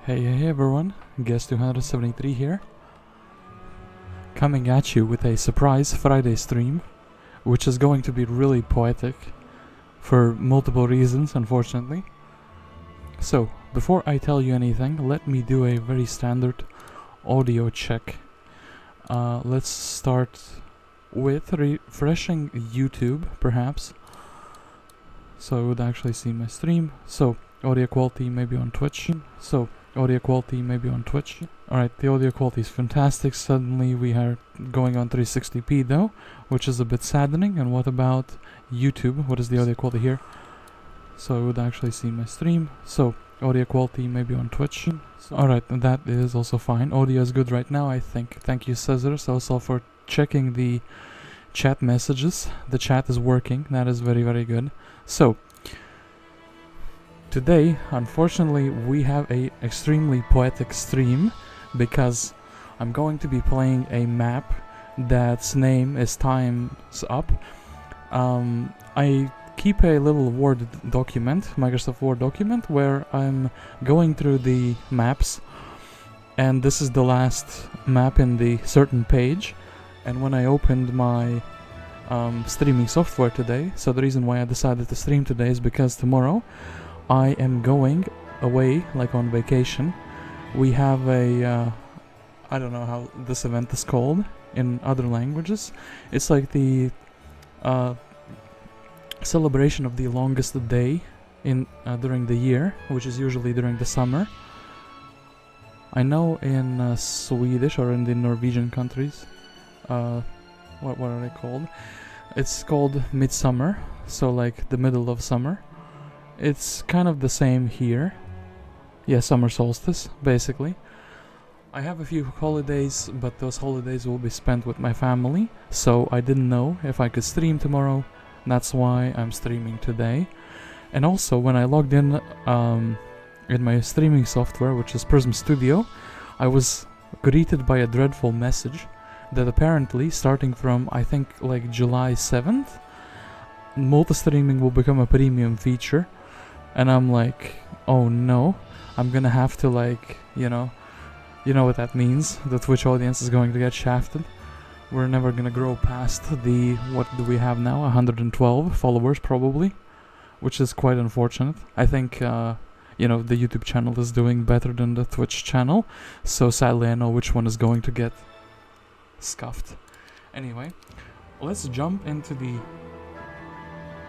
Hey everyone, Guest 273 here, coming at you with a surprise Friday stream, which is going to be really poetic, for multiple reasons unfortunately. So, before I tell you anything, let me do a very standard audio check. Let's start with refreshing YouTube, perhaps, so I would actually see my stream. So, audio quality maybe on Twitch. Alright, the audio quality is fantastic. Suddenly we are going on 360p though, which is a bit saddening. And what about YouTube? What is the audio quality here? So I would actually see my stream. So, audio quality maybe on Twitch. Alright, that is also fine. Audio is good right now, I think. Thank you, Cesars, also for checking the chat messages. The chat is working. That is very, very good. So, today, unfortunately, we have a extremely poetic stream because I'm going to be playing a map that's name is Time's Up. I keep a little Word document, Microsoft Word document, where I'm going through the maps, and this is the last map in the certain page. And when I opened my streaming software today, so the reason why I decided to stream today is because tomorrow I am going away, like on vacation. We have a, I don't know how this event is called in other languages. It's like the celebration of the longest day in during the year, which is usually during the summer. I know in Swedish or in the Norwegian countries, what are they called? It's called midsummer, so like the middle of summer. It's kind of the same here. Yeah, summer solstice, basically. I have a few holidays, but those holidays will be spent with my family, so I didn't know if I could stream tomorrow. That's why I'm streaming today. And also, when I logged in my streaming software, which is Prism Studio, I was greeted by a dreadful message that apparently, starting from, I think, like July 7th, multi-streaming will become a premium feature. And I'm like, oh no, I'm gonna have to, like, you know what that means. The Twitch audience is going to get shafted. We're never gonna grow past the, what do we have now, 112 followers probably, which is quite unfortunate. I think, the YouTube channel is doing better than the Twitch channel, so sadly I know which one is going to get scuffed. Anyway, let's jump into the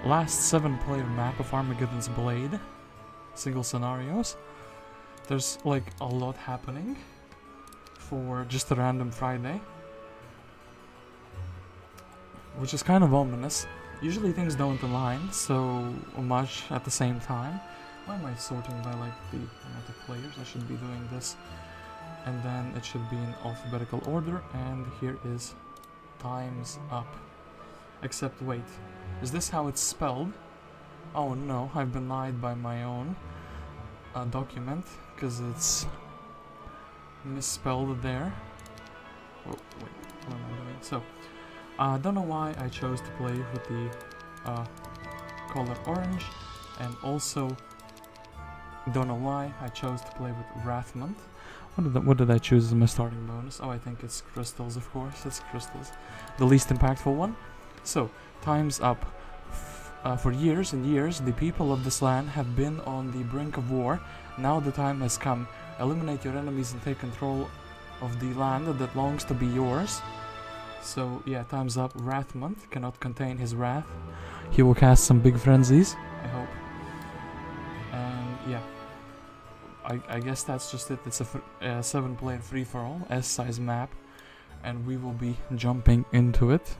last 7-player map of Armageddon's Blade. Single scenarios. There's like a lot happening for just a random Friday, which is kind of ominous. Usually things don't align so much at the same time. Why am I sorting by like the amount of players? I should be doing this, and then it should be in alphabetical order, and here is Time's Up. Except wait, is this how it's spelled? Oh no, I've been lied by my own document, because it's misspelled there. Oh, wait, what am I doing? So, I don't know why I chose to play with the color orange, and also don't know why I chose to play with Wrathmont. What did I choose as my starting bonus? Oh, I think it's crystals, of course. It's crystals. The least impactful one. So, Time's Up. For years and years, the people of this land have been on the brink of war. Now the time has come. Eliminate your enemies and take control of the land that longs to be yours. So, yeah, Time's Up. Wrathmont cannot contain his wrath. He will cast some big frenzies, I hope. And, yeah. I guess that's just it. It's a 7-player free-for-all, S-size map. And we will be jumping into it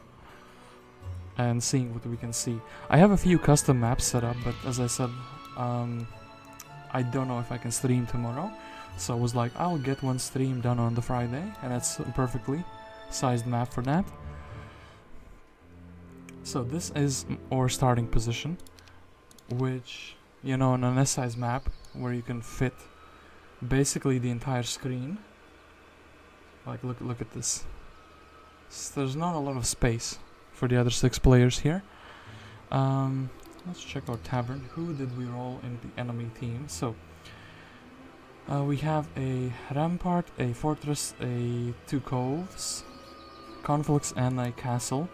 and seeing what we can see. I have a few custom maps set up, but as I said, I don't know if I can stream tomorrow. So I was like, I'll get one stream done on the Friday, and it's a perfectly sized map for that. So this is our starting position, which, on an S-size map, where you can fit basically the entire screen. Like, look at this. There's not a lot of space for the other 6 players here. Let's check our tavern. Who did we roll in the enemy team? So, We have a rampart, a fortress, two coves, Conflux, and a castle.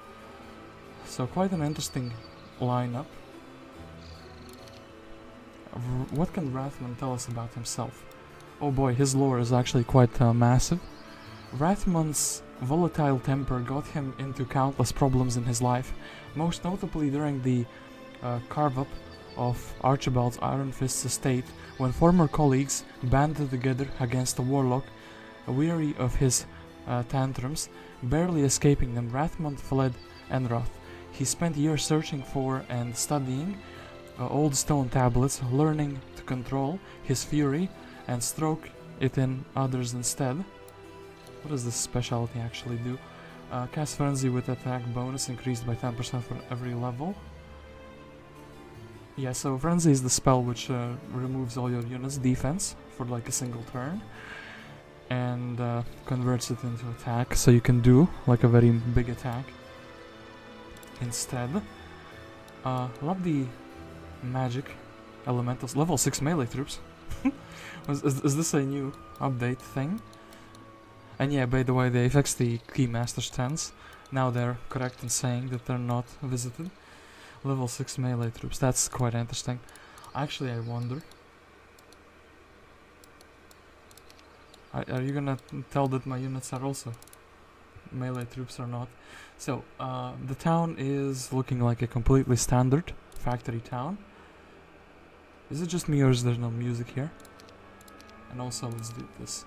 So quite an interesting lineup. What can Wrathmont tell us about himself? Oh boy, his lore is actually quite massive. Wrathmont's volatile temper got him into countless problems in his life, most notably during the carve-up of Archibald's Iron Fist's estate, when former colleagues banded together against the warlock. Weary of his tantrums, barely escaping them, Wrathmont fled Enroth. He spent years searching for and studying old stone tablets, learning to control his fury and stroke it in others instead. What does this specialty actually do? Cast Frenzy with attack bonus increased by 10% for every level. Yeah, so Frenzy is the spell which removes all your units' defense for like a single turn and converts it into attack, so you can do like a very big attack instead. Love the magic elementals. Level 6 melee troops. Is this a new update thing? And yeah, by the way, they fixed the Keymaster stands. Now they're correct in saying that they're not visited. Level 6 melee troops, that's quite interesting. Actually, I wonder... Are you gonna tell that my units are also melee troops or not? So, the town is looking like a completely standard factory town. Is it just me or is there no music here? And also, let's do this.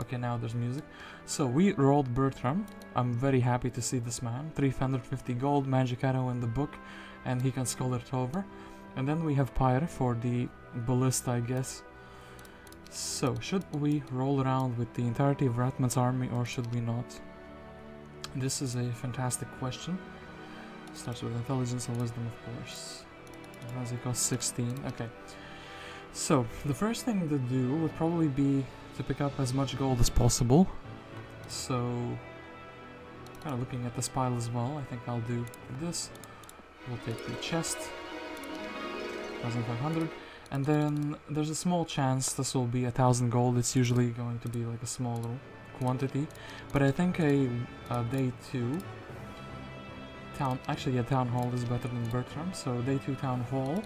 Okay, now there's music. So we rolled Bertram. I'm very happy to see this man. 350 gold, magic arrow in the book, and he can skull it over. And then we have Pyre for the Ballista, I guess. So, should we roll around with the entirety of Wrathmont's army, or should we not? This is a fantastic question. Starts with intelligence and wisdom, of course. As it costs 16. Okay. So, the first thing to do would probably be to pick up as much gold as possible. So, kind of looking at this pile as well, I think I'll do this. We'll take the chest, 1,500, and then there's a small chance this will be 1,000 gold. It's usually going to be like a smaller quantity, but I think a day 2 town, actually a town hall is better than Bertram, so day 2 town hall,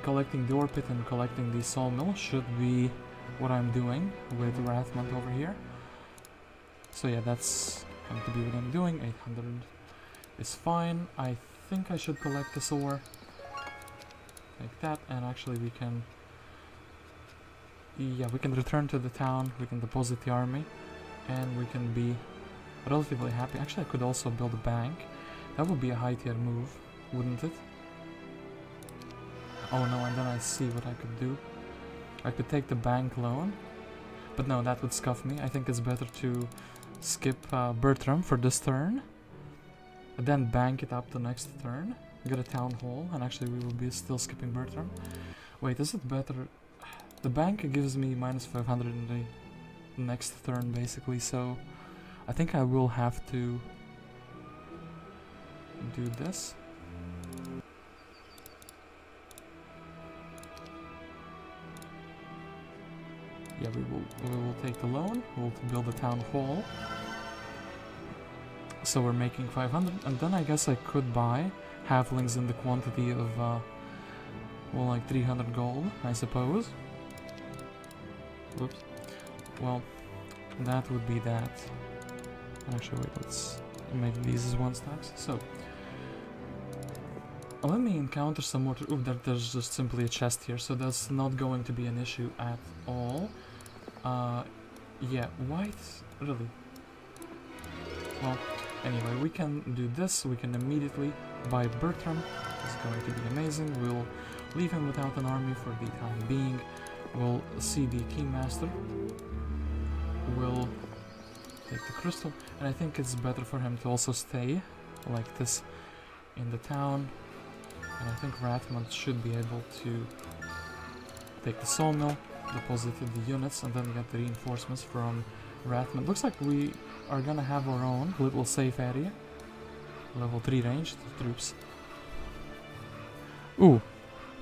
collecting the ore pit and collecting the sawmill should be what I'm doing with Wrathmont over here. So yeah, that's going to be what I'm doing. 800 is fine. I think I should collect this ore. Like that, and actually we can... Yeah, we can return to the town, we can deposit the army, and we can be relatively happy. Actually, I could also build a bank. That would be a high tier move, wouldn't it? Oh no, and then I see what I could do. I could take the bank loan, but no, that would scuff me. I think it's better to skip Bertram for this turn, and then bank it up the next turn, get a town hall, and actually we will be still skipping Bertram. Wait, is it better? The bank gives me minus 500 in the next turn, basically, so I think I will have to do this. Yeah, we will take the loan, we'll build a town hall. So we're making 500, and then I guess I could buy halflings in the quantity of, well, like 300 gold, I suppose. Whoops. Well, that would be that. Actually, wait, let's make these as 1 stacks. So, let me encounter some more. Ooh, there's just simply a chest here, so that's not going to be an issue at all. Yeah, white, really. Well, anyway, we can do this. We can immediately buy Bertram. It's going to be amazing. We'll leave him without an army for the time being. We'll see the Keymaster. We'll take the crystal, and I think it's better for him to also stay like this in the town. And I think Wrathmont should be able to take the sawmill, deposit the units, and then get the reinforcements from Wrathmont. Looks like we are gonna have our own little safe area. Level 3 ranged troops. Ooh,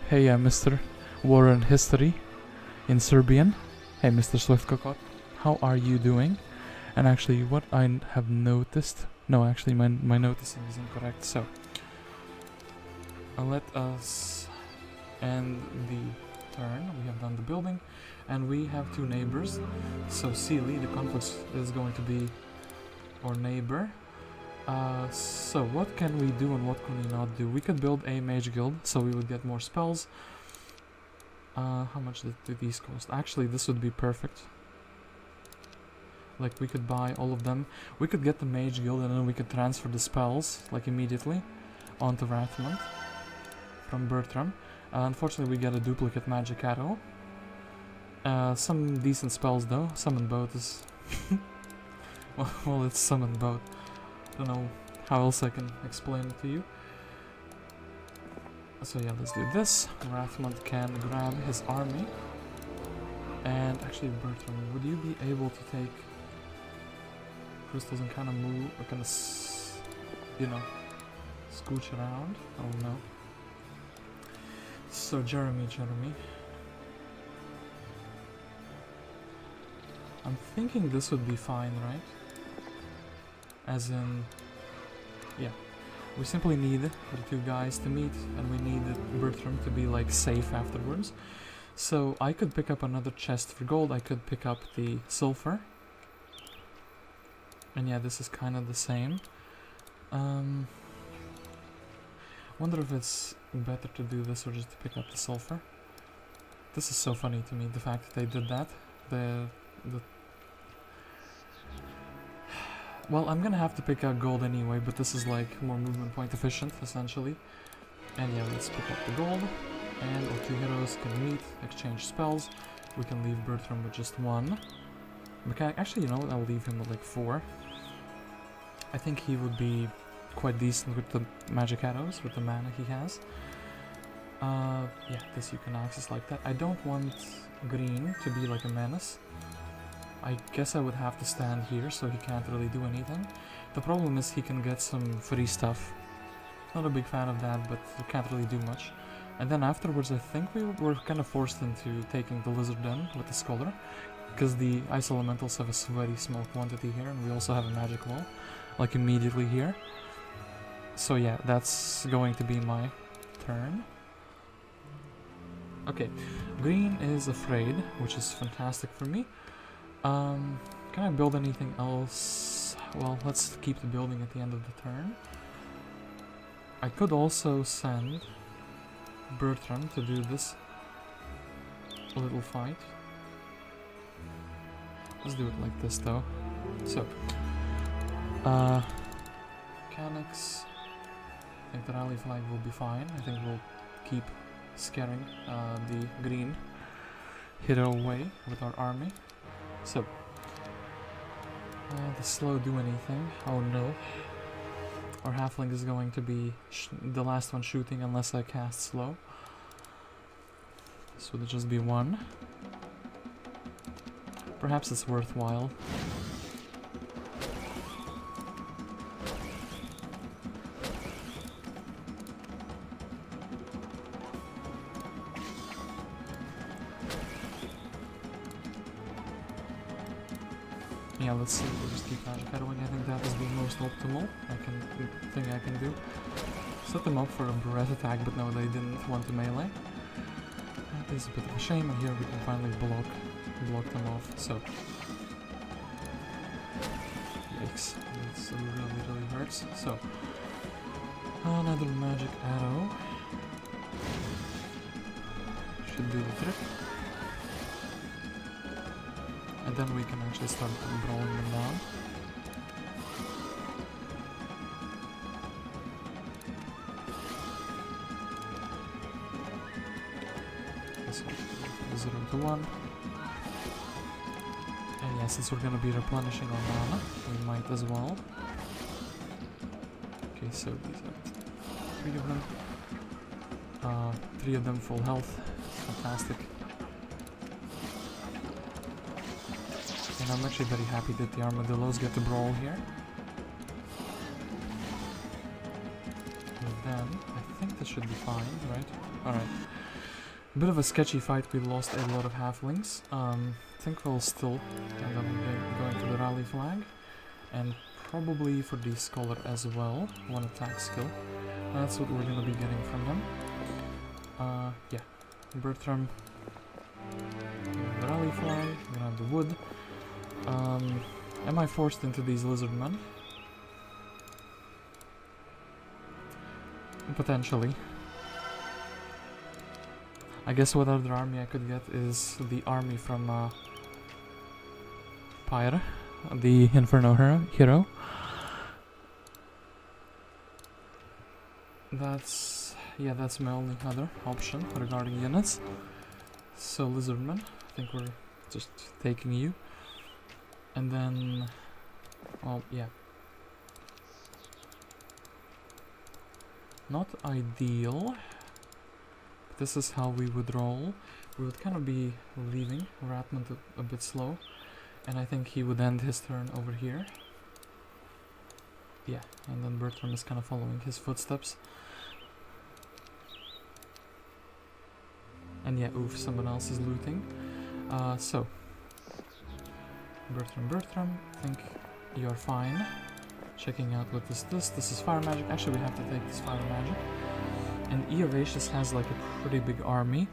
hey mister. war and history in Serbian. Hey, Mr. Swift Cocotte, how are you doing? And actually, what I have noticed... No, actually, my noticing is incorrect, so... let us end the turn. We have done the building, and we have 2 neighbors. So Ciele, the Conflux, is going to be our neighbor. So what can we do and what can we not do? We could build a mage guild, so we would get more spells. How much do these cost? Actually, this would be perfect. Like, we could buy all of them. We could get the mage guild and then we could transfer the spells, like, immediately onto Wrathmont from Bertram. Unfortunately, we get a duplicate magic arrow. Some decent spells though. Summon boat is... well, it's summon boat. Don't know how else I can explain it to you. So yeah, let's do this. Wrathmont can grab his army. And actually, Bertram, would you be able to take crystals and kind of move, or kind of, you know, scooch around? Oh no. So Jeremy. I'm thinking this would be fine, right? As in, yeah. We simply need the 2 guys to meet, and we need Bertram to be, like, safe afterwards. So I could pick up another chest for gold, I could pick up the sulfur. And yeah, this is kind of the same. Wonder if it's better to do this or just to pick up the sulfur. This is so funny to me, the fact that they did that. Well, I'm gonna have to pick out gold anyway, but this is like more movement point efficient, essentially. And yeah, let's pick up the gold. And our 2 heroes can meet, exchange spells. We can leave Bertram with just 1. Mechanic, actually, you know what, I'll leave him with like 4. I think he would be quite decent with the magic arrows, with the mana he has. Yeah, this you can access like that. I don't want green to be like a menace. I guess I would have to stand here, so he can't really do anything. The problem is he can get some free stuff. Not a big fan of that, but he can't really do much. And then afterwards I think we were kind of forced into taking the Lizard Den with the Scholar, because the Ice Elementals have a very small quantity here, and we also have a magic wall, like immediately here. So yeah, that's going to be my turn. Okay, green is afraid, which is fantastic for me. Can I build anything else? Well, let's keep the building at the end of the turn. I could also send Bertram to do this little fight. Let's do it like this though. So, mechanics. I think the rally flag will be fine. I think we'll keep scaring the green hero away with our army. So, the slow do anything. Oh no. Our halfling is going to be the last one shooting unless I cast slow. So there'll just be 1. Perhaps it's worthwhile. Yeah, let's see. We'll just keep magic arrowing. I think that is the most optimal thing I can do. Set them up for a breath attack, but no, they didn't want to melee. That is a bit of a shame, and here we can finally block them off. So, yikes! This really hurts. So, another magic arrow should do the trick. And then we can actually start brawling them down. So, 0 to 1. And yeah, since we're gonna be replenishing our mana, we might as well. Okay, so these are 3 of them. 3 of them full health. Fantastic. And I'm actually very happy that the armadillos get to brawl here. And then, I think this should be fine, right? Alright. Bit of a sketchy fight, we lost a lot of halflings. I think we'll still end up going to the rally flag. And probably for the scholar as well, one attack skill. That's what we're gonna be getting from him. Yeah. Bertram. The rally flag, gonna have the wood. Am I forced into these lizardmen? Potentially. I guess what other army I could get is the army from Pyre, the Inferno hero. That's my only other option regarding units. So lizardmen, I think we're just taking you. And then, well, yeah. Not ideal. This is how we would roll. We would kind of be leaving Wrathmont a bit slow. And I think he would end his turn over here. Yeah, and then Bertram is kind of following his footsteps. And yeah, oof, someone else is looting. So. Bertram, I think you're fine. Checking out what is this. This is fire magic. Actually, we have to take this fire magic. And Eovacius has like a pretty big army.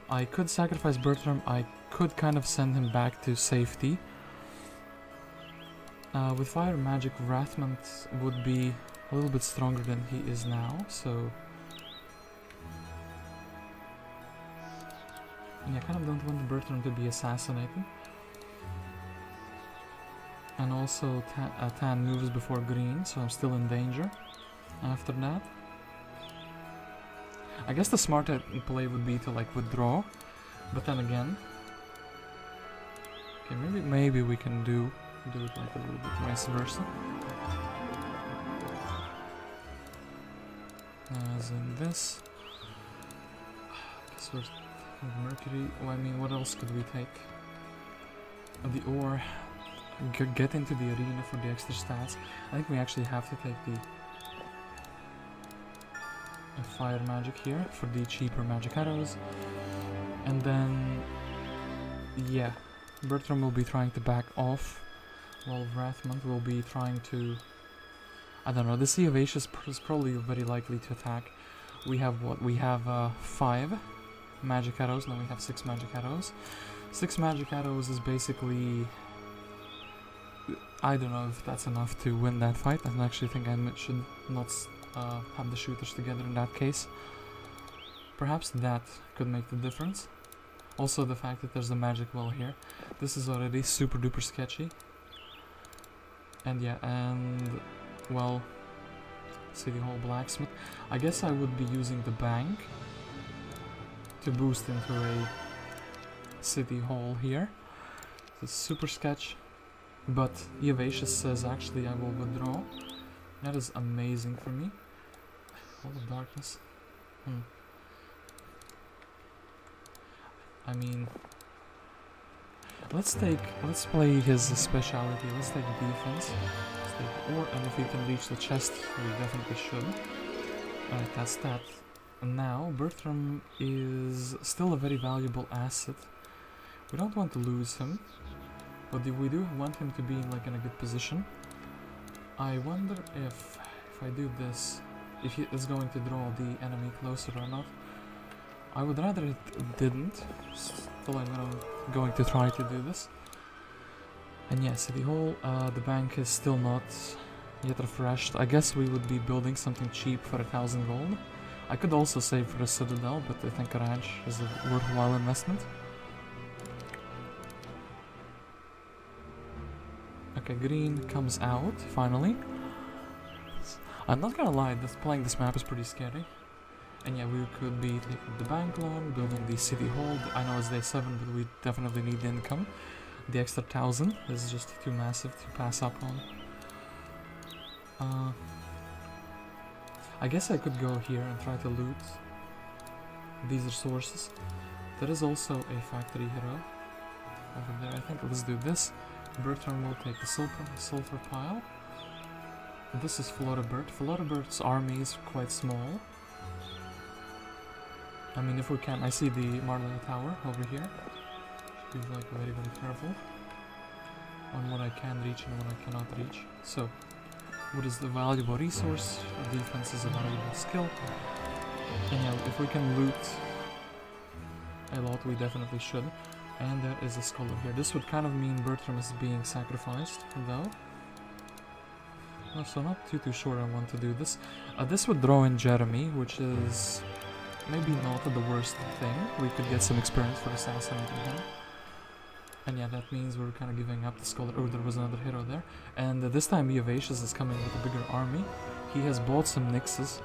I could sacrifice Bertram. I could kind of send him back to safety. With fire magic, Wrathmont would be a little bit stronger than he is now, so... Yeah, I kind of don't want Bertram to be assassinated. And also Tan moves before green, so I'm still in danger after that. I guess the smart play would be to like withdraw, but then again... Okay, maybe we can do it like a little bit vice versa. As in this. I guess we're Mercury. Oh, I mean, what else could we take? The ore. Get into the arena for the extra stats. I think we actually have to take the fire magic here for the cheaper magic arrows. And then, yeah, Bertram will be trying to back off, while Wrathmont will be trying to... I don't know, the Eovacius is probably very likely to attack. We have what? We have 5 magic arrows, now we have 6 magic arrows. 6 magic arrows is basically... I don't know if that's enough to win that fight. I actually think I should not have the shooters together in that case. Perhaps that could make the difference. Also the fact that there's a magic well here. This is already super duper sketchy. And yeah, and well, City Hall Blacksmith. I guess I would be using the bank to boost into a City Hall here. It's super sketch. But Eovacius says actually I will withdraw. That is amazing for me. All of darkness. I mean, let's play his speciality. Let's take defense. Let's take ore, and if we can reach the chest, we definitely should. Alright, that's that. And now Bertram is still a very valuable asset. We don't want to lose him. But we do want him to be in like in a good position. I wonder if I do this, if he is going to draw the enemy closer or not. I would rather it didn't. Still I'm going to try to do this. And yeah, City Hall, the bank is still not yet refreshed. I guess we would be building something cheap for 1,000 gold. I could also save for a citadel, but I think a ranch is a worthwhile investment. Okay, green comes out, finally. I'm not gonna lie, playing this map is pretty scary. And yeah, we could be taking the bank loan, building the city hall. I know it's day 7, but we definitely need the income. The extra 1,000 is just too massive to pass up on. I guess I could go here and try to loot these resources. There is also a factory hero over there, I think. Let's do this. Bertram will take the sulfur pile. This is Floribert. Floribert's army is quite small. I mean, if we can, I see the Marley Tower over here. Should be like very, very careful on what I can reach and what I cannot reach. So, what is the valuable resource? Defense is a valuable skill. And yeah, if we can loot a lot, we definitely should. And there is a scholar here. This would kind of mean Bertram is being sacrificed, though. So not too sure I want to do this. This would draw in Jeremy, which is maybe not the worst thing. We could get some experience for assassinating him. And yeah, that means we're kind of giving up the scholar. Oh, there was another hero there. And this time Eovacius is coming with a bigger army. He has bought some nixes.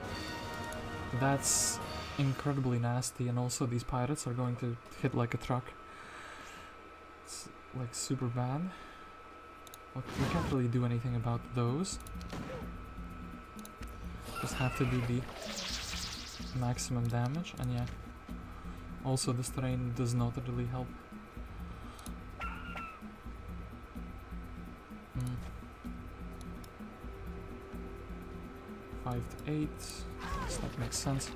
That's incredibly nasty, and also these pirates are going to hit like a truck. It's like super bad. Okay, we can't really do anything about those. Just have to do the maximum damage, and yeah. Also, this terrain does not really help. 5 to 8. Yes, that makes sense.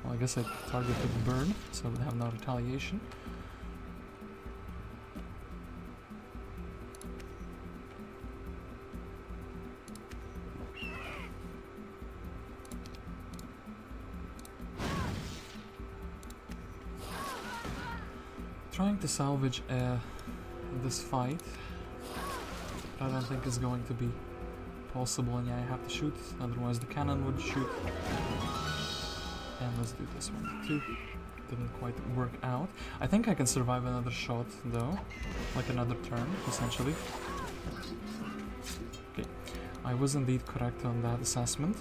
Well, I guess I targeted the bird, so I would have no retaliation. Trying to salvage this fight, I don't think is going to be possible, and yeah, I have to shoot, otherwise the cannon would shoot. And let's do this one too. Didn't quite work out. I think I can survive another shot though, like another turn, essentially. Okay, I was indeed correct on that assessment.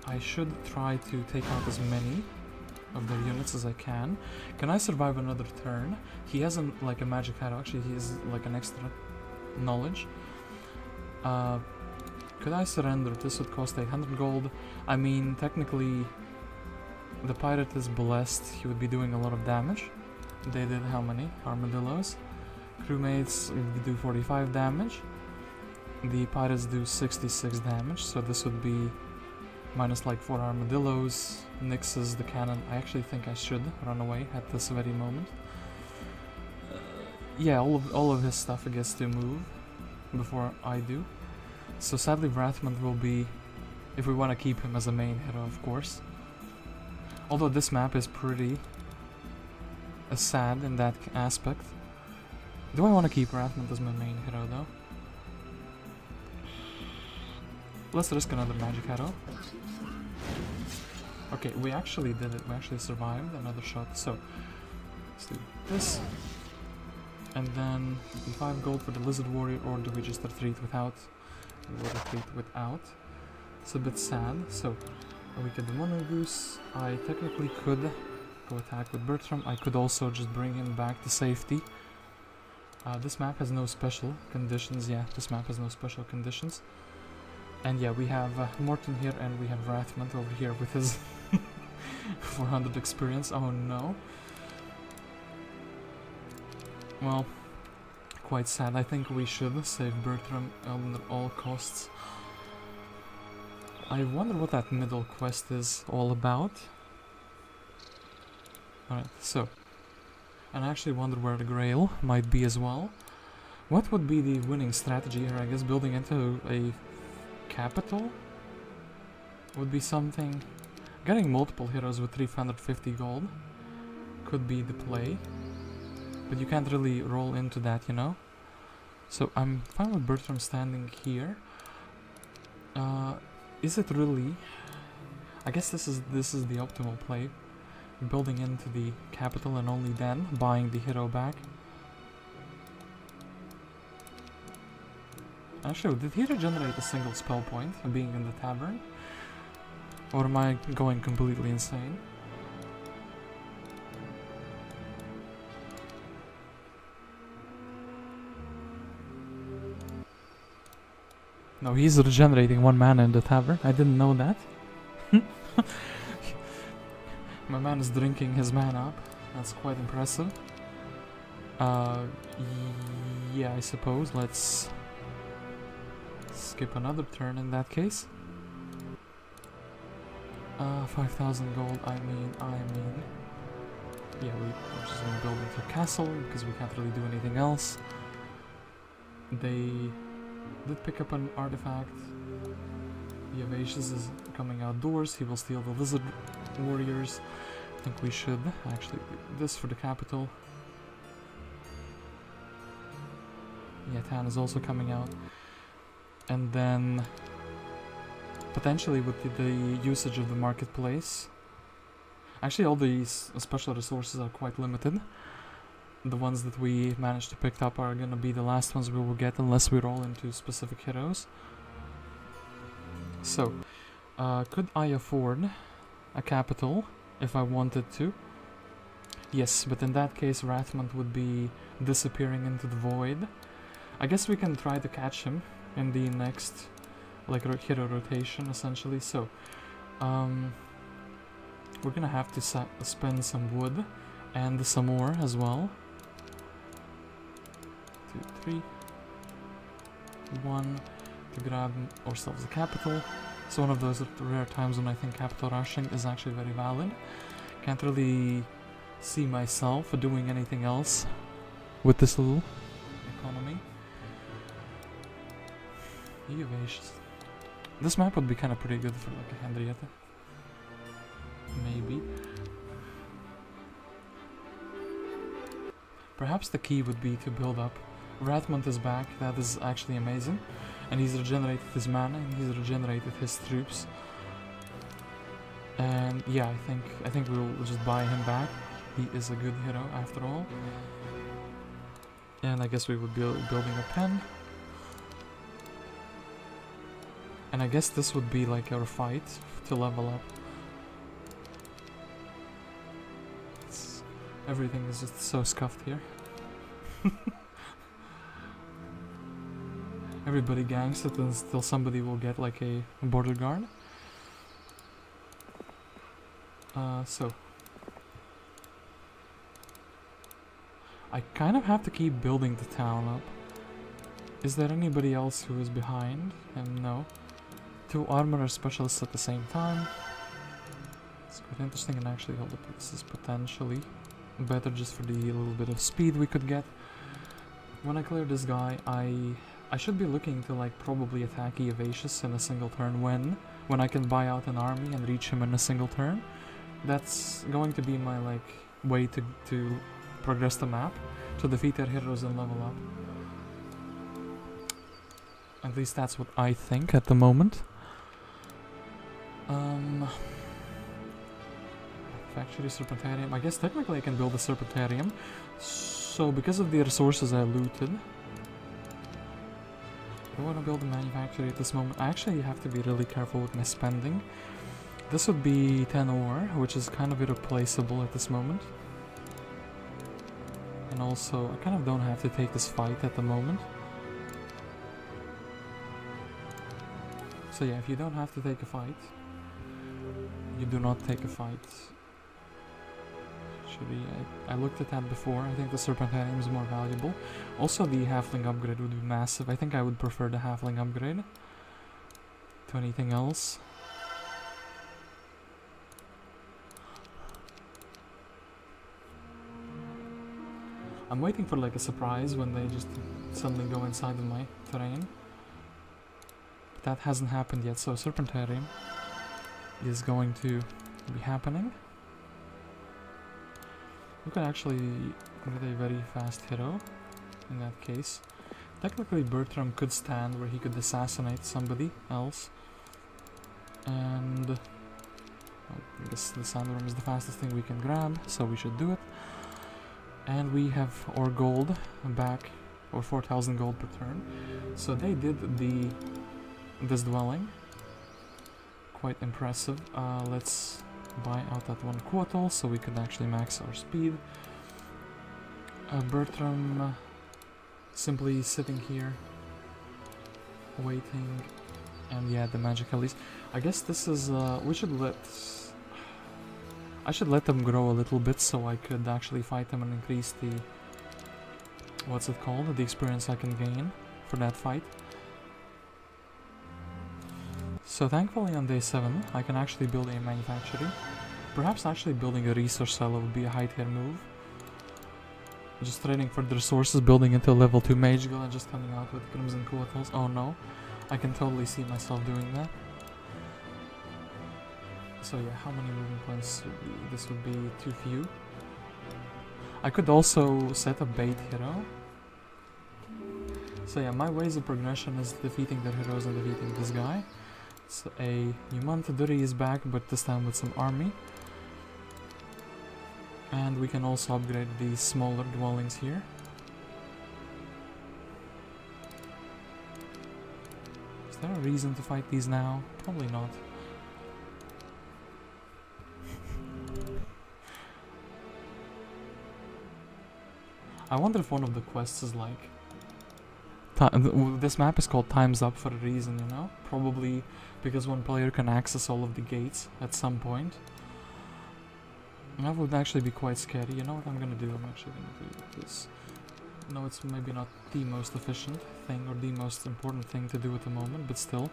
I should try to take out as many of their units as I can. Can I survive another turn? He hasn't like a magic arrow, actually he has like an extra knowledge. Could I surrender? This would cost 800 gold. I mean, technically the pirate is blessed, he would be doing a lot of damage. They did how many? Armadillos. Crewmates do 45 damage. The pirates do 66 damage, so this would be minus like 4 armadillos, nixes, the cannon. I actually think I should run away at this very moment. Yeah, all of his stuff gets to move before I do. So sadly Wrathmont will be, if we want to keep him as a main hero, of course. Although this map is pretty sad in that aspect. Do I want to keep Wrathmont as my main hero though? Let's risk another magic arrow. Okay, we actually did it. We actually survived another shot. So let's do this. And then 55 gold for the lizard warrior, or do we just retreat without? We'll retreat without. It's a bit sad. So we get the mongoose. I technically could go attack with Bertram. I could also just bring him back to safety. This map has no special conditions. Yeah, this map has no special conditions. And yeah, we have Morton here, and we have Wrathmont over here with his 400 experience. Oh no. Well, quite sad. I think we should save Bertram at all costs. I wonder what that middle quest is all about. Alright, so. And I actually wonder where the Grail might be as well. What would be the winning strategy here? I guess building into a capital would be something. Getting multiple heroes with 350 gold could be the play. But you can't really roll into that, you know? So I'm fine with Bertram standing here. Is it really? I guess this is the optimal play. Building into the capital and only then buying the hero back. Actually, did he regenerate a single spell point being in the tavern? Or am I going completely insane? No, he's regenerating 1 mana in the tavern. I didn't know that. My man is drinking his mana up. That's quite impressive. Yeah, I suppose. Let's skip another turn in that case. 5,000 gold, I mean... Yeah, we're just gonna build into a castle, because we can't really do anything else. They did pick up an artifact. Eovacius is coming outdoors, he will steal the lizard warriors. I think we should actually do this for the capital. Yeah, Tan is also coming out. And then... potentially with the usage of the marketplace. Actually, all these special resources are quite limited. The ones that we managed to pick up are gonna be the last ones we will get unless we roll into specific heroes. So, could I afford a capital if I wanted to? Yes, but in that case Wrathmont would be disappearing into the void. I guess we can try to catch him in the next hero rotation essentially. So, we're gonna have to spend some wood and some more as well. 2, 3, 1 to grab ourselves a capital. It's one of those rare times when I think capital rushing is actually very valid. Can't really see myself doing anything else with this little economy. Eovacius. This map would be kind of pretty good for like a Henrietta. Maybe. Perhaps the key would be to build up. Wrathmont is back, that is actually amazing. And he's regenerated his mana and he's regenerated his troops. And yeah, I think we'll just buy him back. He is a good hero after all. And I guess we would be building a pen. And I guess this would be like our fight to level up. Everything is just so scuffed here. Everybody gangs it until somebody will get like a border guard. So I kind of have to keep building the town up. Is there anybody else who is behind him? No. 2 armorer specialists at the same time. It's quite interesting, and actually hold up, this is potentially better just for the little bit of speed we could get. When I clear this guy, I should be looking to like probably attack Eovacius in a single turn when I can buy out an army and reach him in a single turn. That's going to be my like way to progress the map, to defeat their heroes and level up. At least that's what I think at the moment. Factory Serpentarium. I guess technically I can build a Serpentarium. So because of the resources I looted, I want to build a manufactory at this moment. I actually have to be really careful with my spending. This would be Tan Illor, which is kind of irreplaceable at this moment. And also, I kind of don't have to take this fight at the moment. So yeah, if you don't have to take a fight, you do not take a fight. Actually, I looked at that before. I think the Serpentarium is more valuable. Also, the Halfling upgrade would be massive. I think I would prefer the Halfling upgrade to anything else. I'm waiting for like a surprise when they just suddenly go inside of my terrain. But that hasn't happened yet, so Serpentarium is going to be happening. We could actually get a very fast hero in that case. Technically Bertram could stand where he could assassinate somebody else. And I guess the Sandworm is the fastest thing we can grab, so we should do it. And we have our gold back, or 4,000 gold per turn. So they did this dwelling. Quite impressive. Let's buy out that one quotal so we could actually max our speed. Bertram simply sitting here waiting, and yeah, the magic at least. I guess this is I should let them grow a little bit so I could actually fight them and increase the what's it called, the experience I can gain for that fight. So thankfully on day 7 I can actually build a manufactory. Perhaps actually building a resource silo would be a high tier move. Just trading for the resources, building into a level 2 mage guild and just coming out with crimson quotals. Oh no, I can totally see myself doing that. So yeah, how many movement points would be? This would be too few. I could also set a bait hero. So yeah, my ways of progression is defeating their heroes and defeating this guy. So a Humantaduri is back, but this time with some army. And we can also upgrade these smaller dwellings here. Is there a reason to fight these now? Probably not. I wonder if one of the quests is like... This map is called Time's Up for a reason, you know? Probably because one player can access all of the gates at some point. And that would actually be quite scary. You know what I'm gonna do? I'm actually gonna do this. No, it's maybe not the most efficient thing or the most important thing to do at the moment, but still.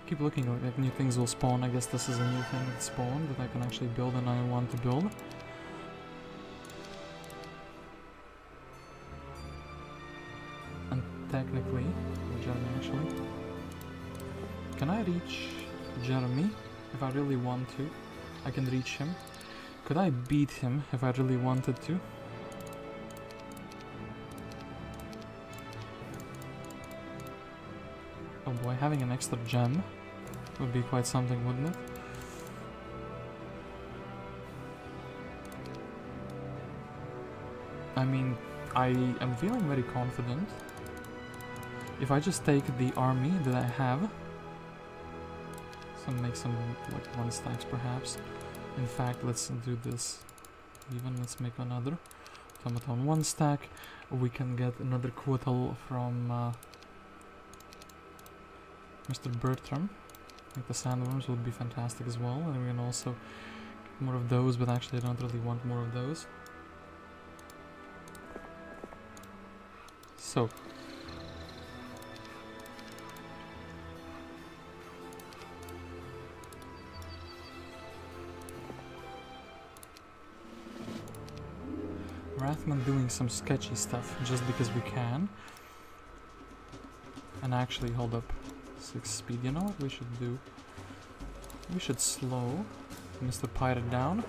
Keep looking like new things will spawn. I guess this is a new thing that spawned that I can actually build and I want to build. And technically, Jeremy actually. Can I reach Jeremy if I really want to? I can reach him. Could I beat him if I really wanted to? Oh boy, having an extra gem would be quite something, wouldn't it? I mean, I am feeling very confident. If I just take the army that I have, make some like 1 stacks perhaps. In fact, let's do this. Even let's make another automaton 1 stack. We can get another quotal from Mr. Bertram. Like the sandworms would be fantastic as well, and we can also get more of those, but actually I don't really want more of those. So Wrathmont doing some sketchy stuff just because we can. And actually, hold up. 6 speed. You know what we should do? We should slow Mr. Pirate down.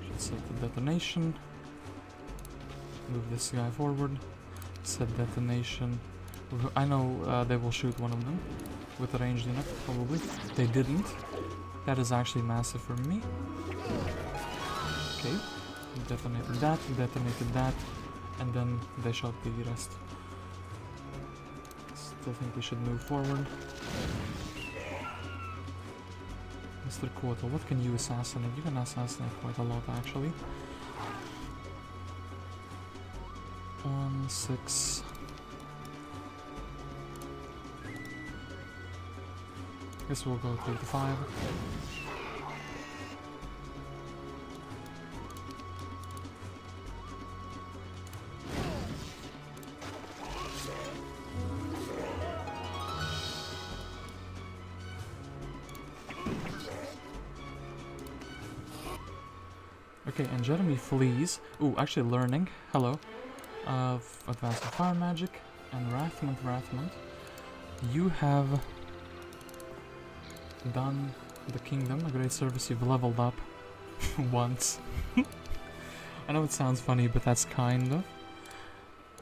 Should set the detonation. Move this guy forward. Set detonation. I know they will shoot one of them with a ranged unit, probably. They didn't. That is actually massive for me. Okay. Detonated that, and then they shot the rest. Still think we should move forward. Mr. Quotal, what can you assassinate? You can assassinate quite a lot actually. 1, 6. Guess we'll go 3 to 5. Okay, and Jeremy flees. Ooh, actually learning. Hello. Advanced Fire Magic and Wrathmont. You have done the kingdom a great service. You've leveled up once. I know it sounds funny, but that's kind of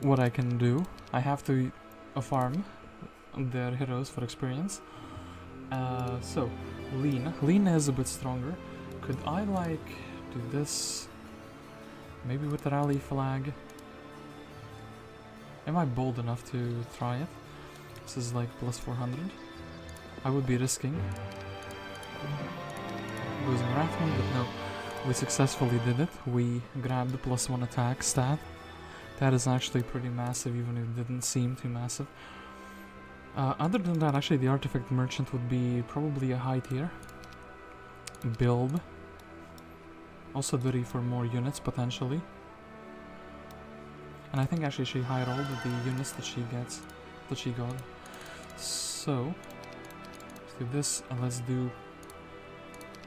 what I can do. I have to farm their heroes for experience. So, Leena. Leena is a bit stronger. Could I, like, do this? Maybe with the rally flag? Am I bold enough to try it? This is like plus 400. I would be risking losing Wrathmont, but no. We successfully did it. We grabbed the +1 attack stat. That is actually pretty massive, even if it didn't seem too massive. Other than that, actually the Artifact Merchant would be probably a high tier build. Also ready for more units potentially. And I think actually she high rolled the units that she got. So let's do this and let's do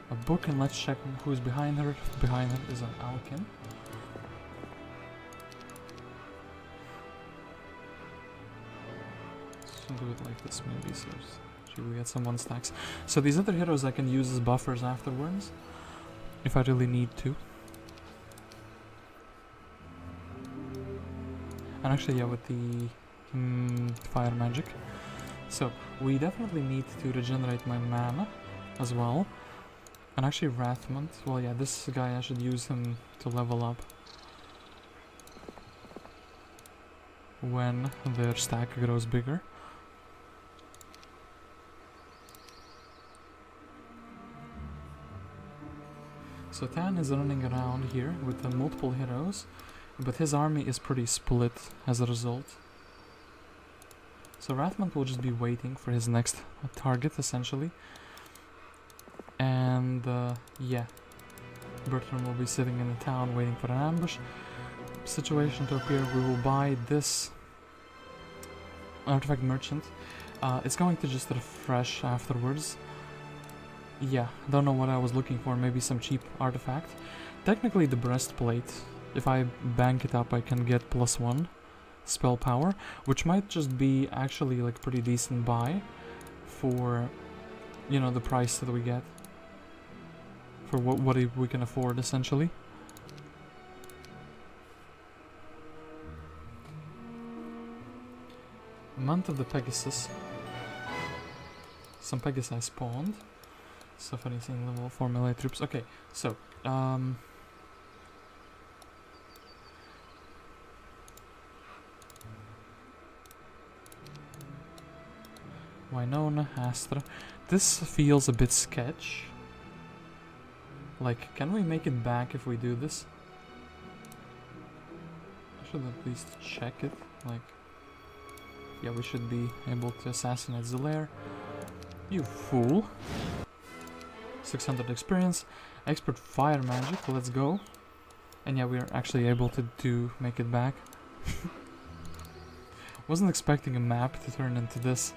a book and let's check who's behind her. Behind her is an Alkin. So do it like this maybe, so she will get some 1 stacks. So these other heroes I can use as buffers afterwards, if I really need to. And actually, yeah, with the fire magic. So we definitely need to regenerate my mana as well. And actually Wrathmont, well yeah, this guy I should use him to level up when their stack grows bigger. So Tan is running around here with multiple heroes, but his army is pretty split as a result. So Wrathmont will just be waiting for his next target, essentially. And yeah, Bertram will be sitting in the town waiting for an ambush situation to appear. We will buy this artifact merchant. It's going to just refresh afterwards. Yeah, don't know what I was looking for, maybe some cheap artifact. Technically the breastplate, if I bank it up I can get +1 spell power, which might just be actually like pretty decent buy for, you know, the price that we get. For what we can afford, essentially. Month of the Pegasus. Some Pegasi spawned. So if anything, level 4 melee troops. Okay, so Winona, Astra. This feels a bit sketch. Like, can we make it back if we do this? I should at least check it. Like, yeah, we should be able to assassinate Zilare. You fool. 600 experience. Expert fire magic, let's go. And yeah, we are actually able to make it back. Wasn't expecting a map to turn into this.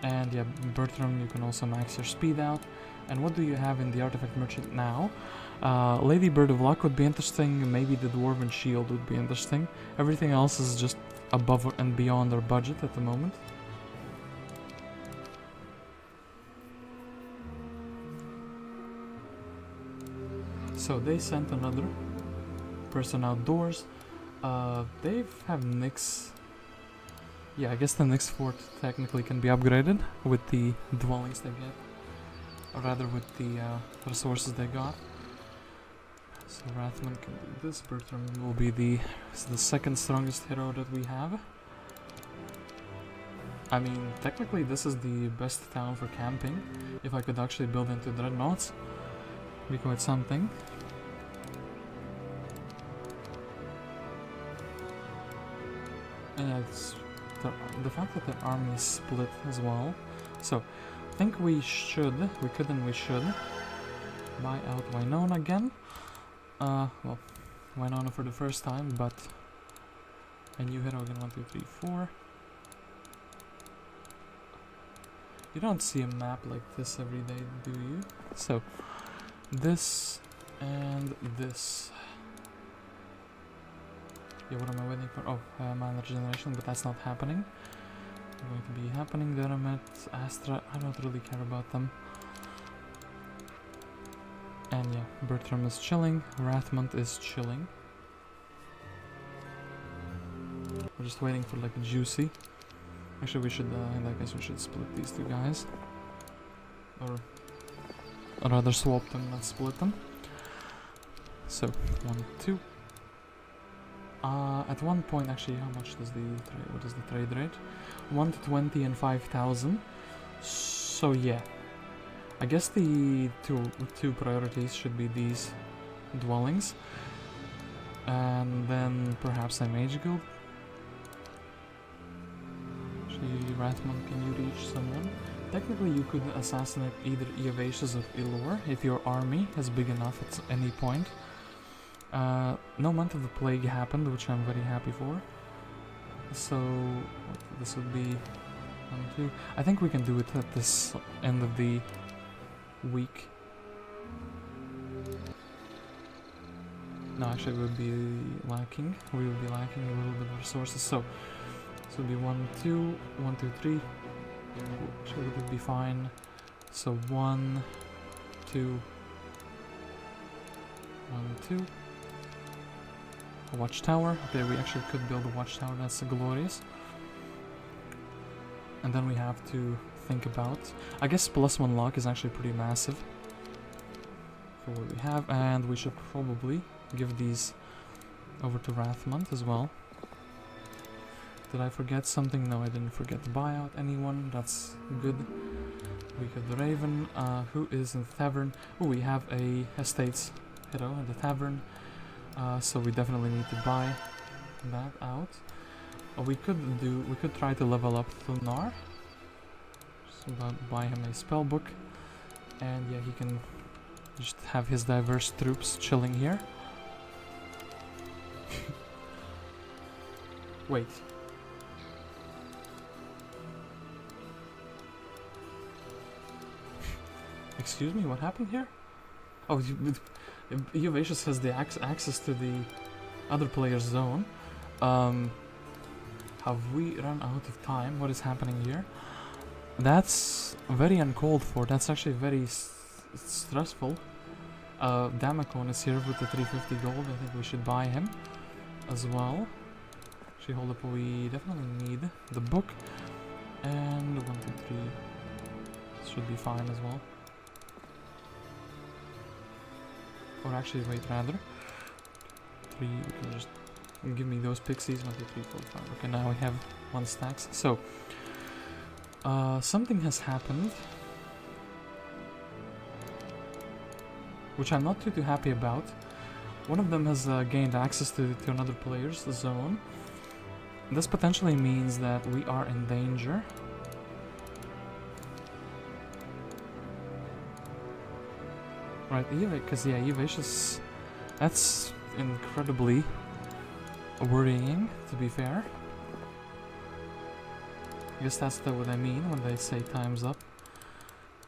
And yeah, Bertram, you can also max your speed out. And what do you have in the artifact merchant now? Lady Bird of Luck would be interesting, maybe the Dwarven Shield would be interesting. Everything else is just above and beyond our budget at the moment. So they sent another person outdoors. They have Nyx. Yeah, I guess the Nyx fort technically can be upgraded with the dwellings they get. Or rather with the resources they got. So Wrathmont can do this. Bertram will be the second strongest hero that we have. I mean, technically this is the best town for camping. If I could actually build into dreadnoughts, it'd be quite something. And yeah, it's the fact that the army is split as well. So I think we should buy out Winona again. Well, Winona for the first time, but a new hero again. 1, 2, 3, 4. You don't see a map like this every day, do you? So this and this. Yeah, what am I waiting for? Oh, mana regeneration, but that's not happening. Going to be happening. Deramet, Astra, I don't really care about them. And yeah, Bertram is chilling, Wrathmont is chilling. We're just waiting for like a juicy. Actually, we should, in that case, we should split these two guys. Or rather swap them, not split them. So, 1, 2. At one point, actually, how much does what is the trade rate? 1 to 20 and 5,000. So yeah, I guess the two priorities should be these dwellings, and then perhaps a mage guild. Actually, Wrathmont, can you reach someone? Technically, you could assassinate either Eovacius or Illor if your army is big enough at any point. No Month of the Plague happened, which I'm very happy for. So, this would be 1, 2. I think we can do it at this end of the week. No, actually, we would be lacking. We would be lacking a little bit of resources. So, this would be 1, 2, 1, 2, 3. Actually, it would be fine. So 1, 2, 1, 2. A watchtower. Okay, we actually could build a watchtower. That's glorious. And then we have to think about. I guess +1 lock is actually pretty massive for what we have, and we should probably give these over to Wrathmont as well. Did I forget something? No, I didn't forget to buy out anyone. That's good. We have the Raven, who is in the tavern. Oh, we have a estates hero at the tavern. So we definitely need to buy that out. We could try to level up Thunar. So buy him a spellbook. And yeah, he can just have his diverse troops chilling here. Wait. Excuse me, what happened here? Oh, Eovacius has the access to the other player's zone. Have we run out of time? What is happening here? That's very uncalled for. That's actually very stressful. Damacon is here with the 350 gold. I think we should buy him as well. Actually, hold up. We definitely need the book. And 1, 2, 3. This should be fine as well. Or actually, wait, rather. 3, you can just give me those pixies. 1, 2, 3, 4, 5. Okay, now we have 1 stacks. So, something has happened, which I'm not too happy about. One of them has gained access to another player's zone. This potentially means that we are in danger. Right, because yeah, Eovacius, that's incredibly worrying, to be fair. I guess that's what I mean when they say time's up.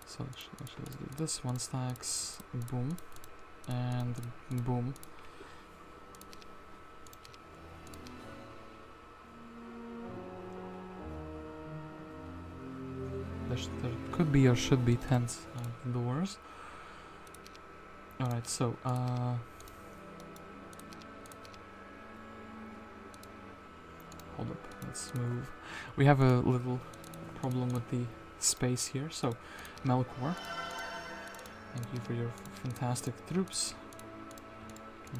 So actually let's do this. 1 stacks, boom, and boom. There could be or should be 10 doors. Alright, so, hold up, let's move. We have a little problem with the space here, so, Melkor, thank you for your fantastic troops.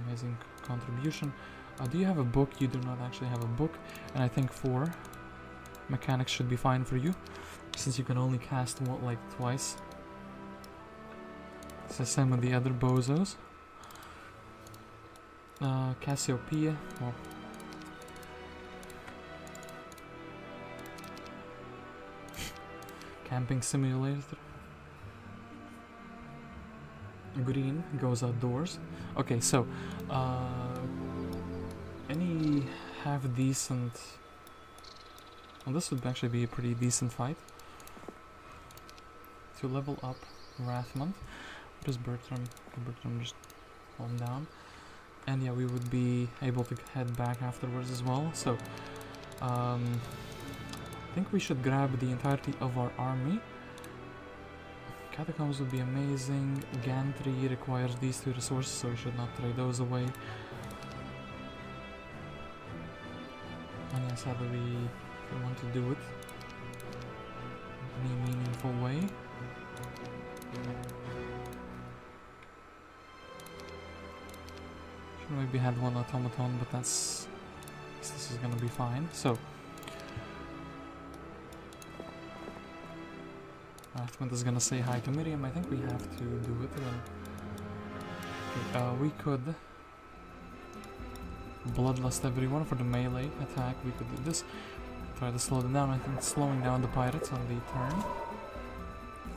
Amazing contribution. Do you have a book? You do not actually have a book, and I think 4 mechanics should be fine for you, since you can only cast one, like, twice. It's the same with the other bozos. Cassiopeia. Well, camping simulator. Green goes outdoors. Okay, so any half decent. Well, this would actually be a pretty decent fight to level up Wrathmont. Just Bertram. Bertram just calm down. And yeah, we would be able to head back afterwards as well. So, I think we should grab the entirety of our army. Catacombs would be amazing. Gantry requires these 2 resources, so we should not trade those away. And yes, how do we want to do it? Any meaningful way? Maybe had 1 automaton, but this is gonna be fine. So, Wrathmont is gonna say hi to Miriam. I think we have to do it. Okay, we could bloodlust everyone for the melee attack. We could do this. Try to slow them down. I think slowing down the pirates on the turn.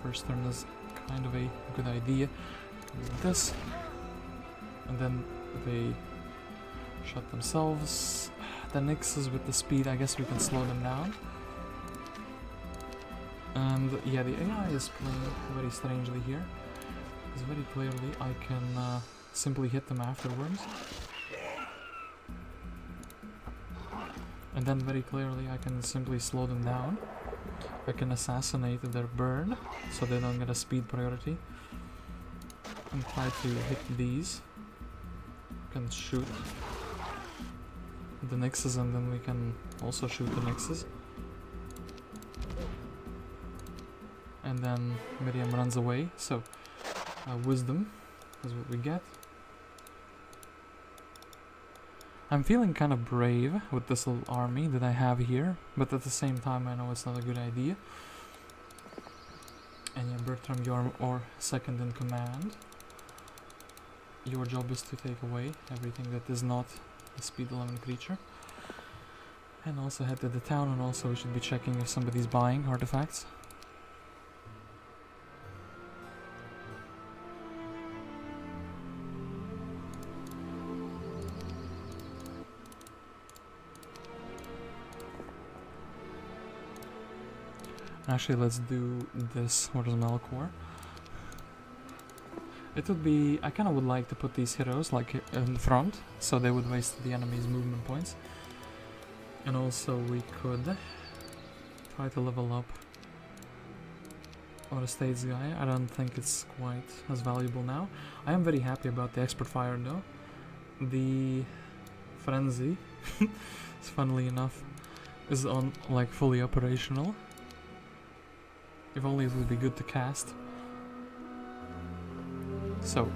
first turn is kind of a good idea. This, and then they shut themselves. The Nyxes with the speed, I guess we can slow them down. And yeah, the AI is playing very strangely here. Because very clearly I can simply hit them afterwards. And then very clearly I can simply slow them down. I can assassinate their bird, so they don't get a speed priority. And try to hit these. Can shoot the Nyxes, and then we can also shoot the Nyxes. And then Miriam runs away, so wisdom is what we get. I'm feeling kind of brave with this little army that I have here, but at the same time I know it's not a good idea. And yeah, Bertram, you're second in command. Your job is to take away everything that is not a speed 11 creature. And also head to the town, and also we should be checking if somebody's buying artifacts. Actually, let's do this. Where's Melkor? It would be... I kind of would like to put these heroes like in front, so they would waste the enemy's movement points. And also we could try to level up our estates guy. I don't think it's quite as valuable now. I am very happy about the expert fire though. The frenzy, funnily enough, is on like fully operational. If only it would be good to cast. So,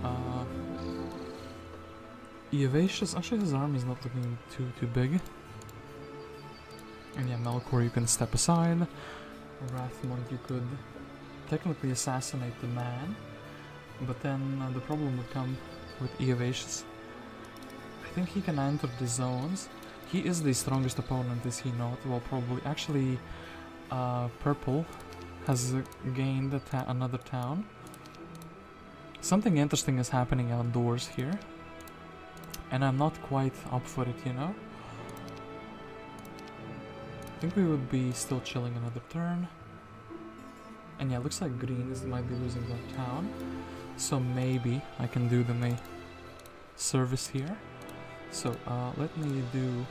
Eovacius, actually his army is not looking too big. And yeah, Melkor you can step aside. Wrathmont you could technically assassinate the man. But then the problem would come with Eovacius. I think he can enter the zones. He is the strongest opponent, is he not? Well, probably. Actually, purple has gained another town. Something interesting is happening outdoors here. And I'm not quite up for it, you know? I think we would be still chilling another turn. And yeah, looks like green might be losing their town. So maybe I can do them a service here. So let me do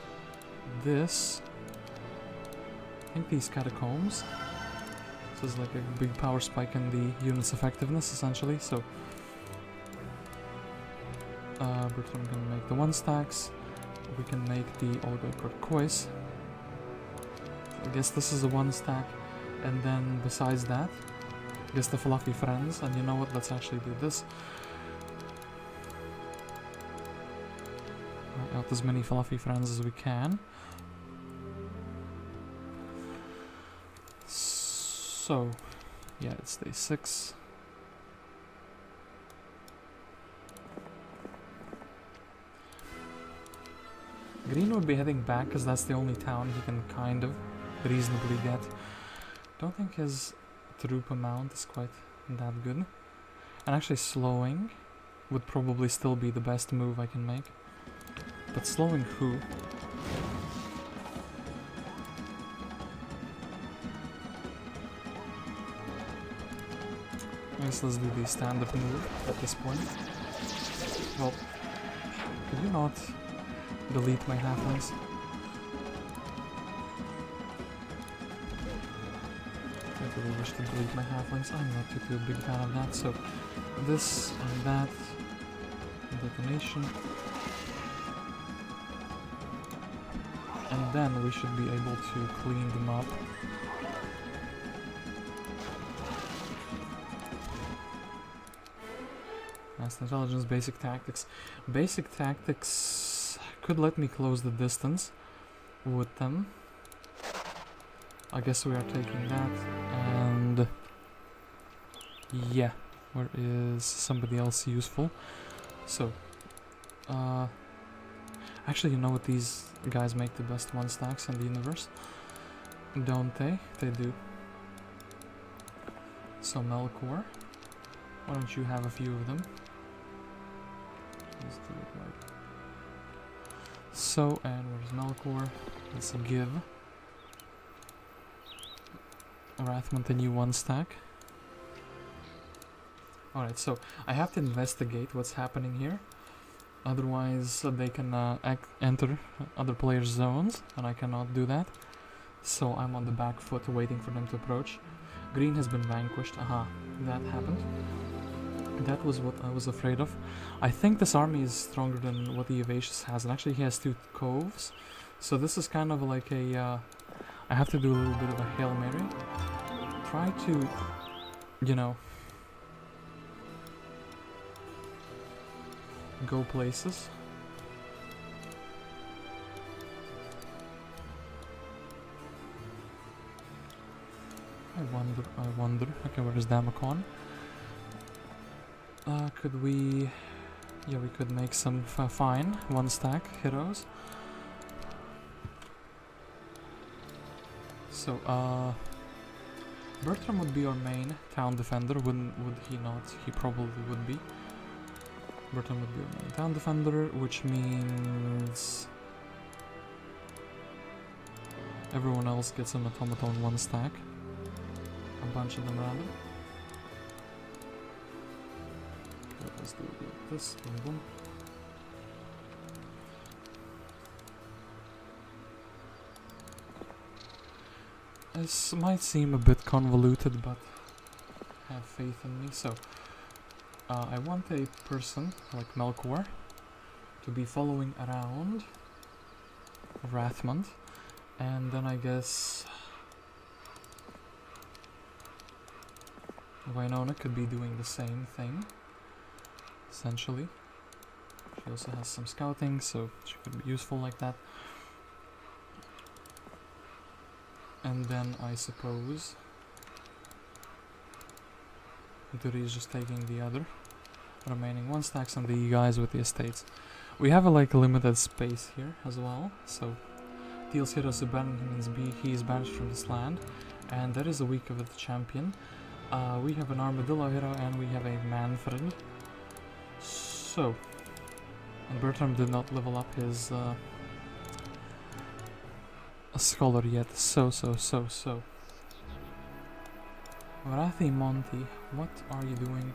this. I think these catacombs. This is like a big power spike in the unit's effectiveness, essentially. So Bertram can make the 1-stacks. We can make the Olga Turquoise. I guess this is a 1-stack. And then besides that, I guess the fluffy friends. And you know what? Let's actually do this. Write out as many fluffy friends as we can. So, yeah, it's day 6. Green would be heading back because that's the only town he can kind of reasonably get. Don't think his troop amount is quite that good. And actually slowing would probably still be the best move I can make. But slowing who? I guess let's do the standard move at this point. Well, could you not delete my halflings? I really wish to delete my halflings. I'm not too big fan of that, so this and that. Detonation. And then we should be able to clean them up. Fast intelligence, basic tactics. Basic tactics could let me close the distance with them. I guess we are taking that, and yeah, where is somebody else useful? So, actually, you know what, these guys make the best 1-stacks in the universe, don't they? They do. So Melkor, why don't you have a few of them? Let's do it right. So, and where's Melkor? Let's give Wrathmont a new 1 stack. Alright, so I have to investigate what's happening here. Otherwise, they can enter other players' zones, and I cannot do that. So I'm on the back foot waiting for them to approach. Green has been vanquished. Aha, that happened. That was what I was afraid of. I think this army is stronger than what the Eovacius has, and actually he has 2 coves. So this is kind of like a... I have to do a little bit of a Hail Mary. Try to, you know, go places. I wonder. Okay, where is Damacon? Could we... Yeah, we could make some fine 1 stack heroes. So, Bertram would be our main town defender, would he not? He probably would be. Bertram would be our main town defender, which means everyone else gets an automaton 1 stack. A bunch of them rather. Okay, let's do it like this. Boom, boom. This might seem a bit convoluted, but have faith in me. So, I want a person like Melkor to be following around Wrathmont, and then I guess Wynonna could be doing the same thing, essentially. She also has some scouting, so she could be useful like that. And then I suppose Dury is just taking the other remaining 1 stacks and the guys with the estates. We have a limited space here as well, so Teal's heroes abandoned means he is banished from this land, and there is a week of the champion. We have an Armadillo hero and we have a Manfred. So, and Bertram did not level up his a scholar yet. So. Wrathmont, what are you doing?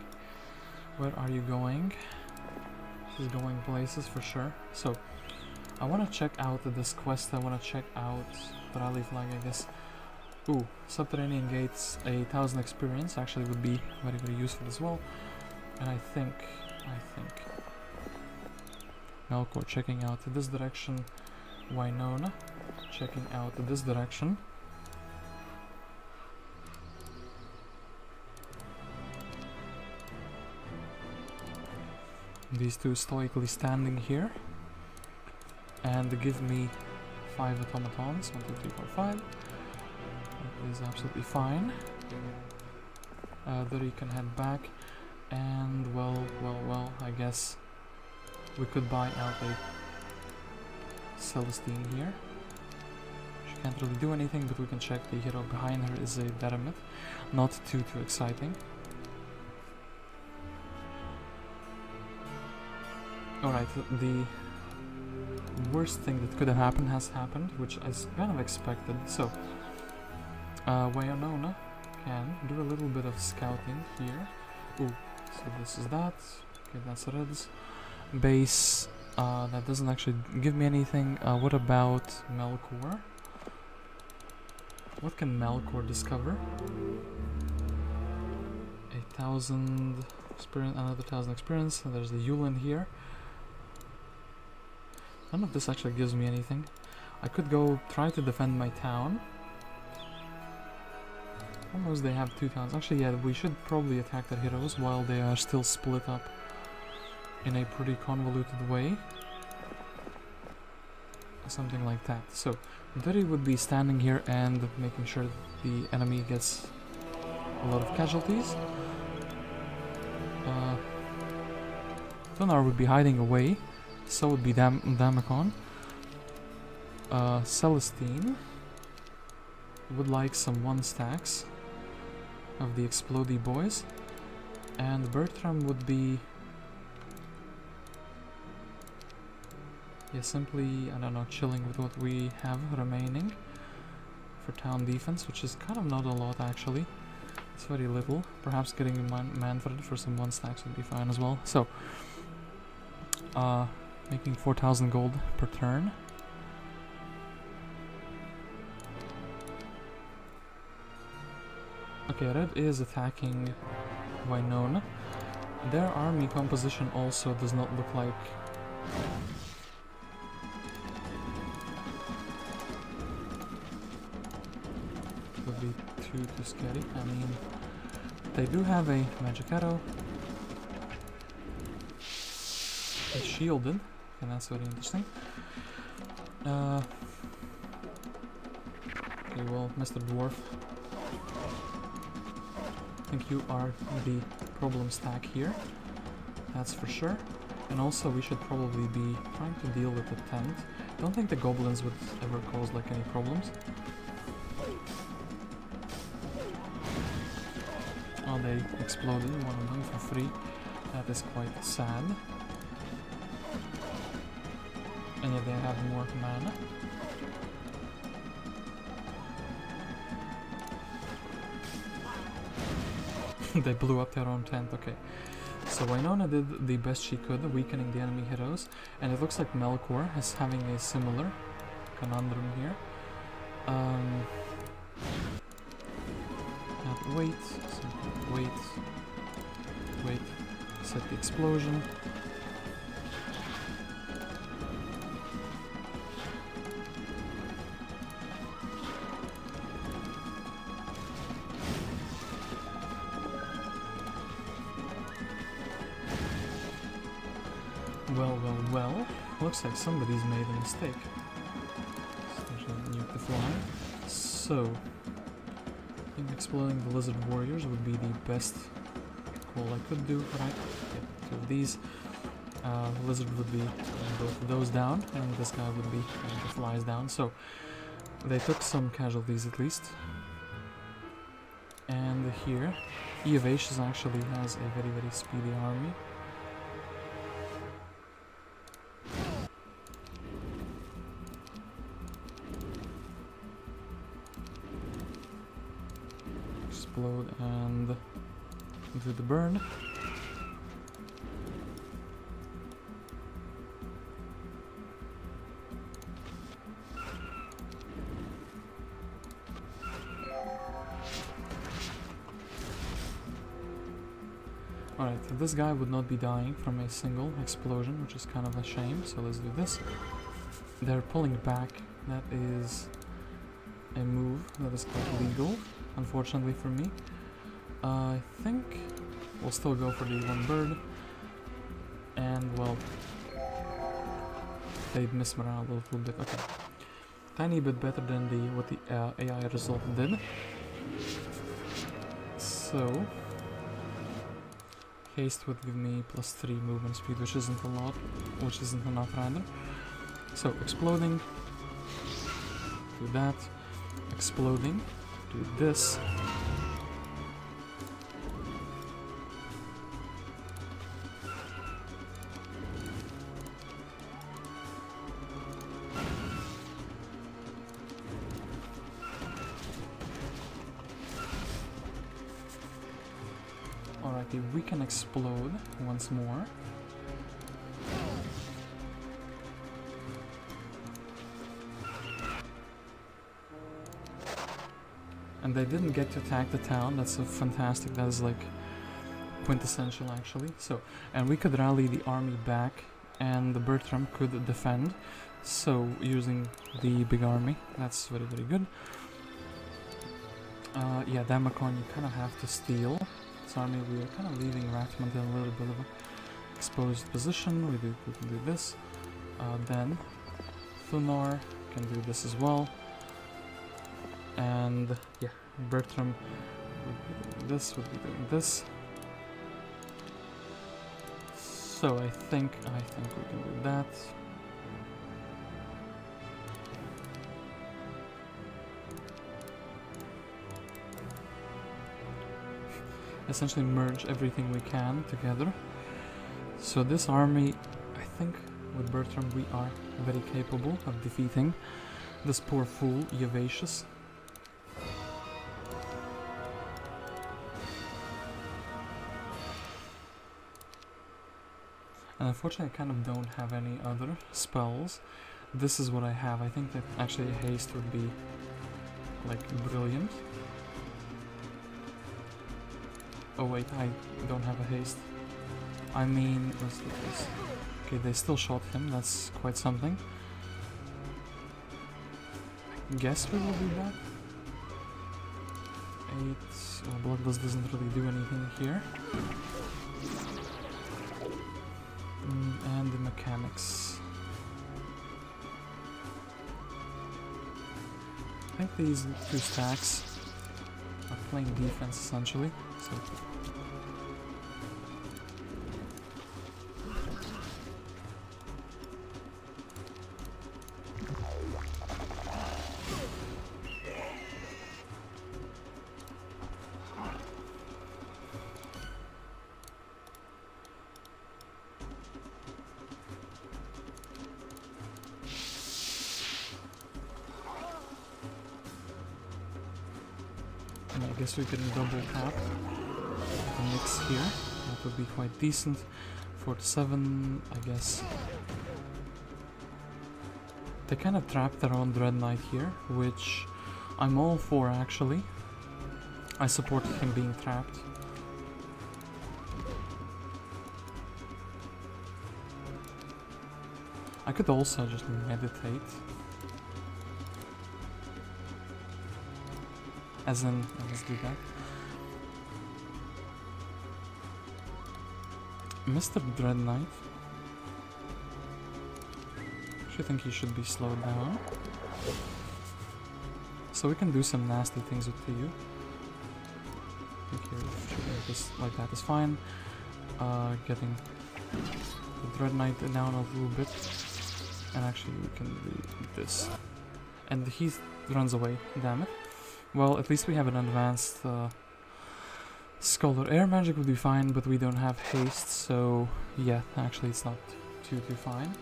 Where are you going? She's going places for sure. So, I want to check out this quest. I want to check out the rally flag, I guess. Ooh, subterranean gates, 1,000 experience actually would be very, very useful as well. And I think Melkor checking out this direction, Wynonna checking out this direction. These two stoically standing here and give me 5 automatons. 1, 2, 3, 4, 5. That is absolutely fine. There you can head back, and well, I guess we could buy out a Celestine here. She can't really do anything, but we can check the hero behind her is a Bertram. Not too exciting. Alright, the worst thing that could have happened has happened, which I kind of expected. So, Wynonna can do a little bit of scouting here. Ooh, so this is that. Okay, that's Red's base. That doesn't actually give me anything. What about Melkor? What can Melkor discover? 1,000 experience, another 1,000 experience, and there's the Yulin here. None of this actually gives me anything. I could go try to defend my town. Almost they have 2 towns. Actually, yeah, we should probably attack their heroes while they are still split up in a pretty convoluted way. Something like that. So, Dury would be standing here and making sure the enemy gets a lot of casualties. Tonar would be hiding away. So would be Damacon. Celestine would like some 1 stacks. of the explodey boys. And Bertram would be... yeah, simply, I don't know, chilling with what we have remaining for town defense, which is kind of not a lot actually. It's very little. Perhaps getting Manfred for some 1 stacks would be fine as well. So, making 4,000 gold per turn. Okay, Red is attacking Winona. Their army composition also does not look like... would be too scary. I mean, they do have a magic arrow. It's shielded, and that's very interesting. Okay, well, Mr. Dwarf, I think you are the problem stack here, that's for sure. And also we should probably be trying to deal with the tent. Don't think the goblins would ever cause like any problems. Oh, they exploded, one of them for free. That is quite sad. And yet they have more mana. They blew up their own tent, okay. So Winona did the best she could, weakening the enemy heroes, and it looks like Melkor is having a similar conundrum here. Wait, set the explosion. Well, looks like somebody's made a mistake. Especially nuke the fly. So, I think exploding the lizard warriors would be the best call I could do, right? Yeah, 2 of these. Lizard would be both of those down, and this guy would be the flies down. So, they took some casualties at least. And here, Eovacius actually has a very, very speedy army. Explode and do the burn. Alright, this guy would not be dying from a single explosion, which is kind of a shame, so let's do this. They're pulling back. That is a move that is quite legal, unfortunately for me. I think we'll still go for the 1 bird. And, well, they'd miss morale a little bit. Okay. Tiny bit better than what the AI result did. So, haste would give me +3 movement speed, which isn't a lot, which isn't enough rather. So, exploding, do that, exploding, do this. Alrighty, we can explode once more. And they didn't get to attack the town. That's a fantastic. That is like quintessential actually. So, and we could rally the army back and the Bertram could defend. So, using the big army. That's very, very good. Yeah, Damacon you kind of have to steal. This army, we are kind of leaving Wrathmont in a little bit of an exposed position. We can do this. Then, Thunar can do this as well. And yeah, Bertram would be doing this, would be doing this. So I think we can do that. essentially merge everything we can together. So this army, I think with Bertram we are very capable of defeating this poor fool, Eovacius. And unfortunately I kind of don't have any other spells. This is what I have. I think that actually a haste would be like brilliant. Oh wait, I don't have a haste. I mean, let's do this. Okay, they still shot him, that's quite something. I guess we will do that. 8, well, Bloodlust doesn't really do anything here. And the mechanics. I think these 2 stacks are playing defense essentially, so I guess we can double tap the mix here. That would be quite decent. 4 to 7, I guess. They kind of trapped their own Dread Knight here, which I'm all for actually. I support him being trapped. I could also just meditate. As in, let's do that. Mr. Dread Knight. I think he should be slowed down. So we can do some nasty things with you. I think here, shooting this like that is fine. Getting the Dread Knight down a little bit. And actually we can do this. And he runs away, damn it. Well, at least we have an advanced Scholar. Air magic would be fine, but we don't have haste, so yeah, actually it's not too fine.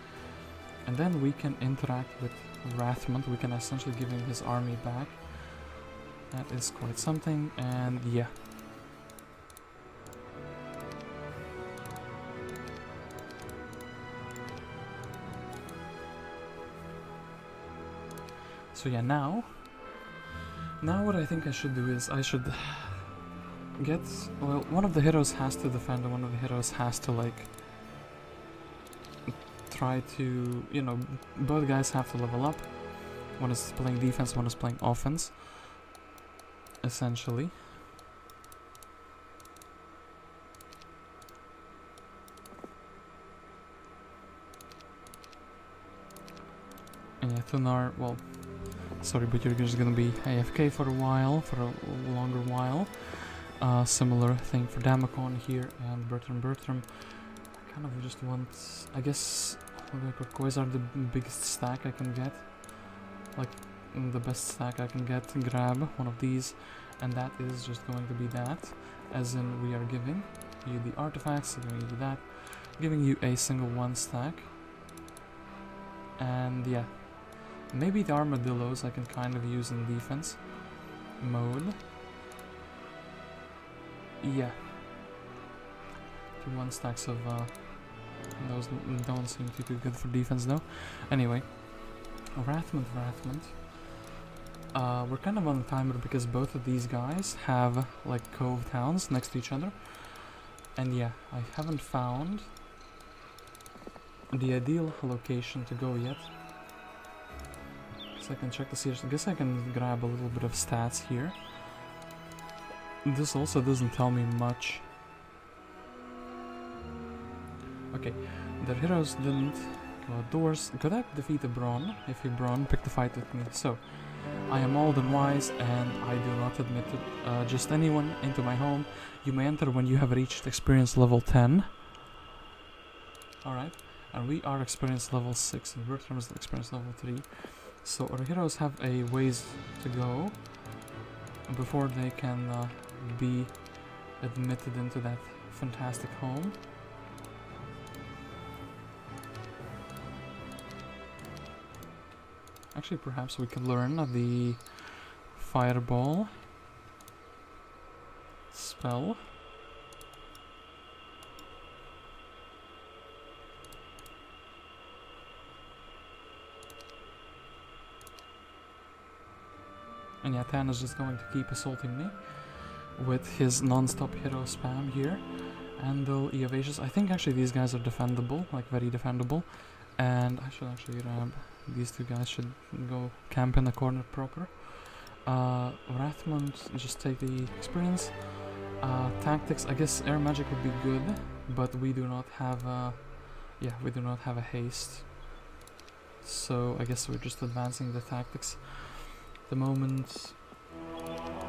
And then we can interact with Wrathmont. We can essentially give him his army back. That is quite something, and yeah. So yeah, now what I think I should do is I should get, well, one of the heroes has to defend and one of the heroes has to like try to, you know, both guys have to level up. One is playing defense, one is playing offense, essentially. And yeah, Thunar, well, sorry, but you're just gonna be AFK for a while, for a longer while. Similar thing for Damacon here and Bertram. I kind of just want, I guess, Turquoise are the biggest stack I can get. Like, the best stack I can get. Grab one of these, and that is just going to be that. As in, we are giving you the artifacts, giving you that, giving you a single 1 stack. And yeah. Maybe the armadillos I can kind of use in defense mode. Yeah. 2 1 stacks of those don't seem to be good for defense though. Anyway, Wrathmont. We're kind of on the timer because both of these guys have like Cove towns next to each other. And yeah, I haven't found the ideal location to go yet. So I can check the series. I guess I can grab a little bit of stats here. This also doesn't tell me much. Okay, their heroes didn't go outdoors. Could I defeat a Braun if a Braun picked a fight with me? So, I am old and wise and I do not admit it. Just anyone into my home. You may enter when you have reached experience level 10. Alright, and we are experience level 6 and Bertram is experience level 3. So our heroes have a ways to go before they can be admitted into that fantastic home. Actually, perhaps we could learn the fireball spell. And yeah, Tan is just going to keep assaulting me with his non-stop hero spam here. Andal, Eovacius. I think actually these guys are defendable, like very defendable. And I should actually grab these two guys, should go camp in the corner proper. Wrathmont, just take the experience. Tactics, I guess air magic would be good, but we do not have yeah, we do not have a haste. So I guess we're just advancing the tactics. The moment,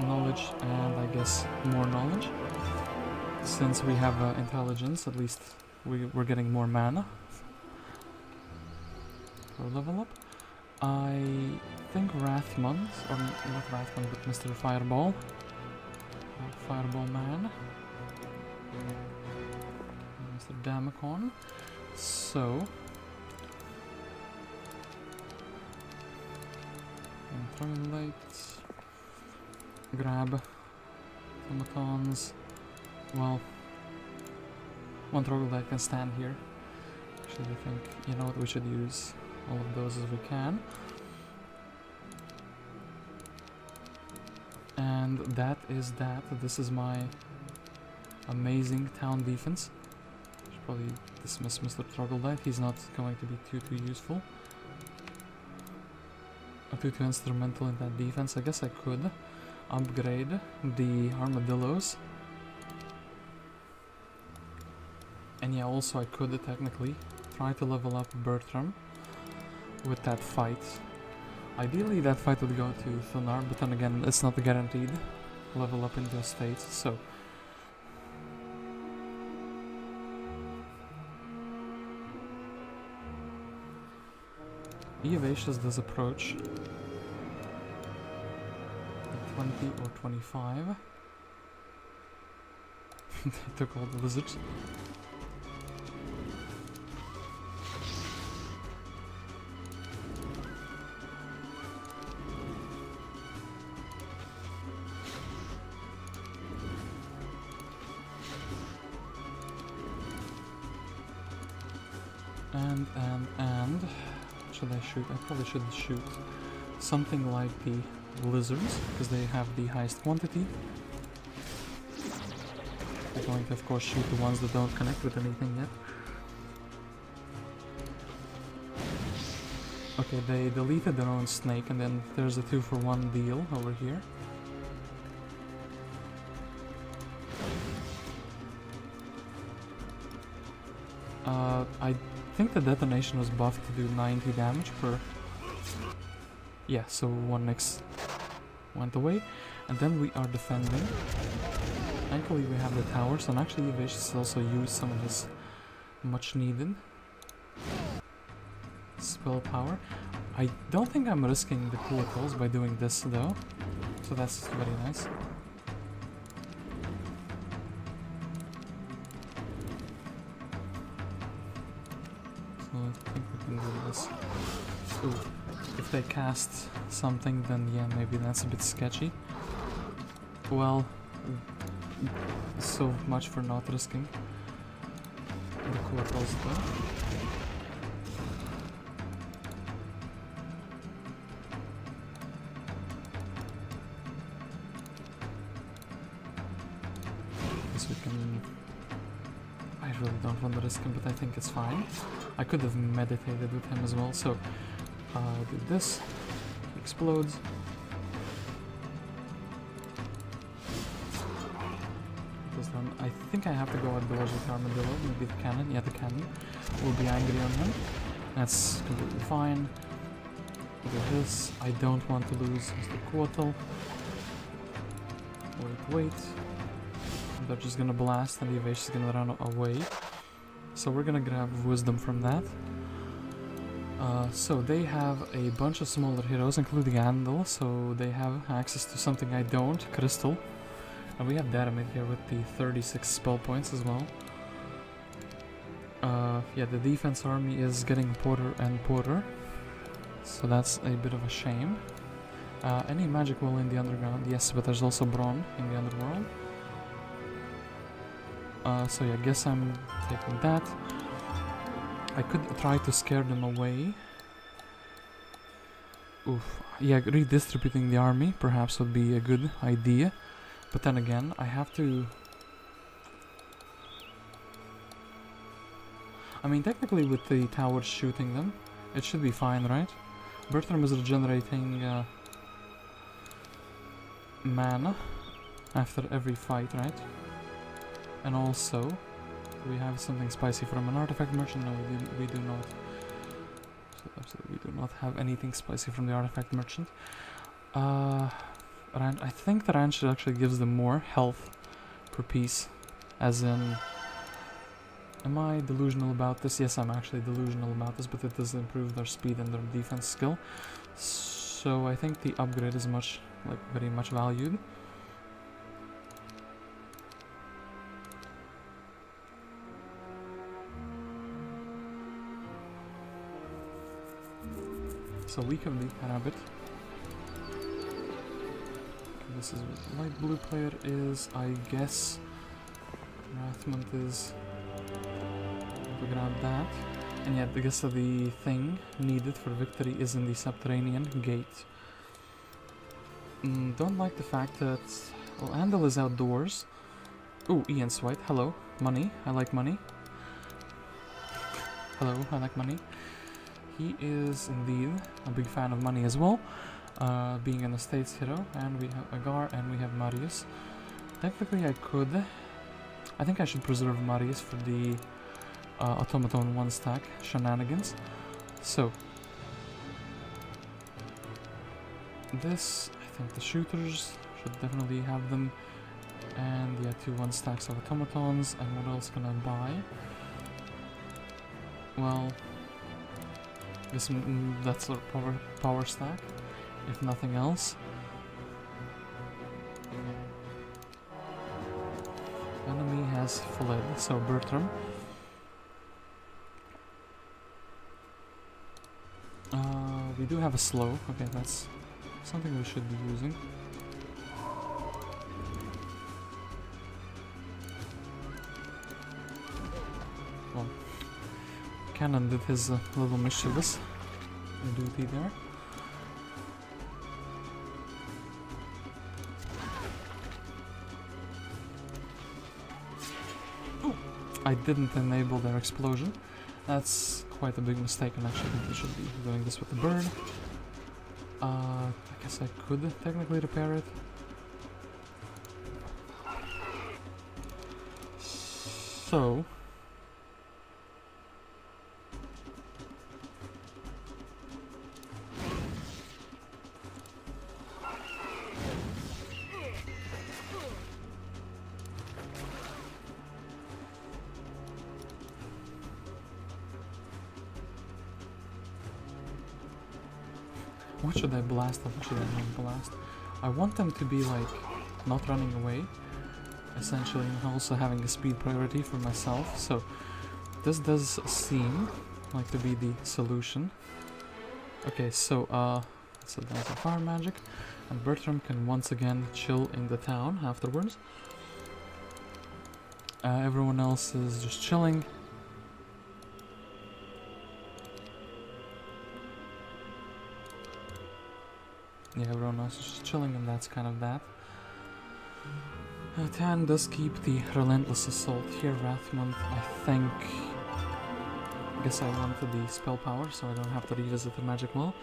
knowledge, and I guess more knowledge. Since we have intelligence, at least we're getting more mana for level up. I think Wrathmont, or not Wrathmont, but Mr. Fireball. Fireball Man. Mr. Damacon. So. Lights. Grab. Automatons. Well. One troglodyte can stand here. Actually, I think, you know what, we should use all of those as we can. And that is that. This is my amazing town defense. Should probably dismiss Mr. Troglodyte. He's not going to be too useful. Or too instrumental in that defense. I guess I could upgrade the armadillos. And yeah, also I could technically try to level up Bertram with that fight. Ideally that fight would go to Thunar, but then again it's not a guaranteed level up into a state, so... Eovacius does approach at 20 or 25. They took all the lizards. And should I shoot? I probably should shoot something like the lizards, because they have the highest quantity. I'm going to of course shoot the ones that don't connect with anything yet. Okay, they deleted their own snake, and then there's a 2-for-1 deal over here. I think the detonation was buffed to do 90 damage per... Yeah, so one Nyx went away, and then we are defending. Thankfully we have the towers, and actually Eovacius also used some of his much needed spell power. I don't think I'm risking the portals by doing this though, so that's very nice. I think we can do this. Ooh, if they cast something, then yeah, maybe that's a bit sketchy. Well, so much for not risking the portals though. Guess we can... I really don't want to risk him, but I think it's fine. I could have meditated with him as well, so do this. He explodes. I think I have to go outdoors with Armadillo, maybe the cannon. Yeah, the cannon will be angry on him. That's completely fine. Do this. I don't want to lose Mr. Quartal. Wait. They're just gonna blast and the Eovacius is gonna run away. So we're gonna grab Wisdom from that. So they have a bunch of smaller heroes, including Andal, so they have access to something I don't, Crystal. And we have Datamid here with the 36 spell points as well. Yeah, the defense army is getting poorer and poorer, so that's a bit of a shame. Any magic wall in the underground? Yes, but there's also Brawn in the underworld. So yeah, I guess I'm taking that. I could try to scare them away. Oof. Yeah, redistributing the army perhaps would be a good idea. But then again, I have to... I mean, technically with the towers shooting them, it should be fine, right? Bertram is regenerating mana after every fight, right? And also, do we have something spicy from an artifact merchant? No, we do not. Absolutely, we do not have anything spicy from the artifact merchant. I think the ranch actually gives them more health per piece, as in... Am I delusional about this? Yes, I'm actually delusional about this, but it does improve their speed and their defense skill. So I think the upgrade is very much valued. So weak of the rabbit. Okay, this is what the light blue player is. I guess Wrathmont is... to grab that. And yet, I guess the thing needed for victory is in the subterranean gate. Don't like the fact that... Well, Andal is outdoors. Ooh, Ian's white. Hello. Money. I like money. Hello, I like money. He is indeed a big fan of money as well. Being an estates hero. And we have Agar and we have Marius. Technically, I could... I think I should preserve Marius for the... automaton 1 stack shenanigans. So this, I think the shooters should definitely have them, and yeah, 2 1 stacks of automatons. And what else can I buy? Well, this that's a power stack, if nothing else. Enemy has fled, so Bertram. We do have a slow. Okay, that's something we should be using. Well, Cannon did his little mischievous duty there. Ooh, I didn't enable their explosion. That's quite a big mistake, and actually I think we should be doing this with the bird. I guess I could technically repair it. So... What should I blast and what should I not blast? I want them to be like not running away, essentially, and also having a speed priority for myself. So this does seem like to be the solution. Okay, so let's advance our fire magic, and Bertram can once again chill in the town afterwards. Everyone else is just chilling. Yeah, everyone else is just chilling, and that's kind of that. Tan does keep the relentless assault here. Wrathmont, I think... I guess I wanted the spell power, so I don't have to revisit the magic wall.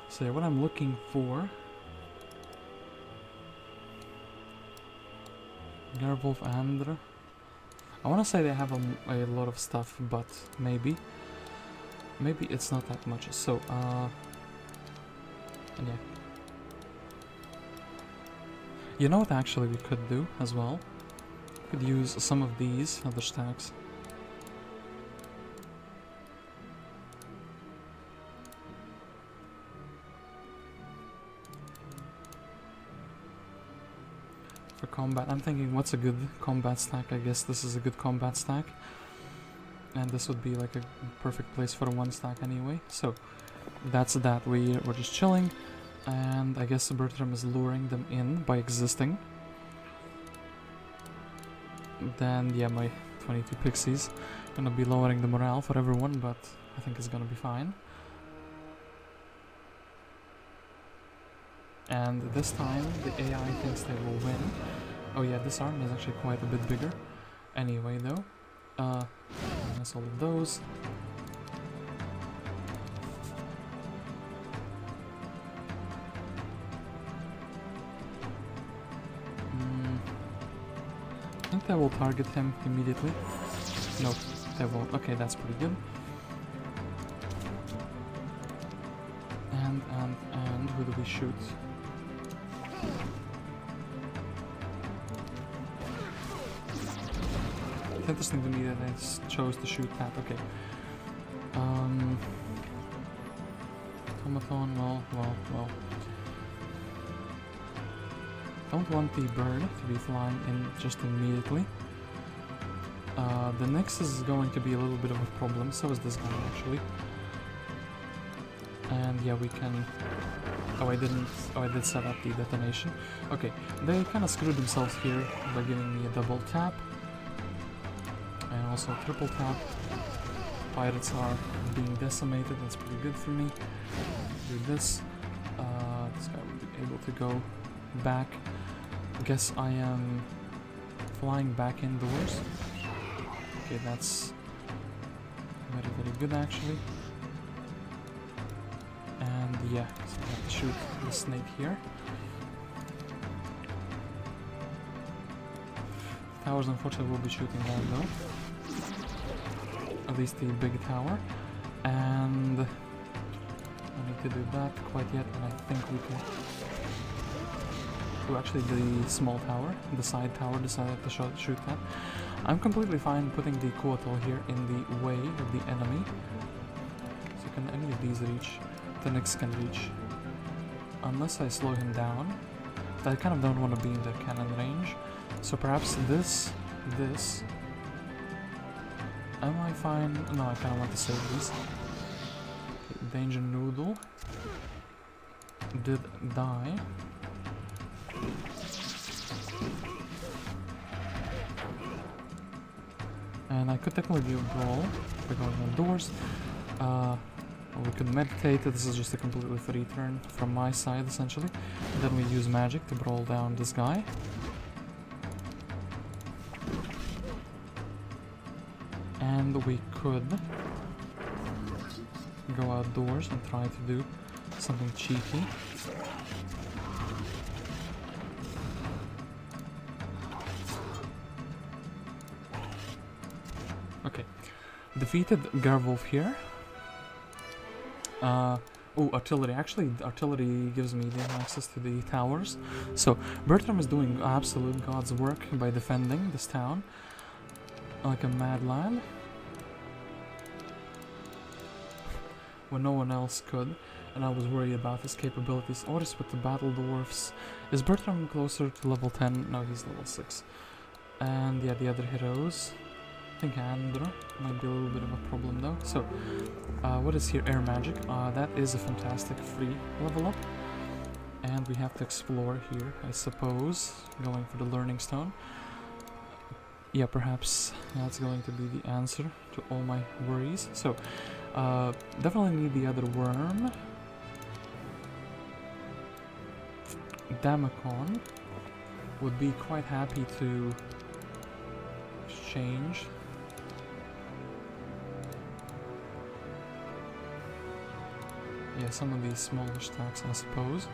So yeah, what I'm looking for... Gerwulf and... I want to say they have a lot of stuff, but maybe. Maybe it's not that much. So, and yeah. You know what actually we could do as well? We could use some of these other stacks. For combat, I'm thinking what's a good combat stack? I guess this is a good combat stack. And this would be like a perfect place for a one stack anyway. So that's that. We're just chilling. And I guess Bertram is luring them in by existing. Then yeah, my 22 pixies. Gonna be lowering the morale for everyone, but I think it's gonna be fine. And this time, the AI thinks they will win. Oh yeah, this army is actually quite a bit bigger. Anyway though, minus all of those. I think they will target him immediately. No, they won't. Okay, that's pretty good. And who do we shoot? It's interesting to me that I chose to shoot that. Okay. Automaton, well. Don't want the bird to be flying in just immediately. The next is going to be a little bit of a problem, so is this guy actually. And yeah, we can... Oh, I did set up the detonation. Okay, they kind of screwed themselves here by giving me a double tap. And also a triple tap. Pirates are being decimated, that's pretty good for me. Do this. This guy will be able to go back. I guess I am flying back indoors. Okay, that's very, very good actually. And yeah, so I have to shoot the snake here. Towers unfortunately will be shooting that though. At least the big tower. And I need to do that quite yet, and I think we can... Oh, actually the small tower, the side tower decided to shoot that. I'm completely fine putting the Koatol here in the way of the enemy. So can any of these reach? The next can reach. Unless I slow him down. I kind of don't want to be in the cannon range. So perhaps this. Am I fine? No, I kind of want to save this. Okay, Danger Noodle did die. And I could technically do a brawl by going indoors. We could meditate. This is just a completely free turn from my side, essentially. And then we use magic to brawl down this guy. And we could go outdoors and try to do something cheeky. Okay, defeated Gerwulf here. Oh, artillery. Actually, artillery gives me the access to the towers. So, Bertram is doing absolute God's work by defending this town. Like a mad lad. When no one else could. And I was worried about his capabilities. What is with the battle dwarfs? Is Bertram closer to level 10? No, he's level 6. And yeah, the other heroes. I think Andra might be a little bit of a problem though. So, what is here? Air magic. That is a fantastic free level up. And we have to explore here, I suppose. Going for the learning stone. Yeah, perhaps that's going to be the answer to all my worries. So, definitely need the other worm. Damacon would be quite happy to exchange. Yeah, some of these smaller stacks, I suppose.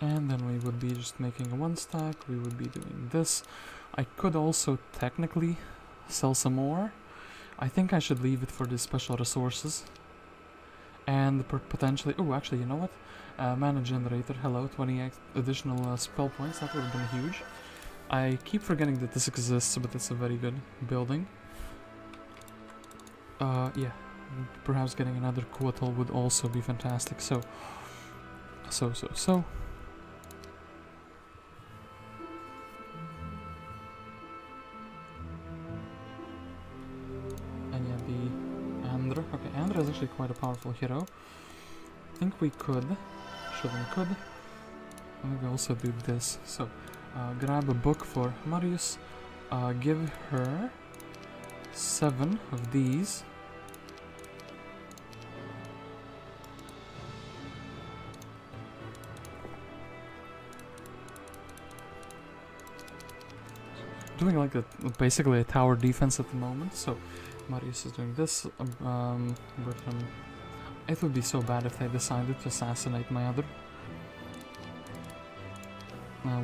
And then we would be just making a one stack, we would be doing this. I could also technically sell some more. I think I should leave it for the special resources. And potentially, oh actually, you know what? Mana generator, hello, 28 additional spell points, that would have been huge. I keep forgetting that this exists, but it's a very good building. Yeah, perhaps getting another Quattle would also be fantastic. So. And yeah, the Andra. Okay, Andra is actually quite a powerful hero. I think we could, maybe also do this. So, grab a book for Marius, give her 7 of these. Doing like basically a tower defense at the moment, so Marius is doing this. Bertram. It would be so bad if they decided to assassinate my other.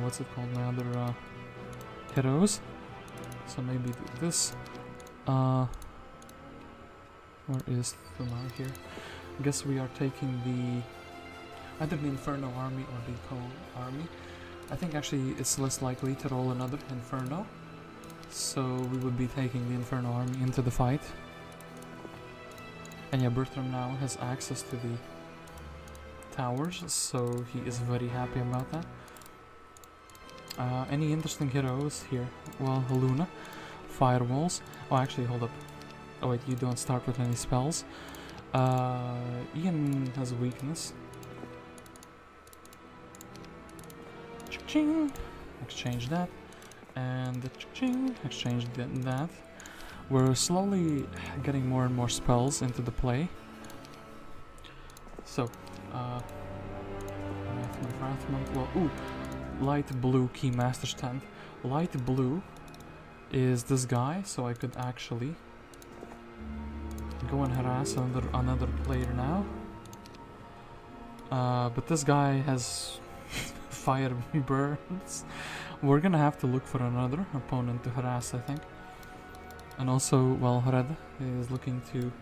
What's it called? My other heroes. So maybe do this. Where is Solmyr here? I guess we are taking the either the Inferno army or the Cove army. I think actually it's less likely to roll another Inferno. So we would be taking the Inferno army into the fight. And yeah, Bertram now has access to the towers, so he is very happy about that. Any interesting heroes here? Well, Luna, firewalls. Oh, actually, hold up. Oh wait, you don't start with any spells. Ian has a weakness. Cha-ching! Exchange that. And cha-ching! Exchange that. We're slowly getting more and more spells into the play. So, Wrathmont. Well, ooh, light blue Keymaster's tent. Light blue is this guy, so I could actually go and harass another player now. But this guy has fire burns. We're gonna have to look for another opponent to harass, I think. And also, well, Red is looking to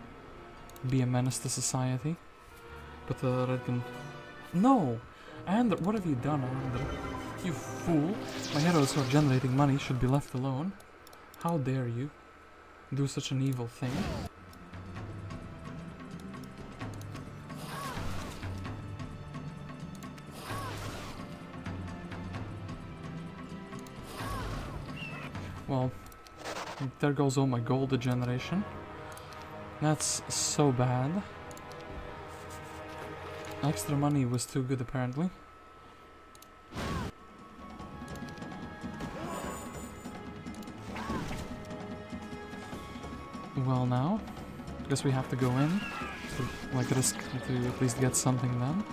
be a menace to society. But Red can... No! And what have you done, Andra? You fool! My heroes who are generating money should be left alone. How dare you do such an evil thing? Well, there goes all my gold generation. That's so bad. Extra money was too good, apparently. Well, now, guess we have to go in to, like, risk to at least get something done.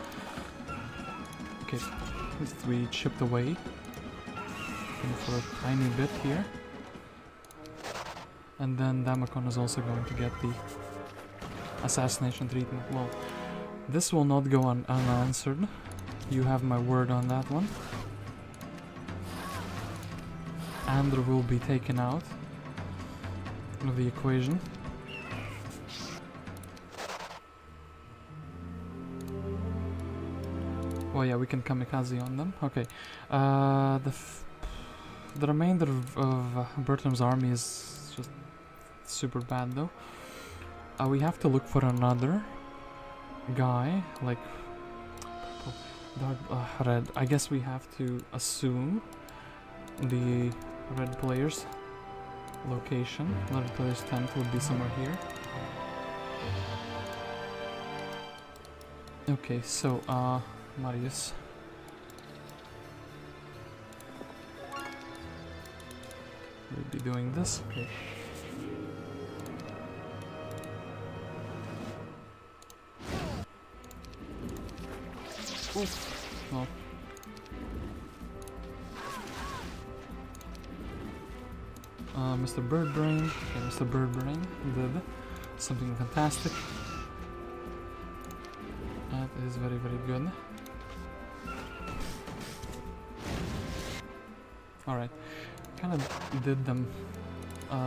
Okay, at least we chipped away for a tiny bit here. And then Damakon is also going to get the assassination treatment. Well, this will not go unanswered. You have my word on that one. Andrew will be taken out of the equation. Oh yeah, we can kamikaze on them. Okay. The remainder of Bertram's army is just super bad though. We have to look for another guy, like dark, red. I guess we have to assume the red player's location. Red player's tent would be somewhere here. Okay, so Marius. We'll be doing this. Okay. Oof. Well. Mr. Birdbrain. Okay, Mr. Birdbrain did something fantastic. That is very, very good. Alright. Kind of did them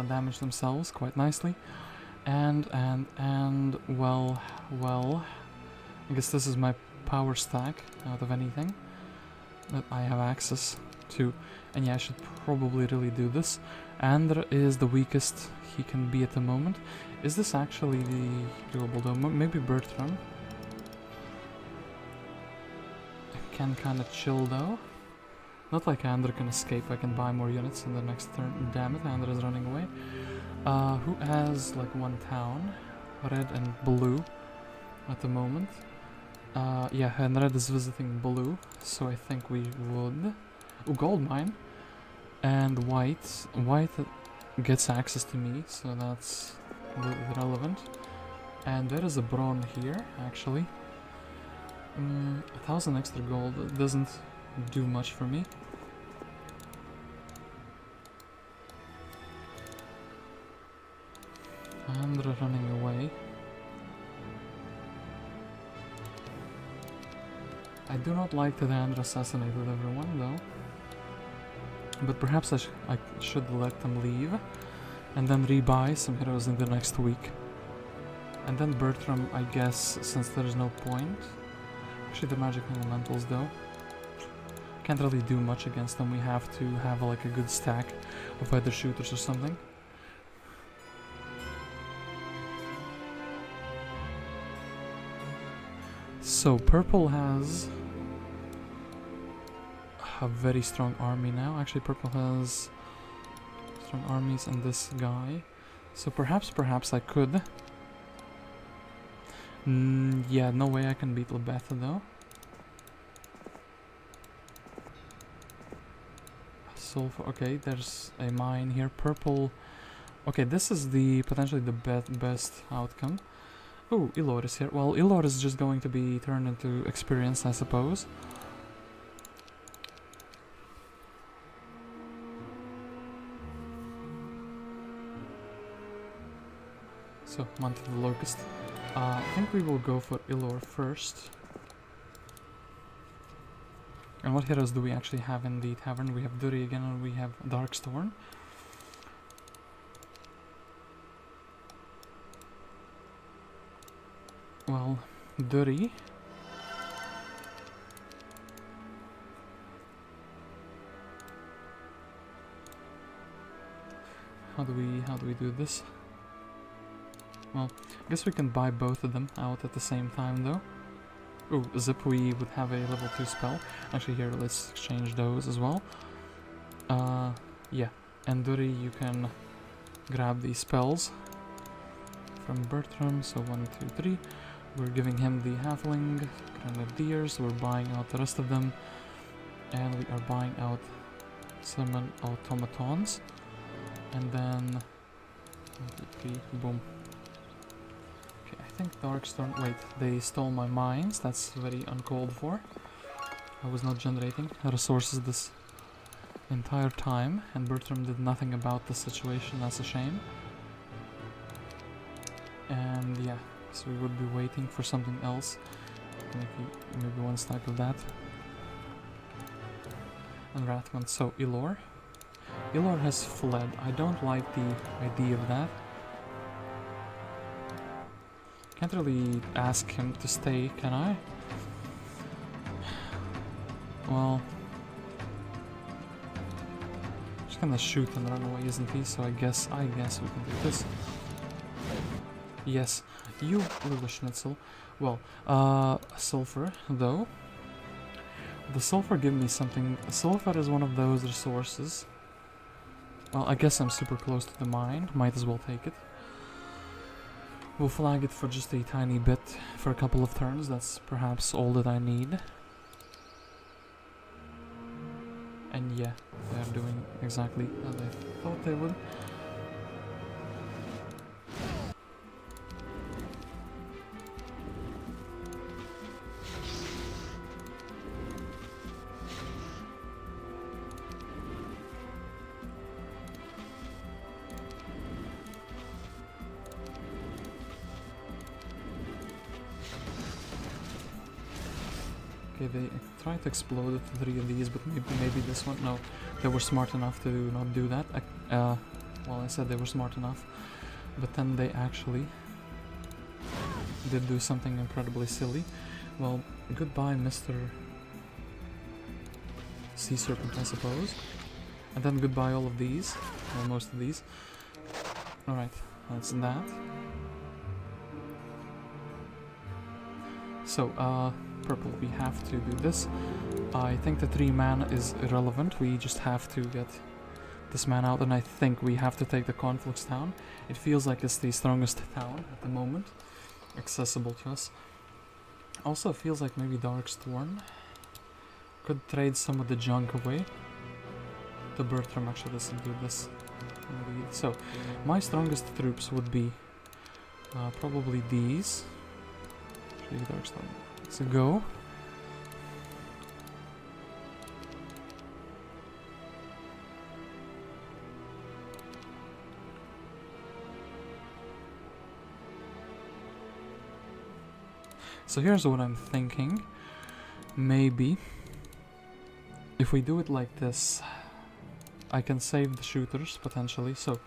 damage themselves quite nicely. And well, I guess this is my power stack out of anything that I have access 2. And yeah, I should probably really do this. Andr is the weakest he can be at the moment. Is this actually the doable though? Maybe Bertram can kind of chill though. Not like Andr can escape, I can buy more units in the next turn. Damn it, Andr is running away. Who has like one town? Red and blue at the moment. Yeah, and red is visiting blue, so I think we would... Ooh, gold mine. And white. White gets access to me, so that's relevant. And there is a bron here, actually. 1,000 extra gold doesn't do much for me. Andra running away. I do not like that Andra assassinated everyone though. But perhaps I should let them leave and then rebuy some heroes in the next week. And then Bertram, I guess, since there's no point. Actually the magic elementals though. Can't really do much against them. We have to have like a good stack of either shooters or something. So purple has a very strong army now. Actually purple has strong armies and this guy. So perhaps I could. Yeah, no way I can beat Lebetha though. Sulfur, okay, there's a mine here. Purple, okay, this is the potentially the best outcome. Oh, Illor is here. Well, Illor is just going to be turned into experience, I suppose. So, Month of the Locust. I think we will go for Illor first. And what heroes do we actually have in the tavern? We have Duri again and we have Darkstorn. Well, Duri. How do we do this? Well, I guess we can buy both of them out at the same time though. Ooh, Zip, we would have a level 2 spell. Actually here, let's exchange those as well. Yeah, and Duri, you can grab these spells from Bertram, so 1, 2, 3. We're giving him the Halfling Grenadiers, we're buying out the rest of them, and we are buying out Summon Automatons, and then 1, 2, 3, boom. Okay, I think Darkstorm, wait, they stole my mines, that's very uncalled for. I was not generating resources this entire time, and Bertram did nothing about the situation, that's a shame. And yeah. So we would be waiting for something else. Maybe one stack of that. And Wrathmont. So Illor. Illor has fled. I don't like the idea of that. Can't really ask him to stay, can I? Well, just gonna shoot and run away, isn't he? So I guess we can do this. Yes, you little schnitzel. Well, sulfur, though. The sulfur give me something. Sulfur is one of those resources. Well, I guess I'm super close to the mine. Might as well take it. We'll flag it for just a tiny bit for a couple of turns. That's perhaps all that I need. And yeah, they're doing exactly as I thought they would. They tried to explode 3 of these, but maybe this one. No, they were smart enough to not do that. Well, I said they were smart enough, but then they actually did do something incredibly silly. Well, goodbye, Mr. sea serpent, I suppose. And then goodbye all of these, well, most of these. Alright, that's that. So, purple, we have to do this. I think the 3 mana is irrelevant, we just have to get this man out, and I think we have to take the Conflux town. It feels like it's the strongest town at the moment, accessible to us. Also feels like maybe Darkstorn could trade some of the junk away. The Bertram actually doesn't do this. So, my strongest troops would be probably these. Darkstorm. Let's go. So here's what I'm thinking. Maybe if we do it like this, I can save the shooters potentially. So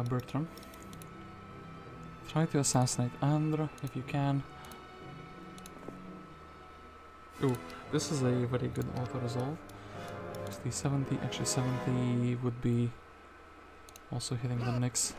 Bertram, try to assassinate Andra if you can. Ooh, this is a very good auto resolve. The 70, actually 70 would be also hitting the Nyx.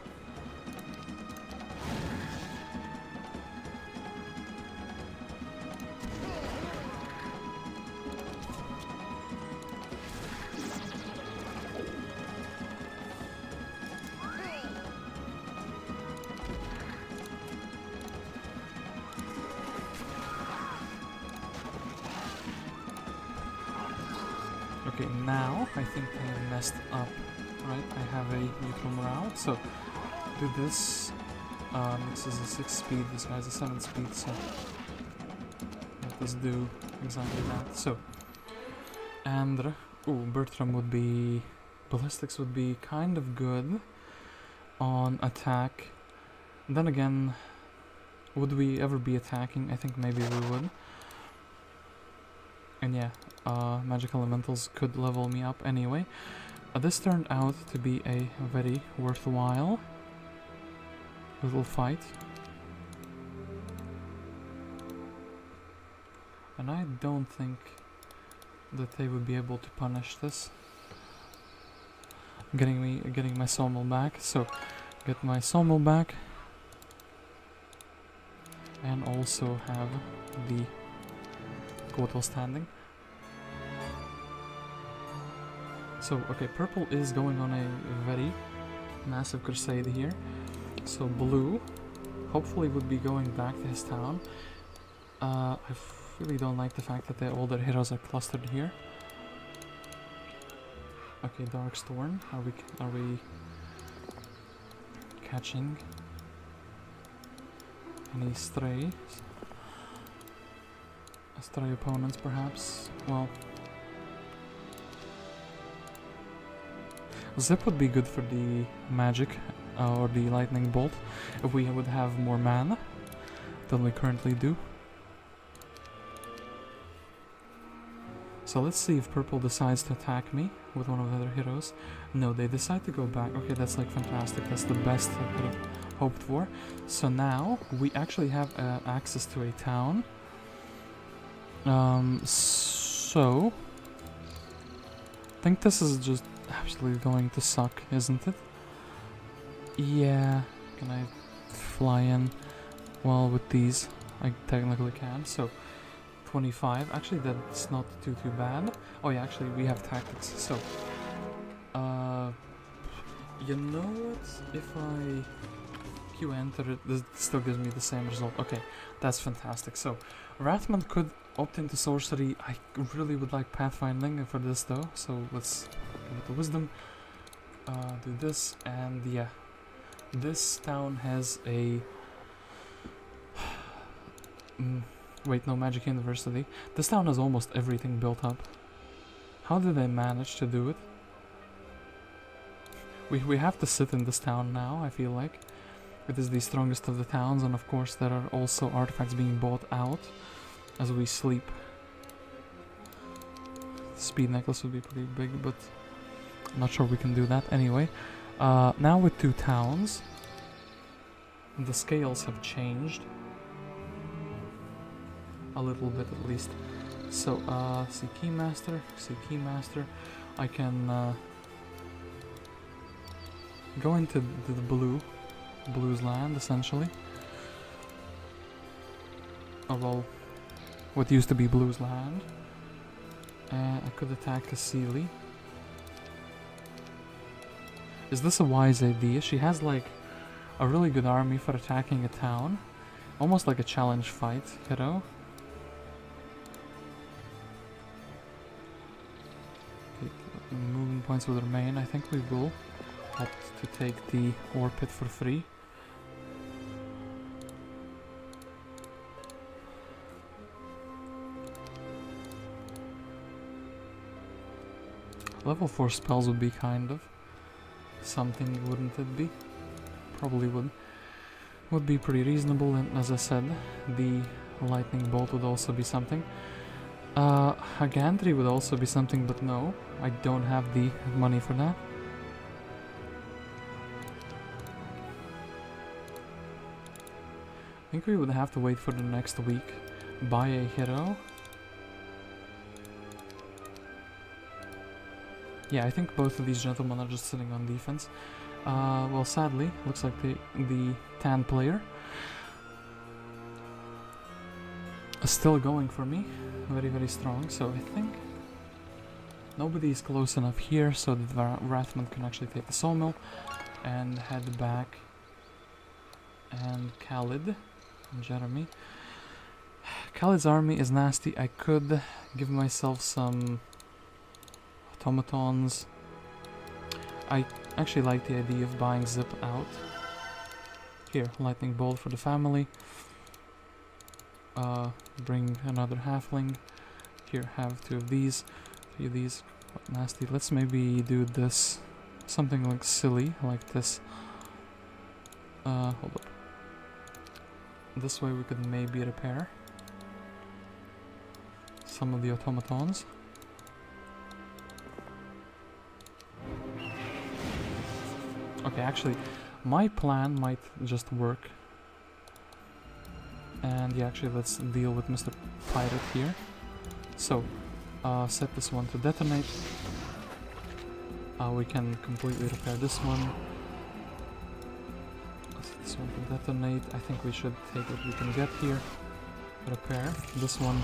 Okay, now I think I messed up, right? I have a neutral morale, so do this. This is a 6 speed, this guy's a 7 speed, so let us do exactly that. So, and Bertram would be, ballistics would be kind of good on attack. Then again, would we ever be attacking? I think maybe we would. And yeah, magic elementals could level me up anyway. This turned out to be a very worthwhile little fight. And I don't think that they would be able to punish this. Getting my sawmill back, so get my sawmill back. And also have the Kotal standing. So, okay, purple is going on a very massive crusade here. So blue hopefully would be going back to his town. I really don't like the fact that all their heroes are clustered here. Okay, Darkstorm, are we catching any stray opponents perhaps? Well, Zip would be good for the magic or the lightning bolt if we would have more mana than we currently do. So let's see if purple decides to attack me with one of the other heroes. No, they decide to go back. Okay, that's like fantastic. That's the best I could have hoped for. So now we actually have access to a town. So I think this is just absolutely going to suck, isn't it? Yeah, can I fly in? Well, with these I technically can. So 25, actually that's not too bad. Oh yeah, actually we have tactics. So you know what, if I Q enter it, this still gives me the same result. Okay, that's fantastic. So Wrathmont could opt into sorcery. I really would like pathfinding for this though, so let's give it the wisdom. Do this, and yeah, this town has a wait, no, Magic University. This town has almost everything built up. How did they manage to do it? We have to sit in this town now, I feel like. It is the strongest of the towns, and of course there are also artifacts being bought out as we sleep. Speed necklace would be pretty big, but I'm not sure we can do that anyway. Now with 2 towns, the scales have changed a little bit at least. So, see Keymaster, I can go into the blue's land, essentially. Oh, well, what used to be blue's land. And I could attack a Ciele. Is this a wise idea? She has, like, a really good army for attacking a town. Almost like a challenge fight, you know? Okay, moving points will remain. I think we will opt to take the ore pit for free. Level 4 spells would be kind of something, wouldn't it be? Probably would. Would be pretty reasonable, and as I said, the lightning bolt would also be something. A gantry would also be something, but no, I don't have the money for that. I think we would have to wait for the next week. Buy a hero. Yeah, I think both of these gentlemen are just sitting on defense. Well, sadly, looks like the Tan player is still going for me. Very, very strong. So I think nobody is close enough here so that Wrathmont can actually take the sawmill and head back. And Khalid and Jeremy. Khalid's army is nasty. I could give myself some automatons. I actually like the idea of buying Zip out. Here, lightning bolt for the family. Bring another halfling. Here, have 2 of these. 3 of these. Quite nasty. Let's maybe do this. Something like silly, like this. Hold up. This way we could maybe repair some of the automatons. Okay, actually, my plan might just work. And yeah, actually, let's deal with Mr. Pirate here. So, set this one to detonate. We can completely repair this one. Set this one to detonate. I think we should take what we can get here. Repair this one.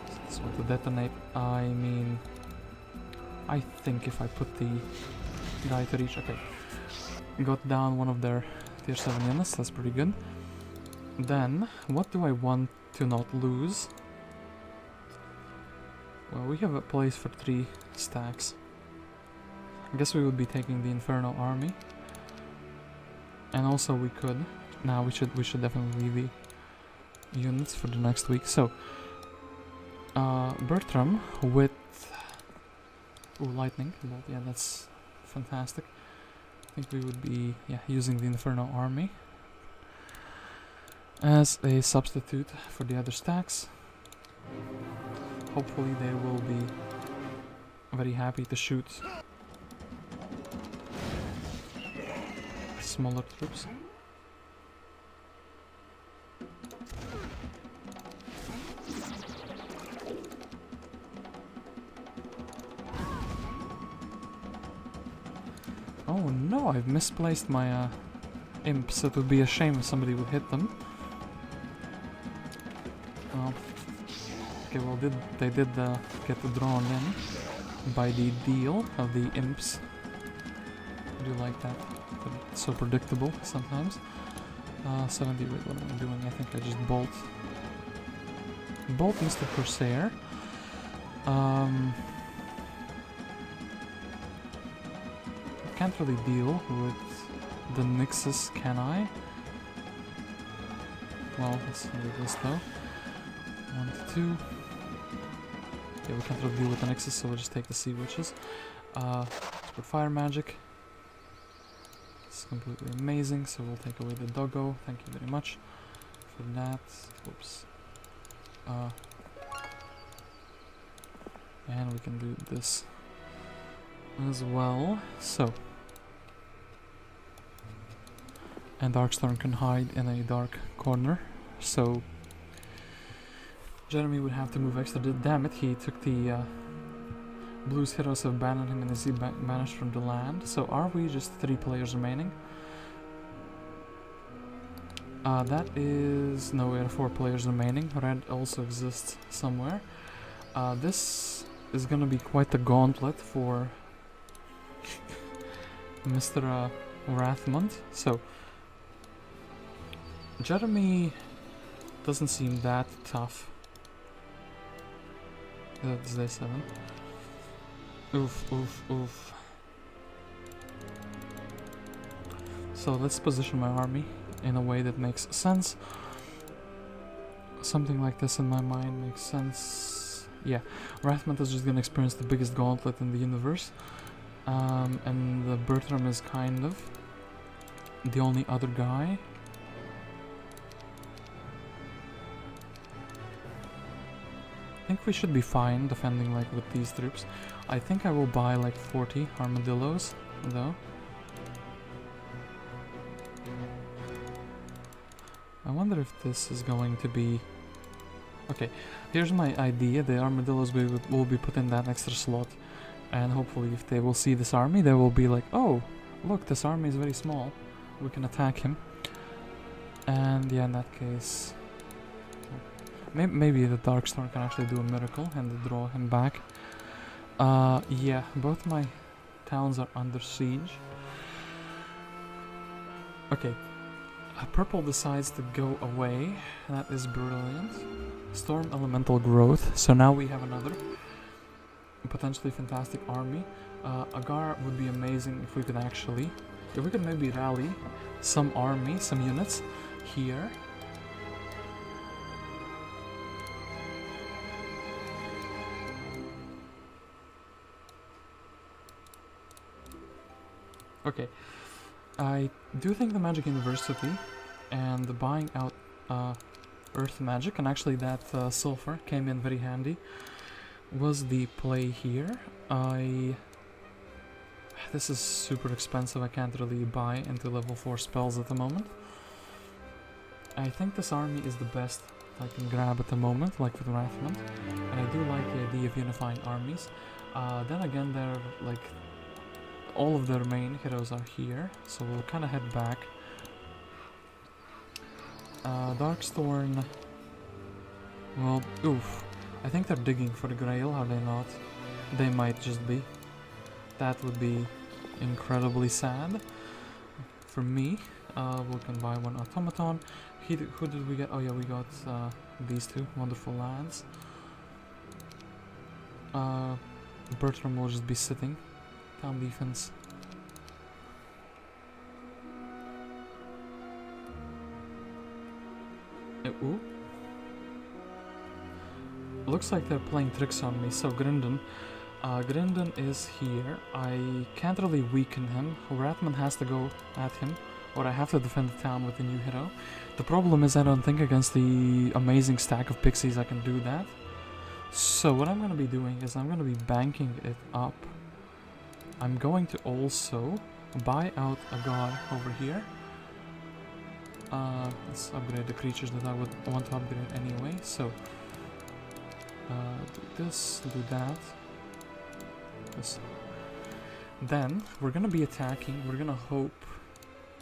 Set this one to detonate. I mean, I think if I put the guy to reach, okay. Got down one of their tier 7 units, that's pretty good. Then, what do I want to not lose? Well, we have a place for 3 stacks. I guess we would be taking the Inferno army. And also we could... Now we should definitely leave the units for the next week. So, Bertram with... Ooh, lightning bolt, yeah, that's fantastic. I think we would be using the Inferno army as a substitute for the other stacks. Hopefully they will be very happy to shoot smaller troops. Oh no, I've misplaced my imps. It would be a shame if somebody would hit them. Oh. Okay, well they did get drawn in by the deal of the imps. I do like that. It's so predictable sometimes. 70, wait, what am I doing? I think I just bolt Mr. Corsair. Can't really deal with the Nixus, can I? Well, let's do this though. 1 to 2. Okay, we can't really deal with the Nixus, so we'll just take the Sea Witches. Let's put Fire Magic. It's completely amazing, so we'll take away the doggo. Thank you very much for that. Oops. And we can do this as well. So. And Darkstorm can hide in a dark corner, so Jeremy would have to move extra. Damn it, he took the Blues heroes have abandoned him and is banished from the land. So are we just 3 players remaining? That is... no, we have 4 players remaining. Red also exists somewhere. This is gonna be quite the gauntlet for Mr. Wrathmont. So, Jeremy doesn't seem that tough. That's day 7. Oof, oof, oof. So let's position my army in a way that makes sense. Something like this in my mind makes sense. Yeah, Wrathmont is just gonna experience the biggest gauntlet in the universe. And the Bertram is kind of the only other guy. I think we should be fine defending like with these troops. I think I will buy like 40 armadillos though. I wonder if this is going to be... okay, here's my idea. The armadillos will be put in that extra slot, and hopefully if they will see this army, they will be like, oh, look, this army is very small, we can attack him. And yeah, in that case, maybe the Darkstorm can actually do a miracle and draw him back. Yeah, both my towns are under siege. Okay, Purple decides to go away. That is brilliant. Storm Elemental Growth. So now we have another potentially fantastic army. Agar would be amazing if we could actually... if we could maybe rally some army, some units here. Okay, I do think the Magic University and the buying out Earth Magic, and actually that Sulfur came in very handy, was the play here. This is super expensive, I can't really buy into level 4 spells at the moment. I think this army is the best I can grab at the moment, like with Wrathmont, and I do like the idea of unifying armies. Then again, they're like... all of their main heroes are here, so we'll kind of head back. Darkstorm... well, oof. I think they're digging for the Grail, are they not? They might just be. That would be incredibly sad for me. We can buy one automaton. Who did we get? Oh yeah, we got these 2 wonderful lads. Bertram will just be sitting. Town defense. Ooh. Looks like they're playing tricks on me. So Grindan is here. I can't really weaken him. Wrathmont has to go at him, or I have to defend the town with a new hero. The problem is I don't think against the amazing stack of pixies I can do that. So what I'm going to be doing is I'm going to be banking it up. I'm going to also buy out a guy over here. Let's upgrade the creatures that I would want to upgrade anyway. So, do this, do that. This. Then, we're gonna be attacking. We're gonna hope...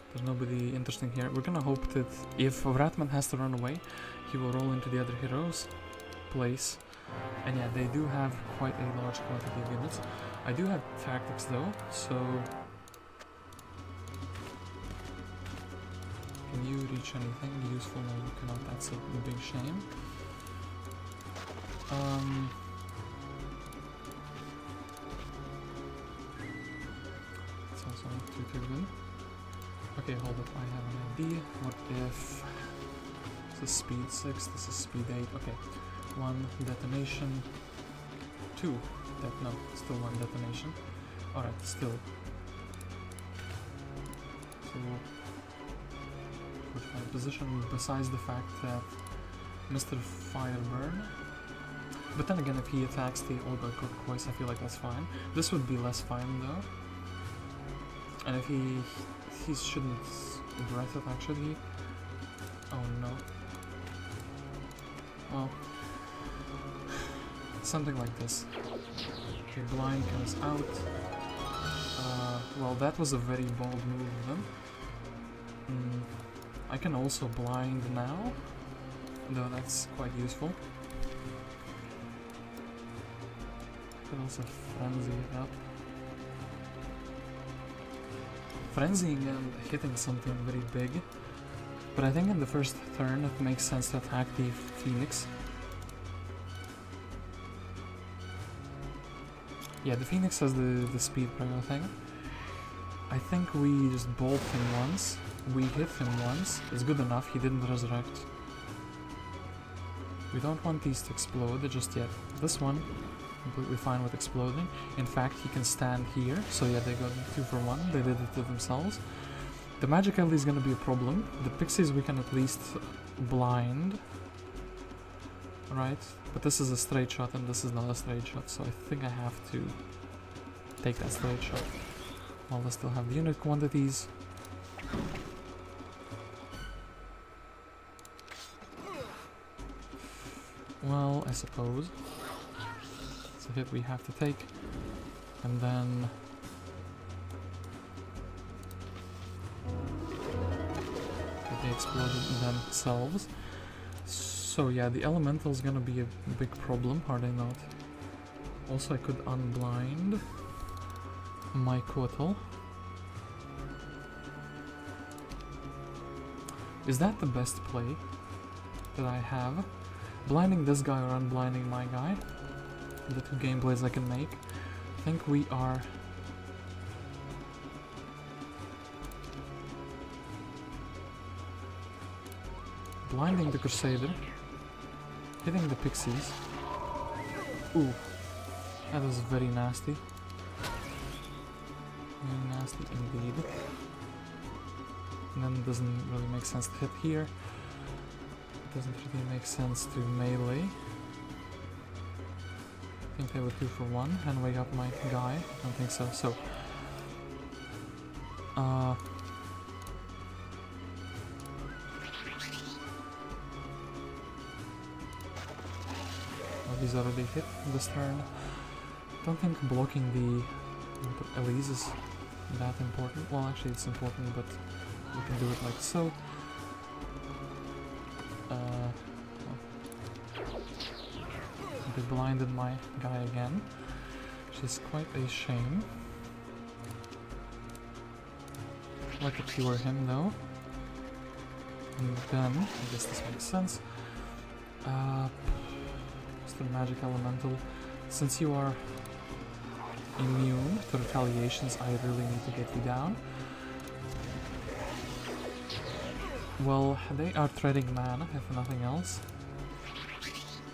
there's nobody interesting here. We're gonna hope that if Wrathmont has to run away, he will roll into the other hero's place. And yeah, they do have quite a large quantity of units. I do have tactics though, so... can you reach anything useful? No, you cannot. That's a big shame. It's also not too good. Okay, hold up. I have an idea. What if... this is speed 6, this is speed 8. Okay. 1 detonation. 2. No, still 1 detonation. Alright, still. So, put my position besides the fact that Mr. Fireburn. But then again, if he attacks the Olga Turquoise, I feel like that's fine. This would be less fine though. And if he shouldn't breath it actually. Oh no. Well, something like this. Okay, blind comes out. Well, that was a very bold move of them. I can also blind now, though that's quite useful. Could also frenzy it up. Frenzying and hitting something very big. But I think in the first turn it makes sense to attack the Phoenix. Yeah, the Phoenix has the speed prior thing. I think we just bolt him once. We hit him once. It's good enough, he didn't resurrect. We don't want these to explode just yet. This one, completely fine with exploding. In fact, he can stand here. So yeah, they got 2 for 1. They did it to themselves. The magic elite is gonna be a problem. The pixies we can at least blind. Right? But this is a straight shot and this is not a straight shot, so I think I have to take that straight shot. While I still have the unit quantities. Well, I suppose. It's a hit we have to take. And then... they exploded themselves. So yeah, the elemental's gonna be a big problem, are they not? Also, I could unblind my Kotal. Is that the best play that I have? Blinding this guy or unblinding my guy? The 2 gameplays I can make. I think we are... blinding the Crusader. Hitting the pixies. Ooh. That was very nasty. Very nasty indeed. And then it doesn't really make sense to hit here. It doesn't really make sense to melee. I think they were 2 for 1 and wake up my guy. I don't think so. So, he's already hit this turn. Don't think blocking the Elise is that important. Well, actually it's important, but we can do it like so. They blinded my guy again, which is quite a shame. I'd like to cure him though. And then, I guess this makes sense. The magic elemental. Since you are immune to retaliations, I really need to get you down. Well, they are treading mana, if nothing else.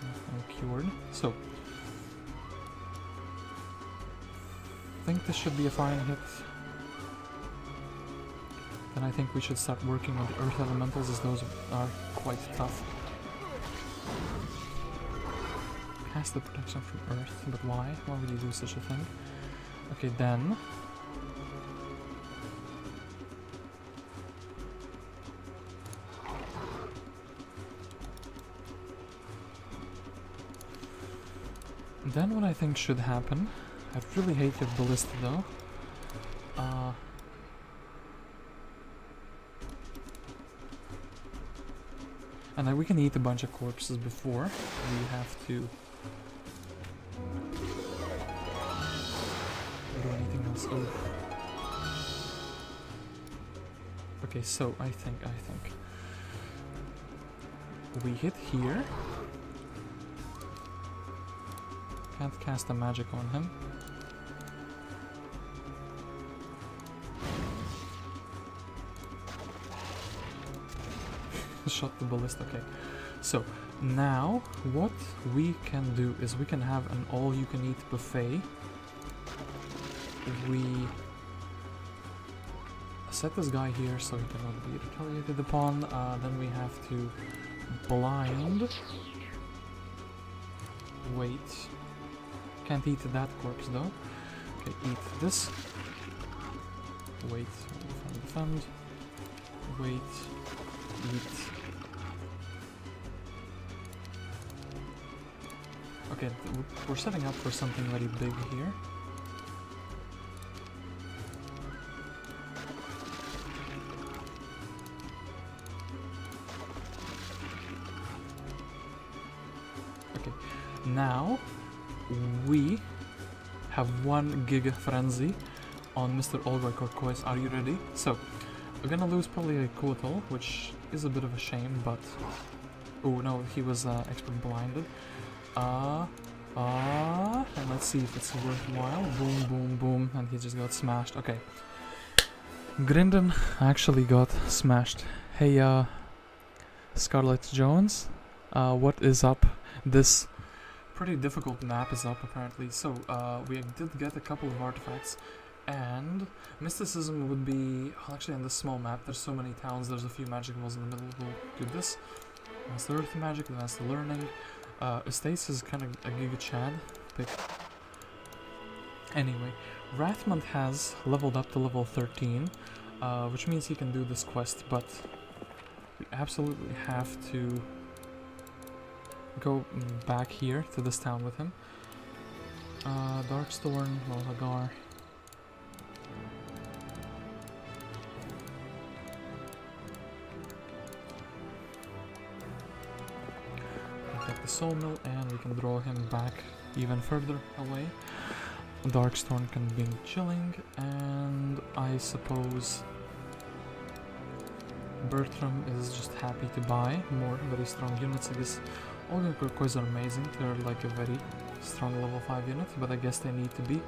I'm cured. So, I think this should be a fine hit. Then I think we should start working on the earth elementals, as those are quite tough. Cast the protection from earth, but why? Why would you do such a thing? Okay, then... then what I think should happen... I really hate your Ballista though. And we can eat a bunch of corpses before we have to... do anything else. Oof. Okay, so I think we hit here. Can't cast a magic on him. Shot the Ballista. Okay, so now what we can do is we can have an all-you-can-eat buffet. We set this guy here so he cannot be retaliated upon. Then we have to blind. Wait. Can't eat that corpse though. Okay, eat this. Wait. Defend. Wait. Eat. Okay, we're setting up for something very big here. Okay, now we have 1 Giga Frenzy on Mr. Olga Turquoise. Are you ready? So, we're gonna lose probably a Kotal, which is a bit of a shame, but... Oh no, he was expert blinded. And let's see if it's worthwhile. Boom, boom, boom, and he just got smashed. Okay. Grindan actually got smashed. Hey, Scarlett Jones, what is up? This pretty difficult map is up apparently. So, we did get a couple of artifacts, and mysticism would be... Well, actually on this small map, there's so many towns, there's a few magic walls in the middle. We'll do this. That's the earth magic, and that's the learning. Estates is kind of a giga chad pick. Anyway, Wrathmont has leveled up to level 13, which means he can do this quest, but we absolutely have to go back here to this town with him. Darkstorm, Hagar. Solmyr, and we can draw him back even further away. Darkstorm can be chilling, and I suppose Bertram is just happy to buy more very strong units. I guess all the Turquoise are amazing, they're like a very strong level 5 unit, but I guess they need to be.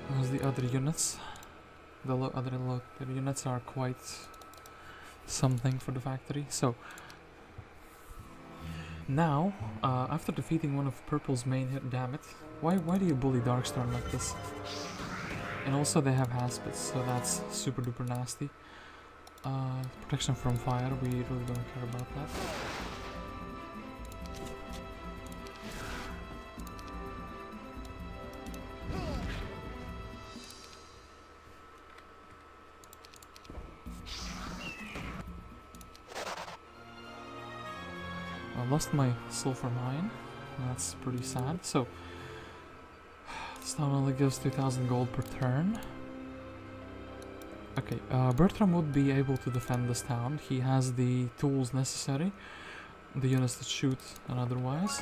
Whereas the other units, the other units are quite something for the factory. So now, after defeating one of Purple's main hit, damn it, why do you bully Darkstorm like this? And also they have Haspits, so that's super duper nasty. Protection from fire, we really don't care about that. I lost my sulfur mine, that's pretty sad. So, this town only gives 2000 gold per turn. Okay, Bertram would be able to defend this town. He has the tools necessary. The units that shoot and otherwise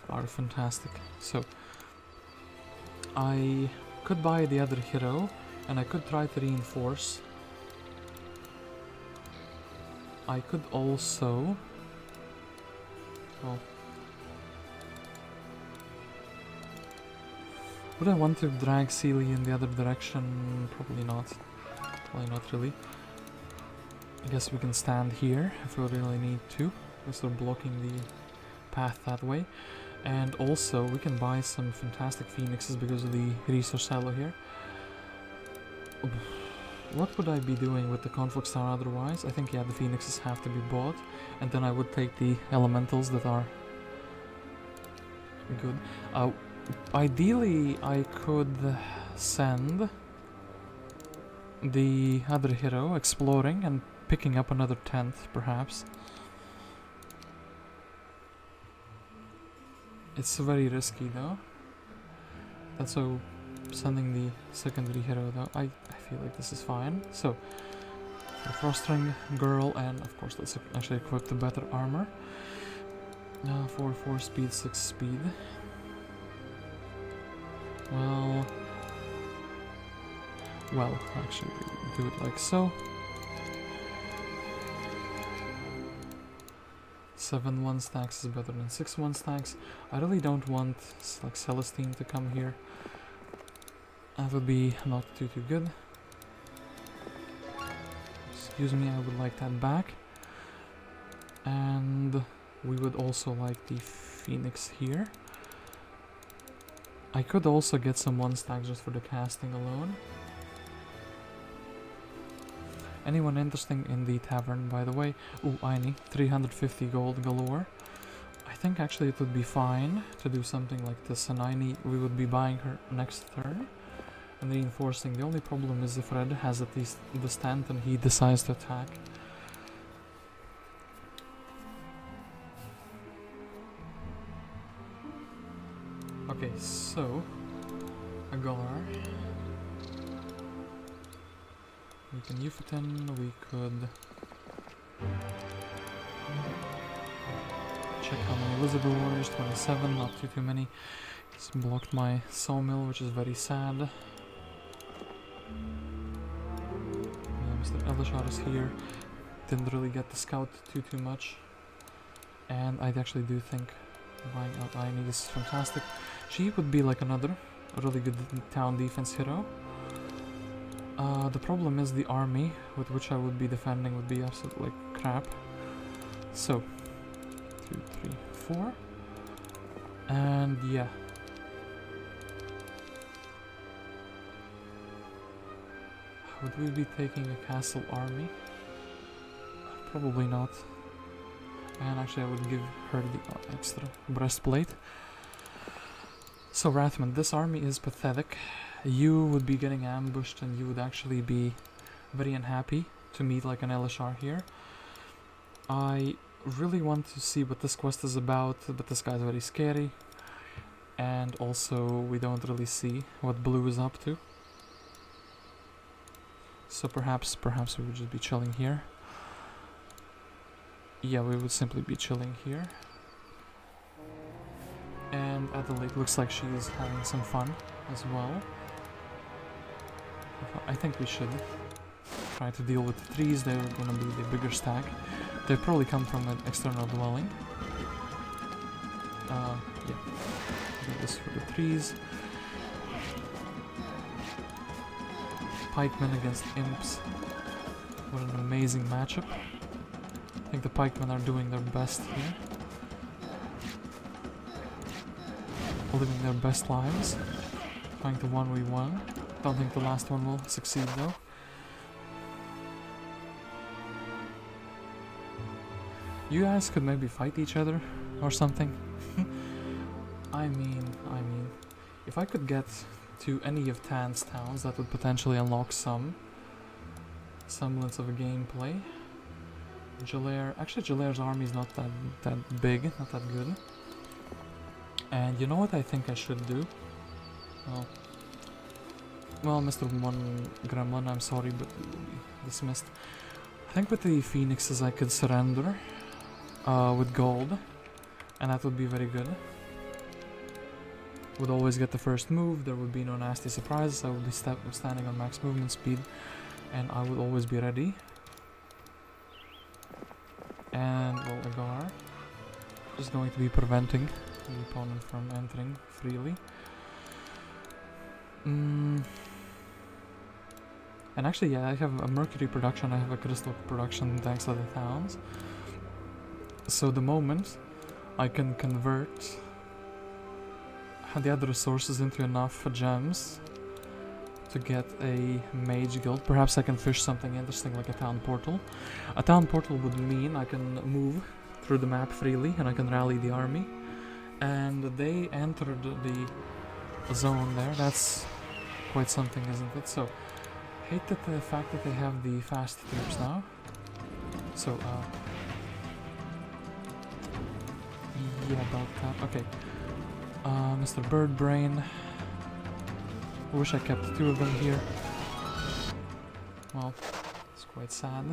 are fantastic. So, I could buy the other hero, and I could try to reinforce. I could also... Well, would I want to drag Ciele in the other direction? Probably not. Probably not really. I guess we can stand here if we really need to. We're sort of blocking the path that way. And also, we can buy some fantastic phoenixes because of the resource silo here. What would I be doing with the Conflux town otherwise? I think, yeah, the phoenixes have to be bought. And then I would take the elementals that are good. Ideally, I could send the other hero exploring and picking up another tent, perhaps. It's very risky, though. That's so... Sending the secondary hero, though, I feel like this is fine. So, the Frostring girl, and of course let's actually equip the better armor. 4 speed, 6 speed. Well, actually do it like so. 7 1-stacks is better than 6 1-stacks. I really don't want like Celestine to come here. That would be not too good. Excuse me, I would like that back. And we would also like the Phoenix here. I could also get some 1-stacks just for the casting alone. Anyone interesting in the tavern, by the way? Ooh, Aine, 350 gold galore. I think actually it would be fine to do something like this, and Aine, we would be buying her next turn. And reinforcing. The only problem is if Red has at least the stand and he decides to attack. Okay, so Agar. We can Ufretin, we could check how many Lizard Warriors, 27, not too many. He's blocked my Solmyr, which is very sad. Yeah, Mr. Elleshar is here. Didn't really get to scout too much. And I actually do think buying out Aine is fantastic. She would be like another really good town defense hero. The problem is the army with which I would be defending would be absolutely like crap. So, 2, 3, 4. And yeah. Would we be taking a castle army? Probably not. And actually I would give her the extra breastplate. So Wrathmont, this army is pathetic. You would be getting ambushed and you would actually be very unhappy to meet like an Elleshar here. I really want to see what this quest is about, but this guy's very scary. And also we don't really see what blue is up to. So perhaps we would just be chilling here. Yeah, we would simply be chilling here. And Adelaide looks like she is having some fun as well. I think we should try to deal with the trees. They're gonna be the bigger stack. They probably come from an external dwelling. Yeah. Do this for the trees. Pikemen against imps. What an amazing matchup. I think the pikemen are doing their best here. Living their best lives. Trying to 1v1. Don't think the last one will succeed though. You guys could maybe fight each other or something. I mean, if I could get to any of Tan's towns, that would potentially unlock some semblance of a gameplay. Zilare, actually Zilare's army is not that big, not that good. And you know what I think I should do? Well, Mr. One Gremlin, I'm sorry, but you will be dismissed. I think with the phoenixes I could surrender with gold, and that would be very good. Would always get the first move, there would be no nasty surprises, I would be standing on max movement speed, and I would always be ready. And, well, Agar is going to be preventing the opponent from entering freely. And actually, yeah, I have a mercury production, I have a crystal production thanks to the towns. So the moment I can convert the other resources into enough gems to get a mage guild, perhaps I can fish something interesting like a town portal. A town portal would mean I can move through the map freely and I can rally the army. And they entered the zone there, that's quite something, isn't it? So, hate that the fact that they have the fast troops now. So, yeah, about that. Okay. Mr. Birdbrain. I wish I kept 2 of them here. Well, it's quite sad.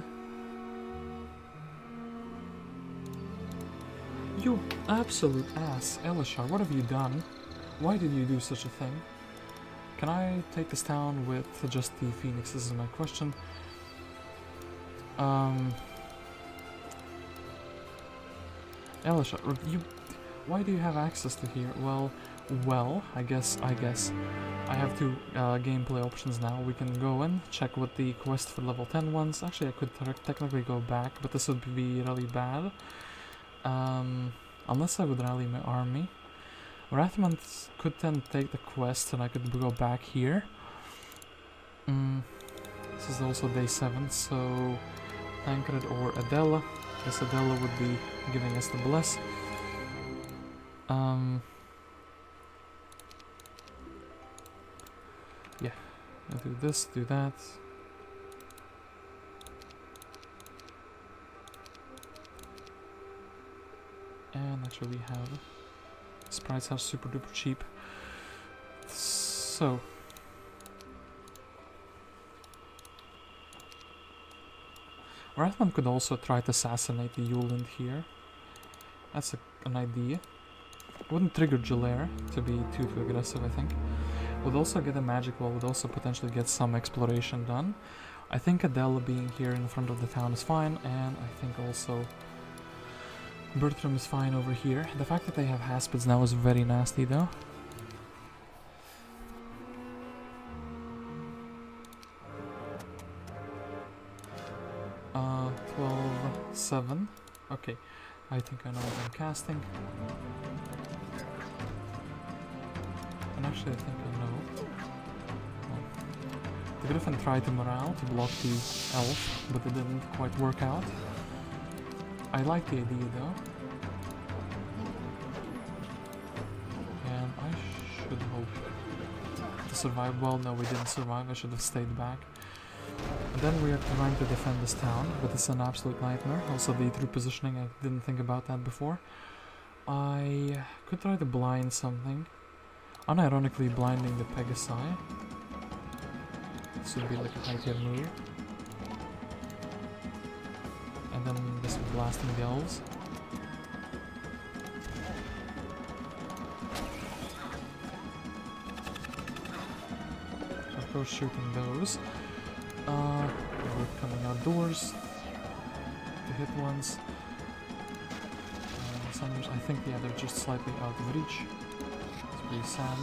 You absolute ass, Elleshar, what have you done? Why did you do such a thing? Can I take this town with just the phoenixes is my question. Elleshar, why do you have access to here? Well, I guess I have 2 gameplay options now. We can go and check what the quest for level 10 ones. Actually, I could technically go back, but this would be really bad. Unless I would rally my army. Wrathmont could then take the quest and I could go back here. This is also day 7, so Tancred or Adela. I guess Adela would be giving us the bless. Yeah, I'll do this, do that. And actually we have Sprites are super duper cheap. So... Wrathmont could also try to assassinate the Yulin here. That's an idea. Wouldn't trigger Zilare to be too aggressive, I think. Would also get a magic wall, would also potentially get some exploration done. I think Adele being here in front of the town is fine, and I think also Bertram is fine over here. The fact that they have Haspids now is very nasty though. Uh, 12-7. Okay, I think I know what I'm casting. And actually I think I know. Well, the Griffin tried to morale to block the elf, but it didn't quite work out. I like the idea though. And I should hope to survive. Well, no, we didn't survive. I should have stayed back. And then we are trying to defend this town, but it's an absolute nightmare. Also the true positioning, I didn't think about that before. I could try to blind something. Unironically blinding the Pegasi. This would be like a high tier move. And then this blasting the elves. Of course shooting those. We're coming outdoors to hit ones. I think, yeah, they're just slightly out of reach. It's pretty sad.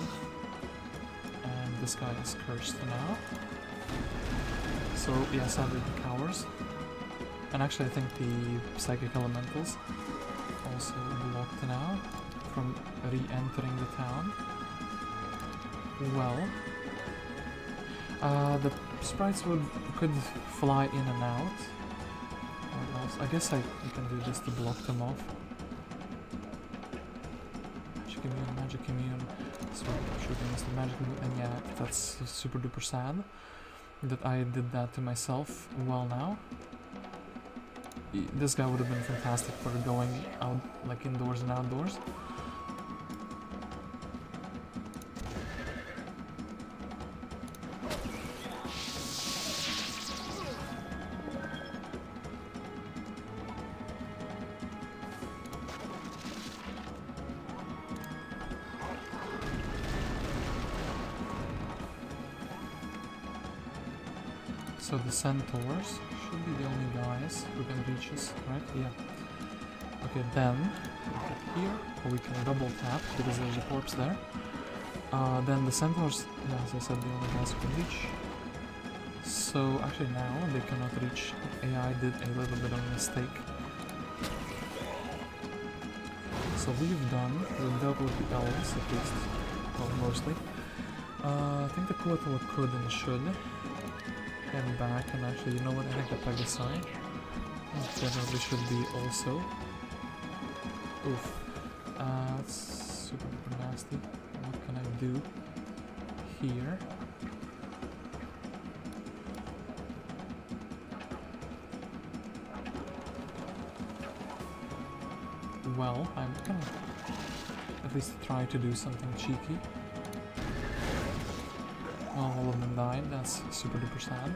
And this guy is cursed now. So, yeah, sadly he cowers. And actually I think the psychic elementals also blocked now from re-entering the town. Well, the sprites could fly in and out. Or else, I guess I can do this to block them off. Magic immune. So shooting is the magic immune, and yeah, that's super duper sad that I did that to myself. Well, now this guy would have been fantastic for going out, like indoors and outdoors. So the centaurs should be the only guys who can reach us, right? Yeah. Okay, then we get here, or we can double tap because there's a corpse there. Then the centaurs, yeah, as I said, the only guys who can reach. So actually now they cannot reach. AI did a little bit of a mistake. So we've dealt with the elves at least, well, mostly. I think the Coatl could and should head back, and actually, you know what, I think the Pegasi definitely should be also. Oof. That's super duper nasty. What can I do here? Well, I'm gonna at least try to do something cheeky. Well, all of them died, that's super duper sad.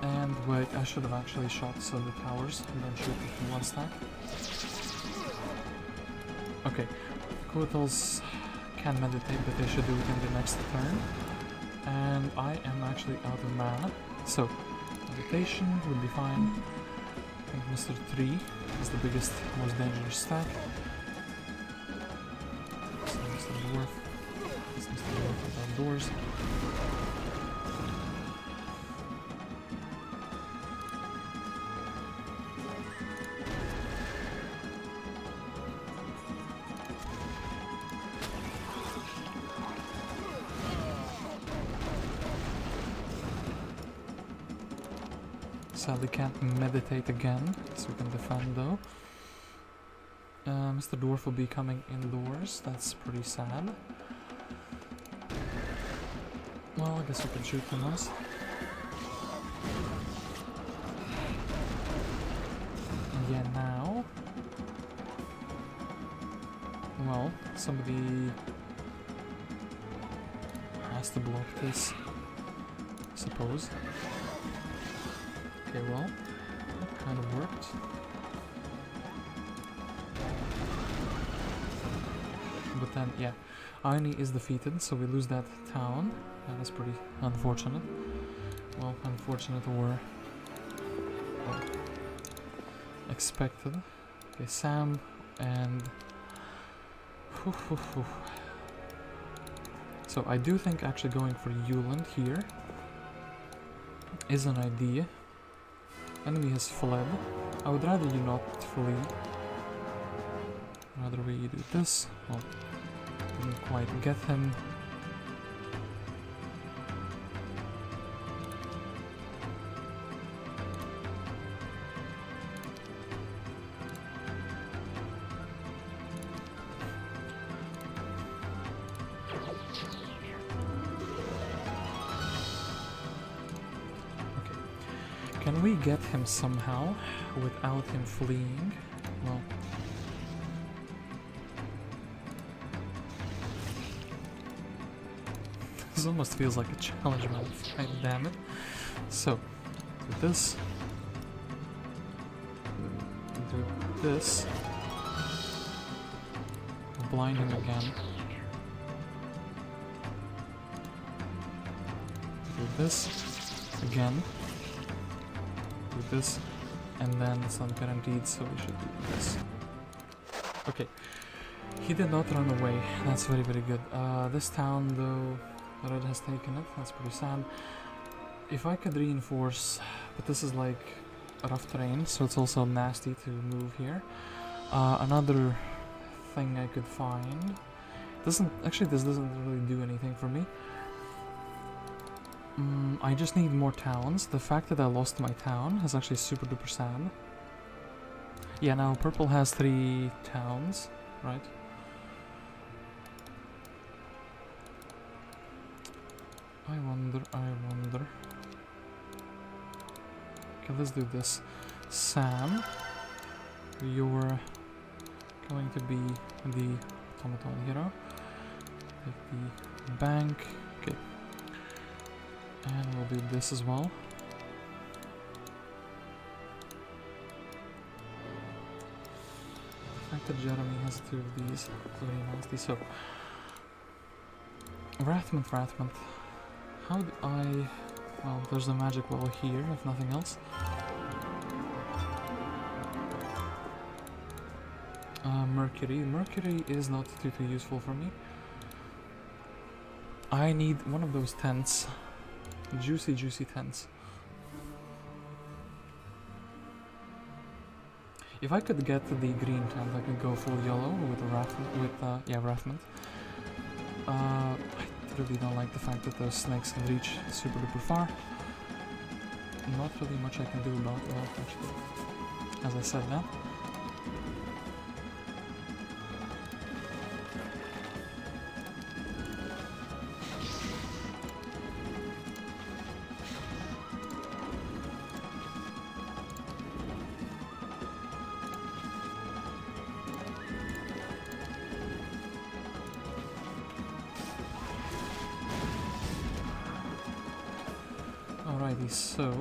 And wait, I should have actually shot so the towers don't shoot it in one stack. Okay, Coatls can meditate, but they should do it in the next turn. And I am actually out of mana, so meditation would be fine. I think Mr. 3 is the biggest, most dangerous stack. So Mr. Dwarf. Outdoors. Sadly can't meditate again, so we can defend though. Mr. Dwarf will be coming indoors, that's pretty sad. Well, I guess we can shoot them once. And yeah, now well, somebody has to block this, I suppose. Okay, well, that kind of worked. But then, yeah, Aine is defeated, so we lose that town. That is pretty unfortunate. Well, unfortunate or expected. Okay, Sam and... So I do think actually going for Yuland here is an idea. Enemy has fled. I would rather you not flee. Rather way you do this. Well, didn't quite get him. Can we get him somehow without him fleeing? Well, this almost feels like a challenge map. God damn it. So, do this. Do this. Blind him again. Do this again. Do this, and then it's not guaranteed, so we should do this. Okay, he did not run away. That's very, very good. This town, though, Red has taken it. That's pretty sad. If I could reinforce, but this is like rough terrain, so it's also nasty to move here. Another thing I could find this doesn't really do anything for me. I just need more towns. The fact that I lost my town is actually super duper sad. Yeah, now purple has 3 towns, right? I wonder. Okay, let's do this. Sam, you're going to be the automaton hero. Take the bank. Okay. And we'll do this as well. The fact that Jeremy has 2 of these is very nasty. So, Wrathmont. How do I... Well, there's a magic wall here, if nothing else. Mercury is not too useful for me. I need one of those tents. Juicy tents. If I could get the green tent, I could go full yellow with Wrathmont. I really don't like the fact that those snakes can reach super duper far. Not really much I can do about that, actually. As I said that. So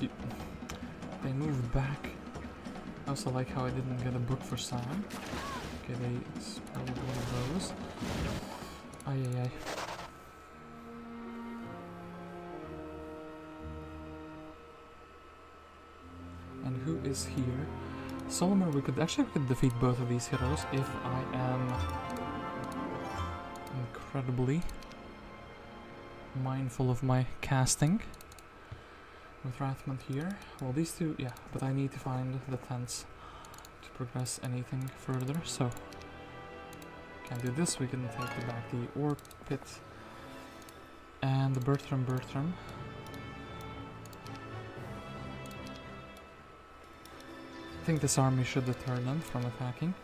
they moved back. I also like how I didn't get a book for Sam. Okay, they spelled one of those. Ay. And who is here? Solmyr. We could defeat both of these heroes if I am incredibly mindful of my casting with Wrathmont here. Well, these 2, yeah, but I need to find the tents to progress anything further, so can't do this. We can take back the ore pit and the Bertram. I think this army should deter them from attacking.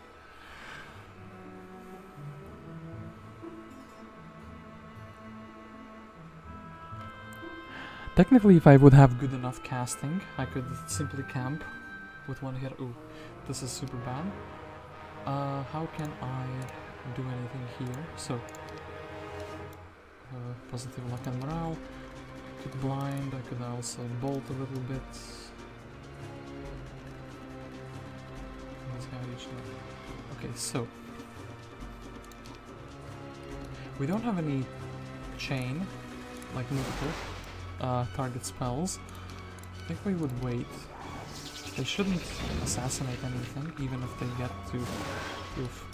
Technically, if I would have good enough casting, I could simply camp with one hero. Ooh, this is super bad. How can I do anything here? So, positive luck and morale. Could blind, I could also bolt a little bit. This guy usually. Okay, so we don't have any chain, like multiple target spells. I think we would wait. They shouldn't assassinate anything, even if they get to, oof,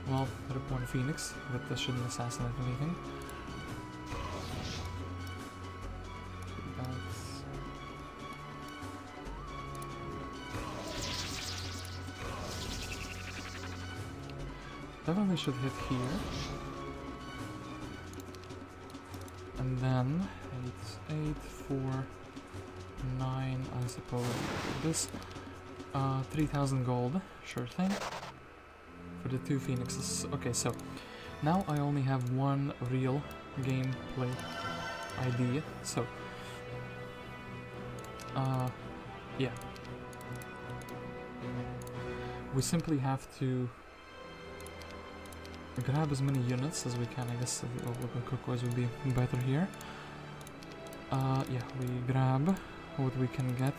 well, Reborn Phoenix, but they shouldn't assassinate anything. Definitely should hit here. And then 8, 4, 9, I suppose. This 3,000 gold, sure thing. For the 2 phoenixes. Okay, so now I only have one real gameplay idea. So yeah. We simply have to grab as many units as we can. I guess the overlook turquoise would be better here. Yeah, we grab what we can get.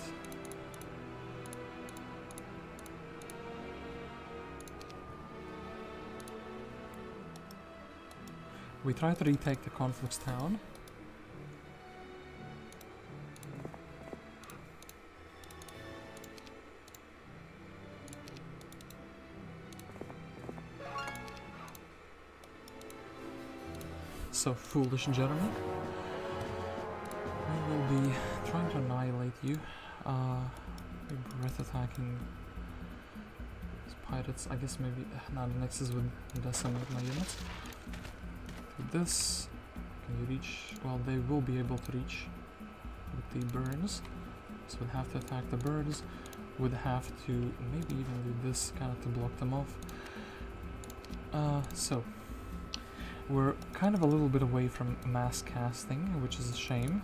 We try to retake the Conflux town. So foolish, Jeremy. We will be trying to annihilate you. Breath attacking these pirates. I guess maybe now the Nexus would decimate my units. Do this. Can you reach? Well, they will be able to reach with the birds. So we'd have to attack the birds. Would have to maybe even do this kind of to block them off. So we're kind of a little bit away from mass casting, which is a shame.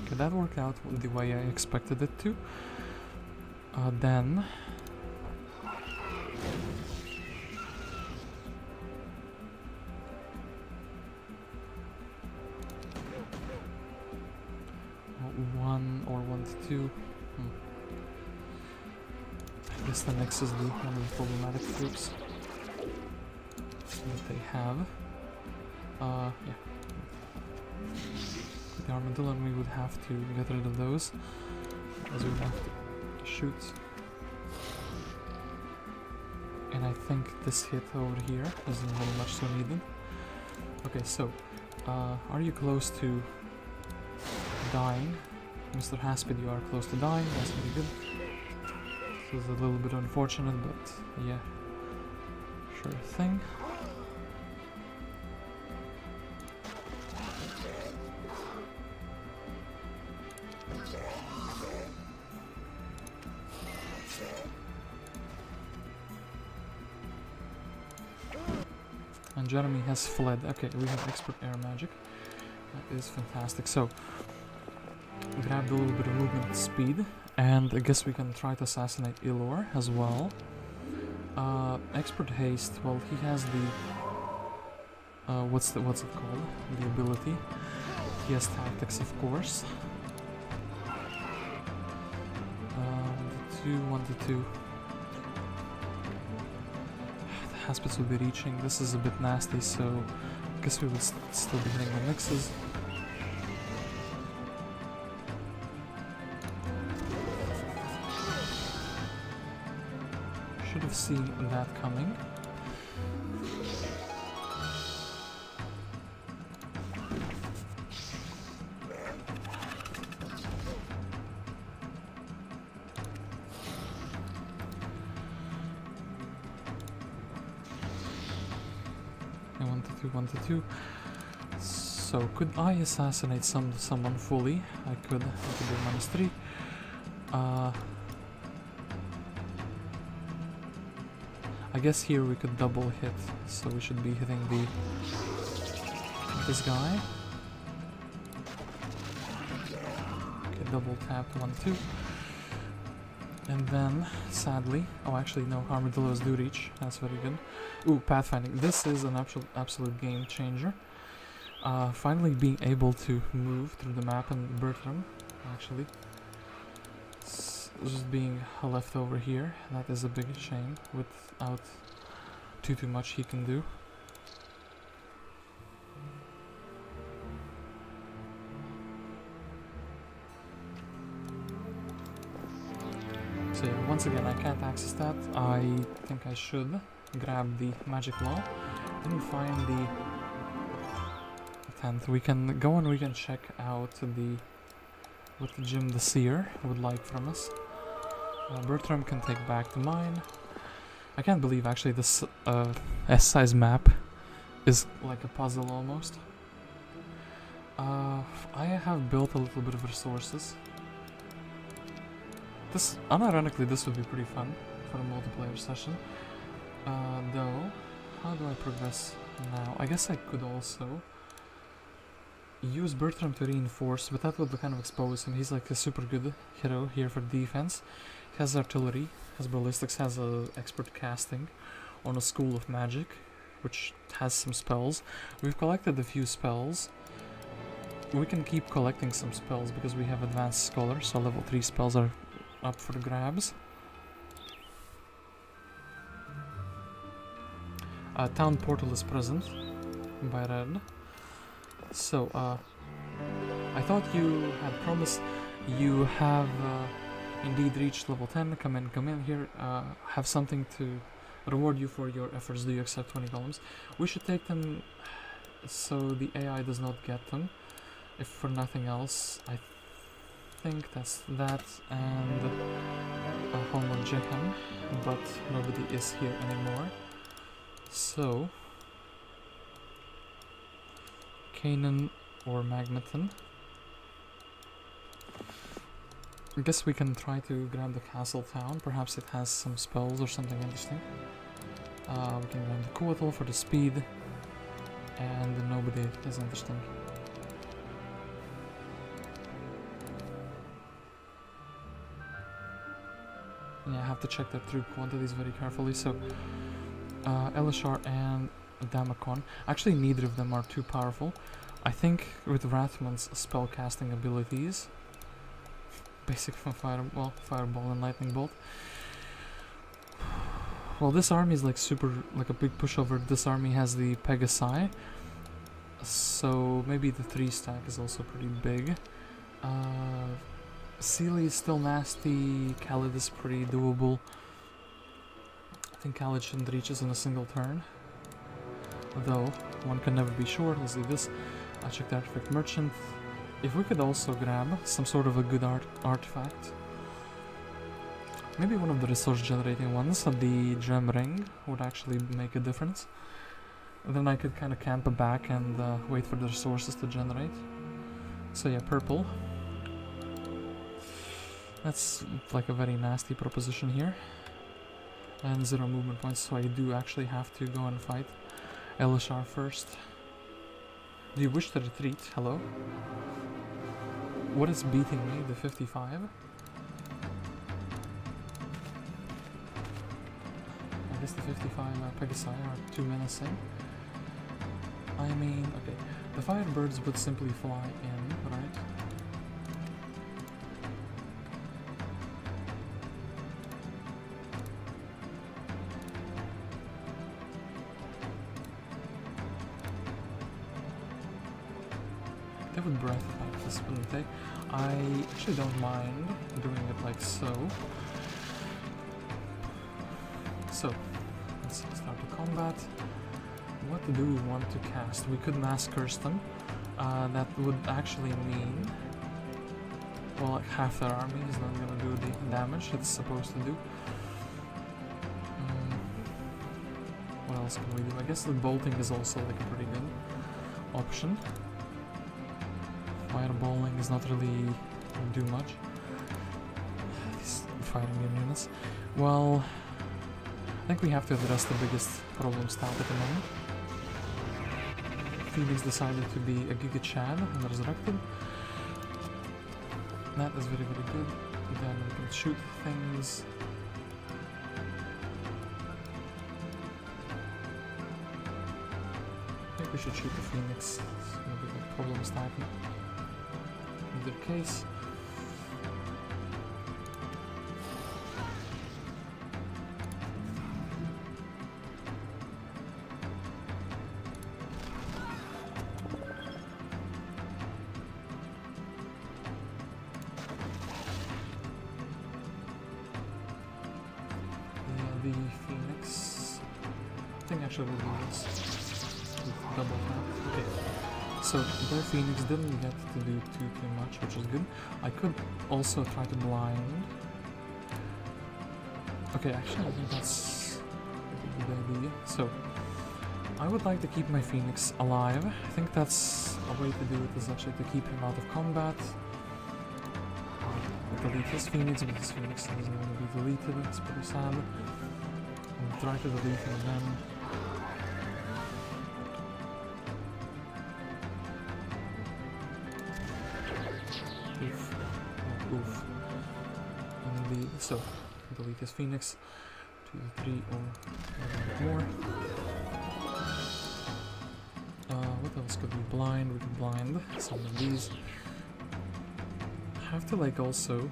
Okay, that worked out the way I expected it to. Then I guess the next is one of the problematic troops that they have. Yeah. With the Armageddon we would have to get rid of those, as we would have to shoot. And I think this hit over here isn't very much so needed. Okay, so are you close to dying? Mr. Haspid, you are close to dying, that's very good. This is a little bit unfortunate, but yeah, sure thing. And Jeremy has fled. Okay, we have expert air magic. That is fantastic. So grab a little bit of movement speed, and I guess we can try to assassinate Illor as well. Expert haste. Well, he has the what's it called? The ability. He has tactics, of course. 1 to 2. The Haspids will be reaching. This is a bit nasty, so I guess we will still be hitting the mixes. Should have seen that coming. And 1 to 2. So could I assassinate someone fully? I could. I could do -3. I guess here we could double hit, so we should be hitting this guy. Okay, double tap 1, 2. And then, sadly, oh actually no, armadillos do reach, that's very good. Ooh, pathfinding, this is an absolute game changer. Finally being able to move through the map, and Bertram, actually, just being left over here, that is a big shame, without too much he can do. So yeah, once again, I can't access that. I think I should grab the magic law. Didn't find the 10th. We can go and we can check out what Jim the Seer would like from us. Bertram can take back the mine. I can't believe actually this S-size map is like a puzzle almost. I have built a little bit of resources. Unironically, this would be pretty fun for a multiplayer session. Though, how do I progress now? I guess I could also use Bertram to reinforce, but that would kind of expose him. He's like a super good hero here for defense. He has artillery, has ballistics, has expert casting on a school of magic, which has some spells. We've collected a few spells. We can keep collecting some spells because we have advanced scholar, so level 3 spells are up for the grabs. Town portal is present by Red. So, I thought you had promised you have indeed reached level 10. Come in here. Have something to reward you for your efforts. Do you accept 20 columns? We should take them so the AI does not get them. If for nothing else, I think that's that and a homeland, but nobody is here anymore. So, Canaan or Magneton. I guess we can try to grab the castle town. Perhaps it has some spells or something interesting. We can grab the Coatl for the speed, and nobody is interesting. Yeah, I have to check that through quantities very carefully. So, Elleshar and Damacon. Actually, neither of them are too powerful. I think with Wrathmont's spellcasting abilities, basic from Fireball and Lightning Bolt. Well, this army is like like a big pushover. This army has the Pegasi, so maybe the 3 stack is also pretty big. Ciele is still nasty. Khaled is pretty doable. I think Khaled shouldn't reach us in a single turn, though one can never be sure. Let's do this. I'll check the artifact merchant. If we could also grab some sort of a good artifact, maybe one of the resource generating ones, the gem ring would actually make a difference. And then I could kind of camp back and wait for the resources to generate. So yeah, purple. That's like a very nasty proposition here. And 0 movement points, so I do actually have to go and fight Elleshar first. Do you wish to retreat? Hello? What is beating me? The 55? I guess the 55 Pegasi are too menacing. I mean, okay, the Firebirds would simply fly in, right? They would breath like this, wouldn't they? I actually don't mind doing it like so. So, let's start the combat. What do we want to cast? We could mass curse them. That would actually mean, well, like half their army is not gonna do the damage it's supposed to do. What else can we do? I guess the bolting is also like a pretty good option. Fireballing is not really do much. These fighting units. Well, think we have to address the biggest problem stat at the moment. Phoenix decided to be a Giga Chad and resurrected. That is very, very good. Then we can shoot things. I think we should shoot the Phoenix. It's gonna be a problem stat in either case. The Phoenix. I think actually we'll do this with double tap. Okay. So their Phoenix didn't get to do too much, which is good. I could also try to blind. Okay, actually I think that's a good idea. So I would like to keep my Phoenix alive. I think that's a way to do it, is actually to keep him out of combat. Delete his Phoenix, but his Phoenix is going to be deleted. It's pretty sad. And try to delete him again. Oof. Oof. Indeed. So, delete his Phoenix. 2, 3, or a little bit more. What else could we blind? We could blind some of these. I have to like also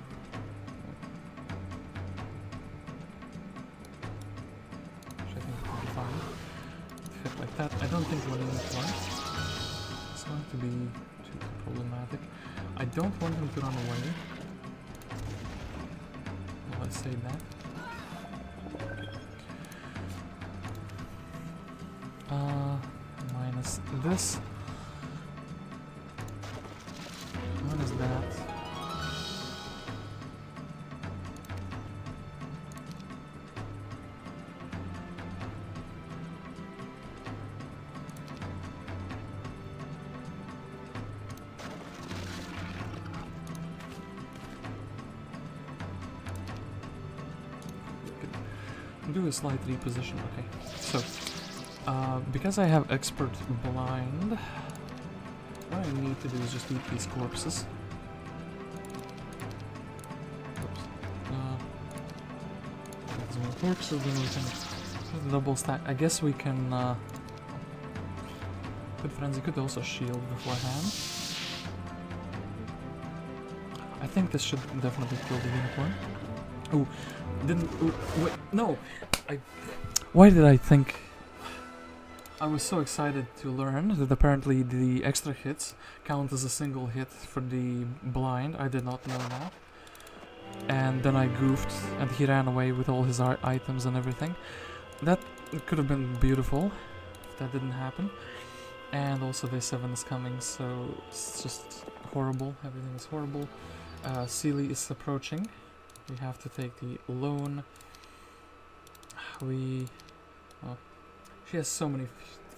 which I think would be fine. Fit like that. I don't think we're in it right. It's going to be too problematic. I don't want him to run away. Well, I say that. Minus this. Minus that. Do a slight reposition. Okay, so because I have expert blind, what I need to do is just eat these corpses. Oops. There's more corpses, then we can double stack. I guess we can. Good friends, you could also shield beforehand. I think this should definitely kill the unicorn. Ooh, didn't. Ooh, wait, no! Why did I think? I was so excited to learn that apparently the extra hits count as a single hit for the blind. I did not know that. And then I goofed and he ran away with all his items and everything. That could have been beautiful if that didn't happen. And also day 7 is coming, so it's just horrible. Everything is horrible. Ciele is approaching. We have to take the loan. She has so many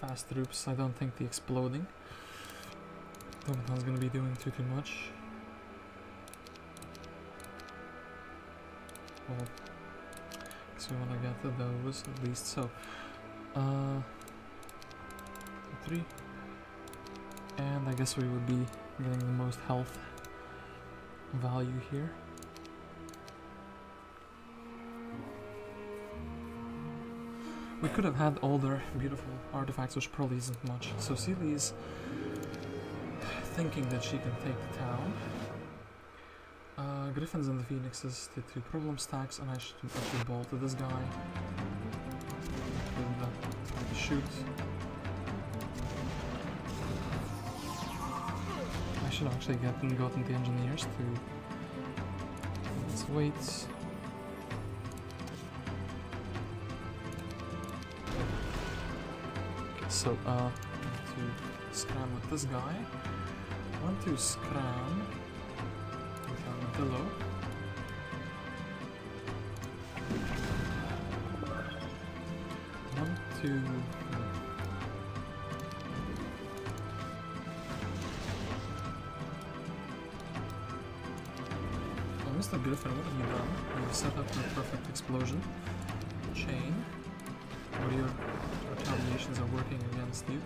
fast troops. I don't think the exploding is going to be doing too much. Well, so we want to get to those at least. So, 3, and I guess we would be getting the most health value here. We could have had all their beautiful artifacts, which probably isn't much. So Ciele is thinking that she can take the town. Griffins and the Phoenixes did 2 problem stacks, and I should actually ball to this guy. Try to shoot. I should have actually gotten the engineers to... Let's wait. So, I need to scram with this guy. I want to scram with Armadillo. I want to... Oh, Mr. Griffin, what have you done? You've set up the perfect explosion chain. or your retaliations are working against you.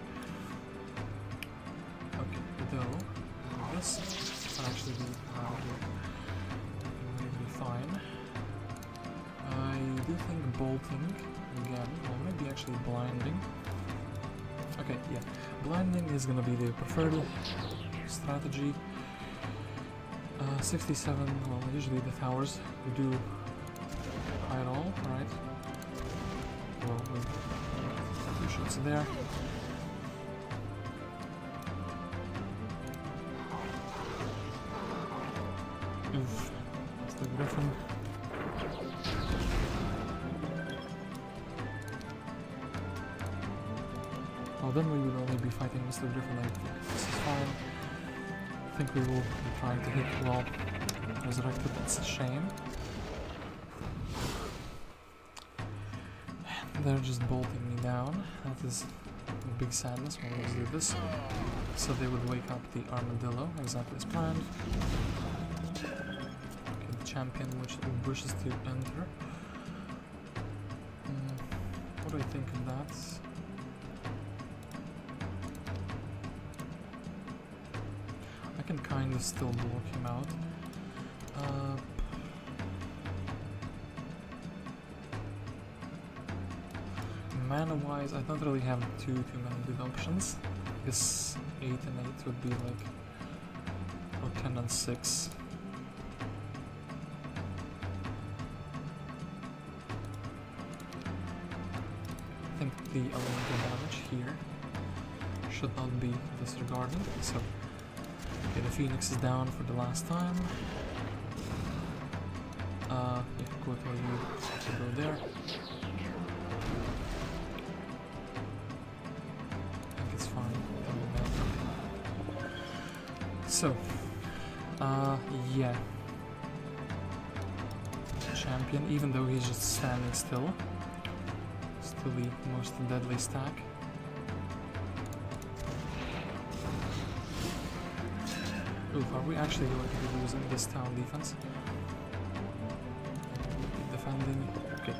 Okay, though this will actually be around here. Will be fine. I do think bolting again, or maybe actually blinding. Okay, yeah, blinding is gonna be the preferred strategy. 67, well, usually the towers do hide all, right? Well, we 2 shots there. Oof, that's the Griffin. Well, then we would only be fighting Mr. Griffin. I think this is fine. I think we will be trying to hit, well, resurrected. It's a shame. They're just bolting me down. That is a big sadness. Well, let's do this. So they would wake up the armadillo, exactly as planned. Okay, the champion which wishes to enter. What do I think of that? I can kind of still block him out. Mana-wise, I don't really have too many good options. I guess 8 and 8 would be like, or 10 and 6. I think the elemental damage here should not be disregarded. So, okay, the Phoenix is down for the last time. Yeah, go tell you to go there. So, yeah. Champion, even though he's just standing still, still the most deadly stack. Oof, are we actually going to be losing this town defense? Keep defending. Okay.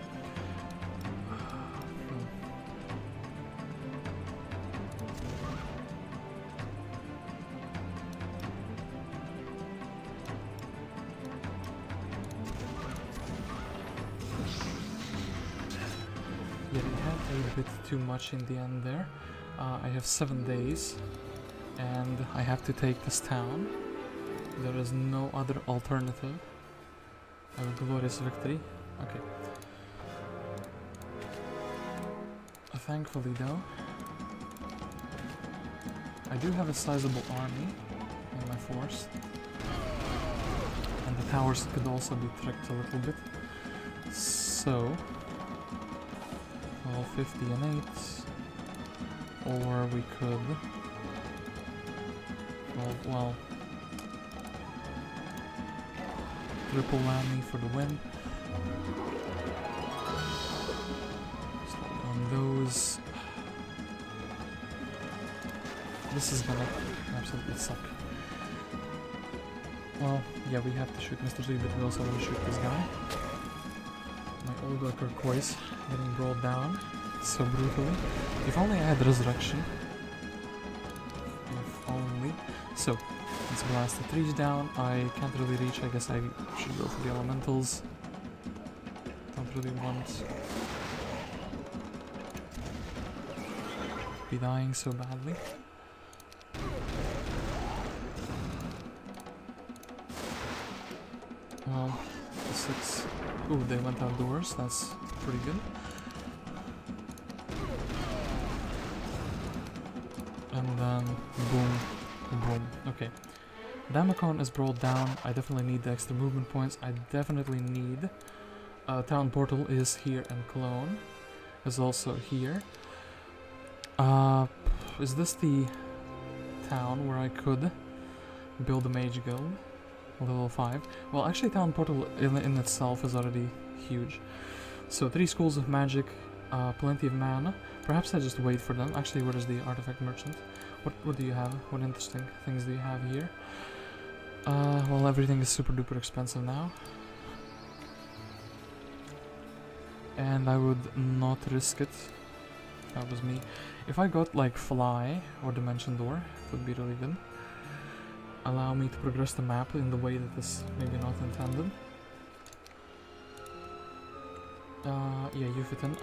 Yeah, they had a bit too much in the end there. I have 7 days, and I have to take this town. There is no other alternative. I have a glorious victory. Okay. Thankfully though, I do have a sizable army in my force. And the towers could also be tricked a little bit. So, well, 50 and 8. Or we could... well... triple whammy for the win. Start on those. This is gonna absolutely suck. Well, yeah, we have to shoot Mr. Z, but we also want to shoot this guy. My older turquoise getting brought down so brutally. If only I had resurrection. If only. So, let's blast the trees down. I can't really reach. I guess I should go for the elementals. Don't really want to be dying so badly. Well, the 6. Ooh, they went outdoors. That's pretty good. And then boom, boom. Okay. Damacon is brought down. I definitely need the extra movement points. I definitely need... Town Portal is here, and Cologne is also here. Is this the town where I could build a mage guild? Level 5. Well, actually Town Portal in itself is already huge. So 3 schools of magic, plenty of mana. Perhaps I just wait for them. Actually, where is the artifact merchant? What do you have? What interesting things do you have here? Well, everything is super duper expensive now. And I would not risk it That was me. If I got like fly or dimension door, it would be really good. Allow me to progress the map in the way that is maybe not intended. Yeah, Ufretin,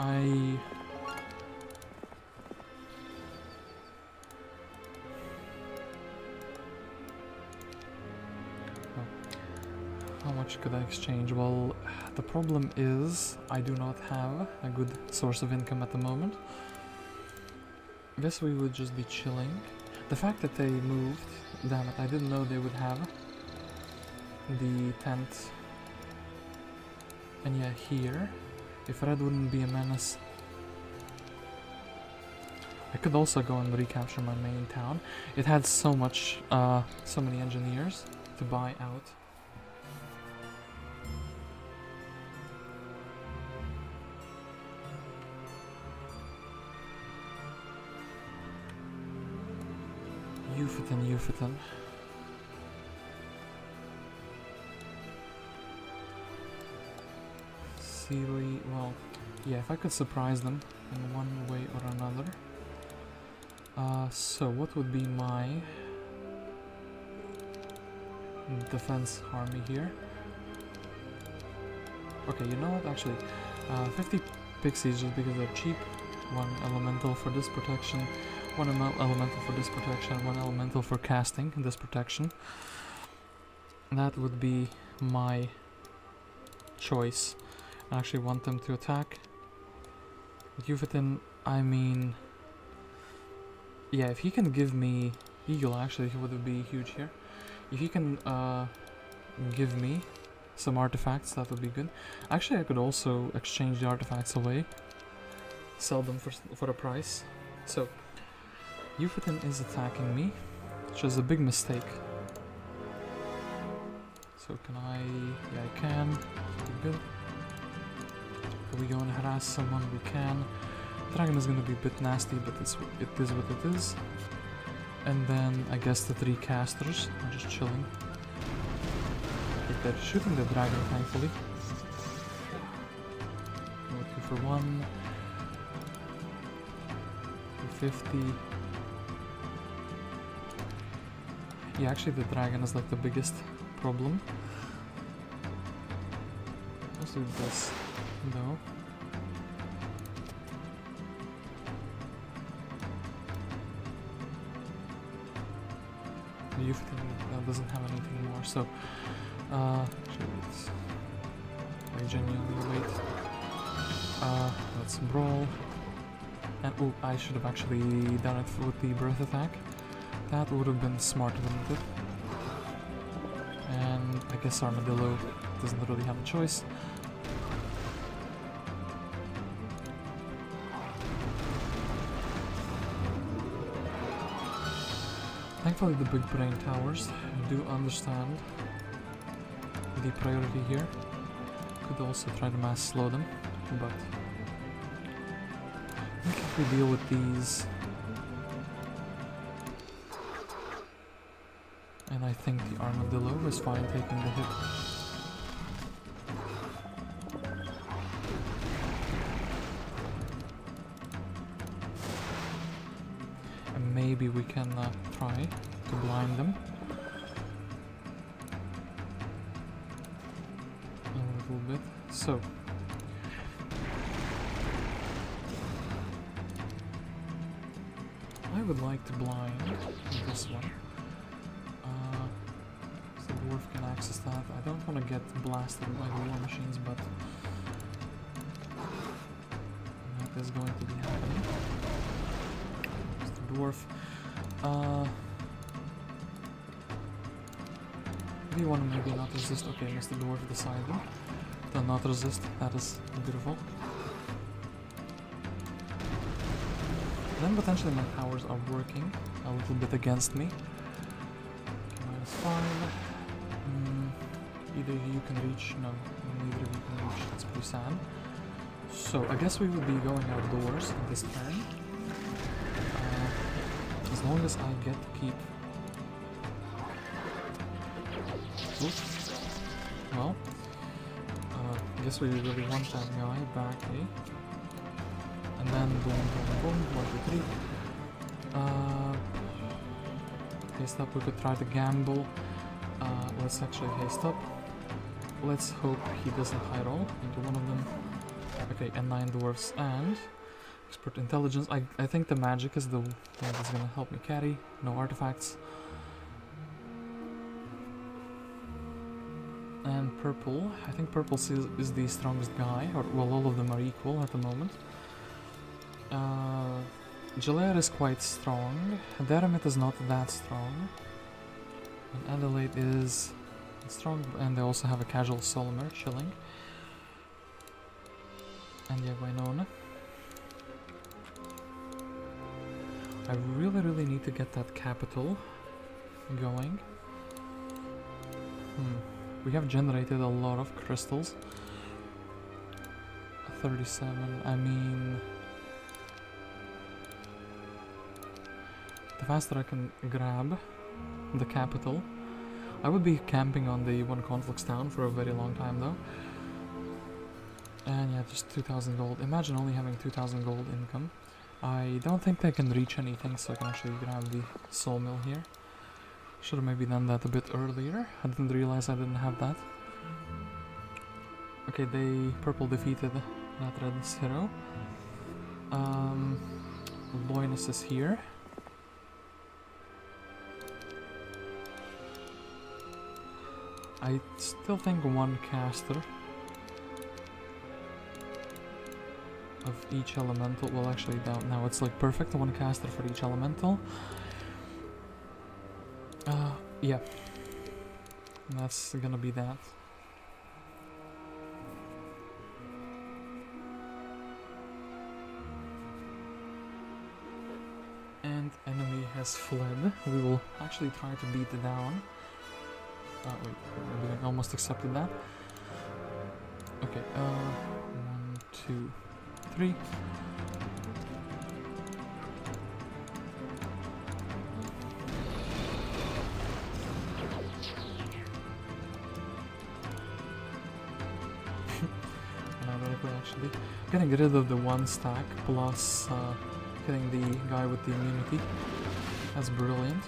how much could I exchange? Well, the problem is I do not have a good source of income at the moment. I guess we would just be chilling. The fact that they moved, damn it, I didn't know they would have the tent. And yeah, here, if Red wouldn't be a menace, I could also go and recapture my main town. It had so much, so many engineers to buy out. Ufretin. Ciele, well, yeah, if I could surprise them in one way or another. So what would be my defense army here? Okay, you know what, actually, 50 pixies just because they're cheap, 1 elemental for this protection, 1 elemental for this protection, 1 elemental for casting this protection. That would be my choice. I actually want them to attack. With Ufretin, I mean... yeah, if he can give me... Eagle, actually, he would be huge here. If he can give me some artifacts, that would be good. Actually, I could also exchange the artifacts away. Sell them for a price. So, Ufretin is attacking me, which is a big mistake. So can I... yeah, I can. Pretty good. Can we go and harass someone? We can. Dragon is gonna be a bit nasty, but it is what it is. And then I guess the 3 casters are just chilling. They're shooting the dragon, thankfully. Go 2 for 1. 250. Yeah, actually the dragon is like the biggest problem. Let's do this though. The Ufretin doesn't have anything more, so I genuinely wait. Let's brawl. And oh, I should have actually done it with the breath attack. That would have been smart, wouldn't it? And I guess Armadillo doesn't really have a choice. Thankfully the big brain towers do understand the priority here. Could also try to mass slow them, but I think if we deal with these, and I think the Armadillo is fine taking the hit. And maybe we can try to blind them a little bit. So I would like to blind this one. So the dwarf can access that. I don't want to get blasted by the war machines, but that is going to be happening. Mr. Dwarf. Do you want to maybe not resist? Okay, Mr. Dwarf decided to not resist. That is beautiful. Then potentially my powers are working a little bit against me. Okay, -5. Either of you can reach. No, neither of you can reach. That's pretty sad. So I guess we will be going outdoors this turn. As long as I get to keep... Oops. Well, I guess we really want that guy back, eh? And then boom, boom, boom, 1, 2, 3. Haste up, we could try to gamble. Let's actually haste up. Let's hope he doesn't hide all into one of them. Okay, and 9 dwarfs and expert intelligence. I think the magic is the thing that's gonna help me carry. No artifacts. And purple. I think purple is the strongest guy, or well, all of them are equal at the moment. Zilare is quite strong. Dermot is not that strong. And Adelaide is strong, and they also have a casual Solmyr chilling. And yeah, Wynonna. I really need to get that capital going. We have generated a lot of crystals. 37, I mean... The faster I can grab the capital. I would be camping on the one Conflux town for a very long time though. And yeah, just 2,000 gold. Imagine only having 2,000 gold income. I don't think they can reach anything, so I can actually grab the sawmill here. Should have maybe done that a bit earlier. I didn't realize I didn't have that. Okay, purple defeated that red hero. Loynis is here. I still think one caster of each elemental. Well, actually, now it's like perfect. One caster for each elemental. Yeah. That's gonna be that. And enemy has fled. We will actually try to beat it down. Wait, I almost accepted that. Okay, 1, 2, 3. Actually, getting rid of the 1 stack plus hitting the guy with the immunity. That's brilliant.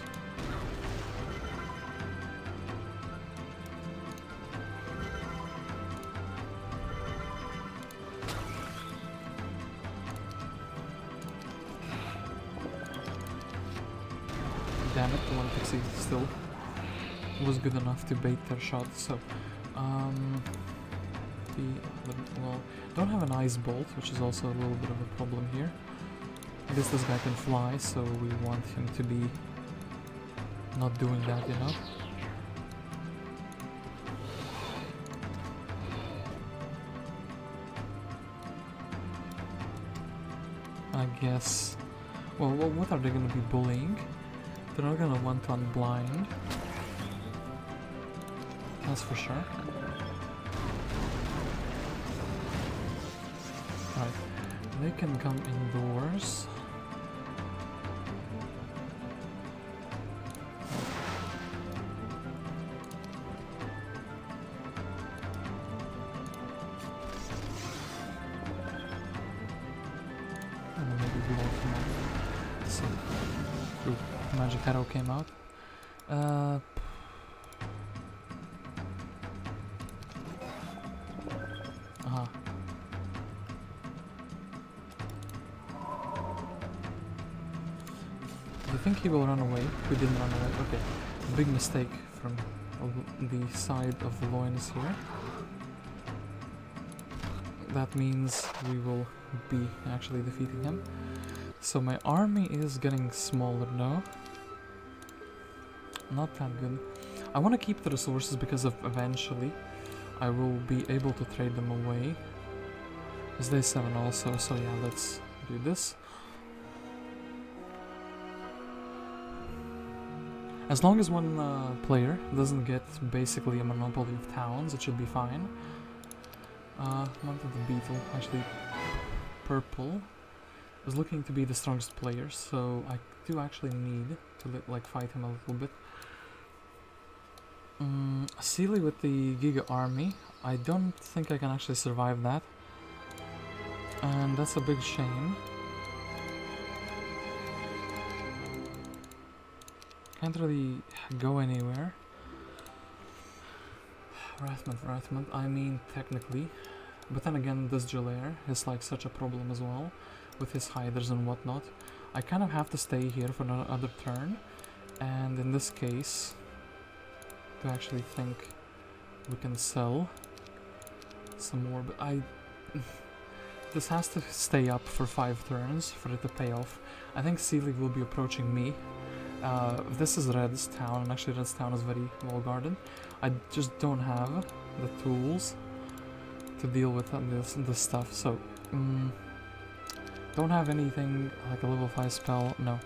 Damn it, the 1 pixie still was good enough to bait their shot, so well, don't have an ice bolt, which is also a little bit of a problem here. I guess this guy can fly, so we want him to be not doing that, you know? I guess... Well, what are they gonna be bullying? They're not gonna want to unblind. That's for sure. Right, they can come indoors. And maybe blow them up. So, ooh, magic arrow came out. I think he will run away. He didn't run away. Okay. Big mistake from the side of Loynis here. That means we will be actually defeating him. So my army is getting smaller now. Not that good. I want to keep the resources because of eventually I will be able to trade them away. It's day 7 also, so yeah, let's do this. As long as one player doesn't get basically a monopoly of towns, it should be fine. Month of the Beetle, actually purple, is looking to be the strongest player, so I do actually need to like fight him a little bit. Ciele with the Giga army, I don't think I can actually survive that. And that's a big shame. Can't really go anywhere. Wrathmont, I mean technically. But then again, this Zilare is like such a problem as well, with his hiders and whatnot. I kind of have to stay here for another turn, and in this case, to actually think we can sell some more, but this has to stay up for 5 turns for it to pay off. I think Ciele will be approaching me. This is Red's town, and actually Red's town is very well guarded. I just don't have the tools to deal with this stuff, so don't have anything like a level 5 spell, no.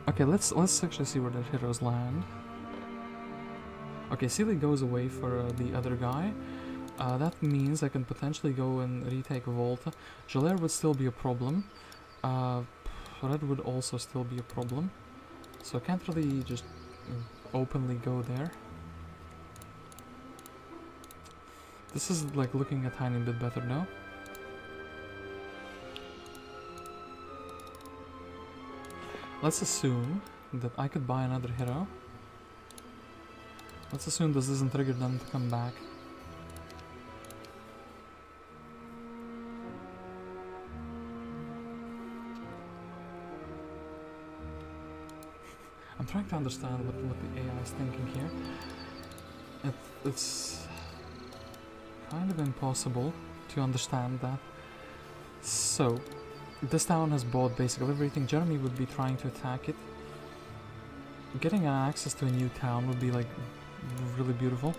Okay, let's actually see where the heroes land. Okay, Ciele goes away for the other guy. That means I can potentially go and retake Volta. Zilare would still be a problem. Red would also still be a problem. So I can't really just openly go there. This is like looking a tiny bit better now. Let's assume that I could buy another hero. Let's assume this doesn't trigger them to come back. I'm trying to understand what the AI is thinking here. It's kind of impossible to understand that. So, this town has bought basically everything. Jeremy would be trying to attack it. Getting access to a new town would be like really beautiful.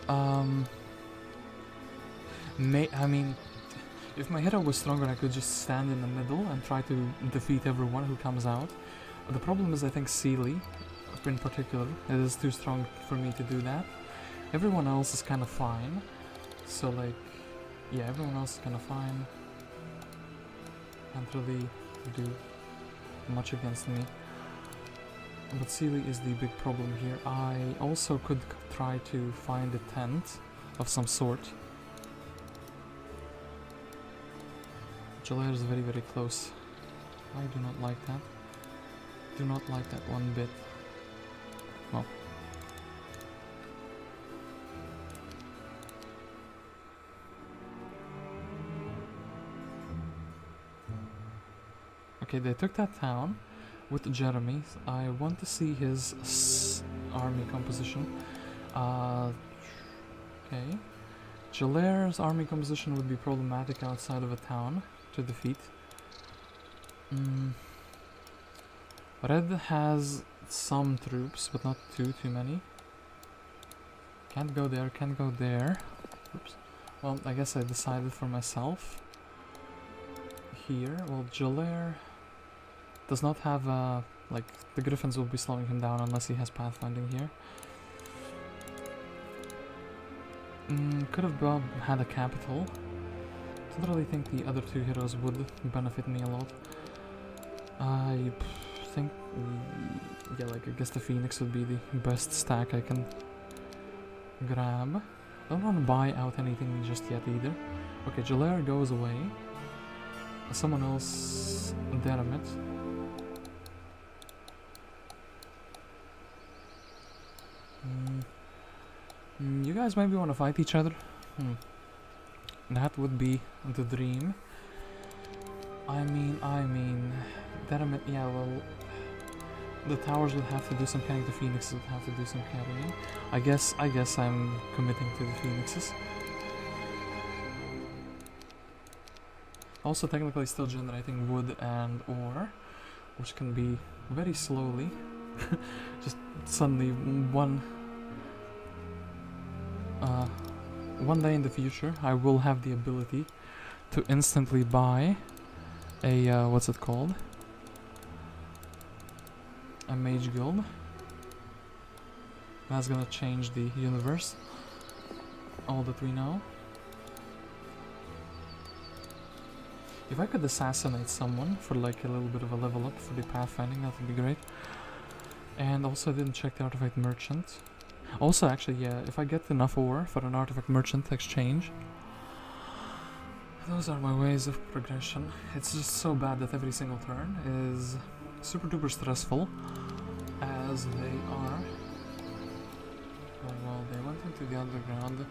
I mean, if my hero was stronger, I could just stand in the middle and try to defeat everyone who comes out. The problem is, I think Ciele, in particular, it is too strong for me to do that. Everyone else is kind of fine. So, like, yeah, everyone else is kind of fine. Can't really do much against me. But Ciele is the big problem here. I also could try to find a tent of some sort. Zilare is very, very close. I do not like that. Do not like that one bit. Well. Okay, they took that town with Jeremy. I want to see his army composition. Okay. Zilare's army composition would be problematic outside of a town to defeat. Red has some troops, but not too many. Can't go there, can't go there. Oops. Well, I guess I decided for myself. Here, well, Zilare does not have like, the Griffins will be slowing him down unless he has pathfinding here. Could have had a capital. Don't really think the other 2 heroes would benefit me a lot. I think, yeah, like, I guess the Phoenix would be the best stack I can grab. Don't want to buy out anything just yet either. Okay, Zilare goes away. Someone else, damn it. You guys maybe want to fight each other? That would be the dream. I mean, damn it, yeah, well, the towers would have to do some carrying, the phoenixes would have to do some carrying. I guess I'm committing to the phoenixes. Also technically still generating wood and ore, which can be very slowly. Just suddenly one day in the future I will have the ability to instantly buy a what's it called? A mage guild. That's gonna change the universe. All that we know. If I could assassinate someone for like a little bit of a level up for the pathfinding, that would be great. And also I didn't check the artifact merchant. Also, actually, yeah, if I get enough ore for an artifact merchant exchange, those are my ways of progression. It's just so bad that every single turn is super duper stressful, as they are. Oh, well, they went into the underground.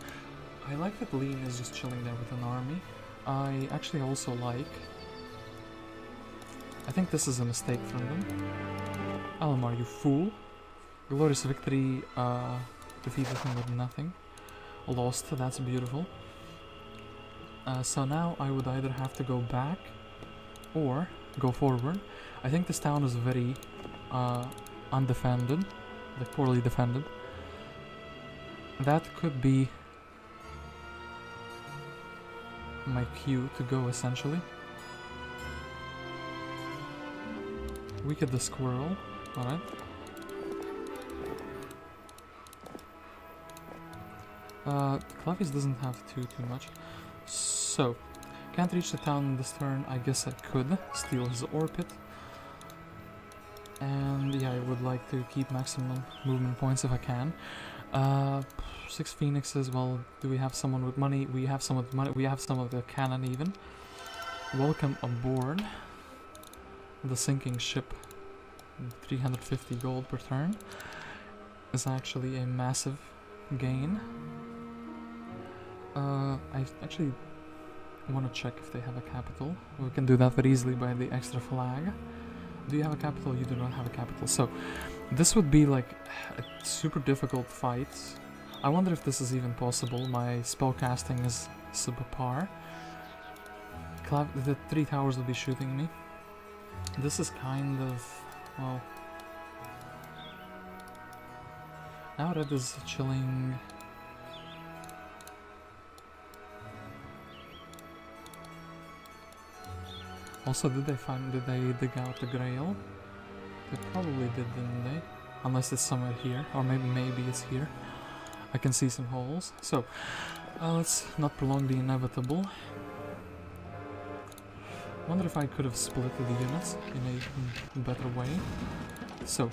I like that Leena is just chilling there with an army. I actually also like... I think this is a mistake from them. Alamar, you fool. Glorious victory, defeated him with nothing. Lost, that's beautiful. So now I would either have to go back or go forward. I think this town is very undefended, like poorly defended. That could be my cue to go, essentially. Weaken the squirrel, alright. Clavius doesn't have too much. So, can't reach the town this turn. I guess I could steal his ore pit. And yeah, I would like to keep maximum movement points if I can. 6 phoenixes, well, do we have someone with money? We have some with money, we have some of the cannon even. Welcome aboard the sinking ship. 350 gold per turn is actually a massive gain. I actually want to check if they have a capital. We can do that very easily by the extra flag. Do you have a capital? You do not have a capital. So, this would be like a super difficult fight. I wonder if this is even possible. My spellcasting is subpar. The 3 towers will be shooting me. This is kind of... well... now Red is chilling... Also, did they dig out the Grail? They probably did, didn't they? Unless it's somewhere here, or maybe it's here. I can see some holes. So, let's not prolong the inevitable. Wonder if I could have split the units in a better way. So,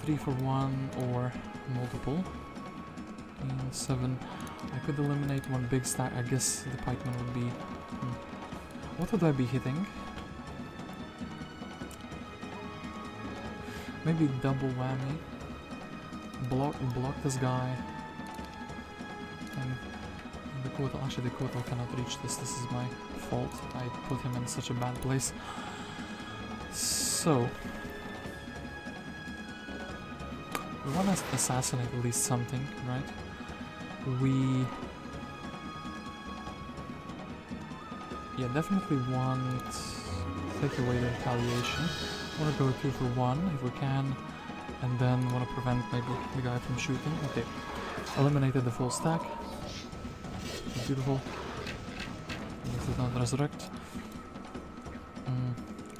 3 for 1 or multiple. And 7. I could eliminate one big stack. I guess the pikeman would be... what would I be hitting? Maybe double whammy. Block this guy. And the Kotal, actually the Kotal cannot reach this. This is my fault. I put him in such a bad place. So... we want to assassinate at least something, right? We... yeah, definitely want to take away the retaliation. Want to go 2 for 1 if we can, and then want to prevent maybe the guy from shooting. Okay, eliminated the full stack. Beautiful. This did not resurrect.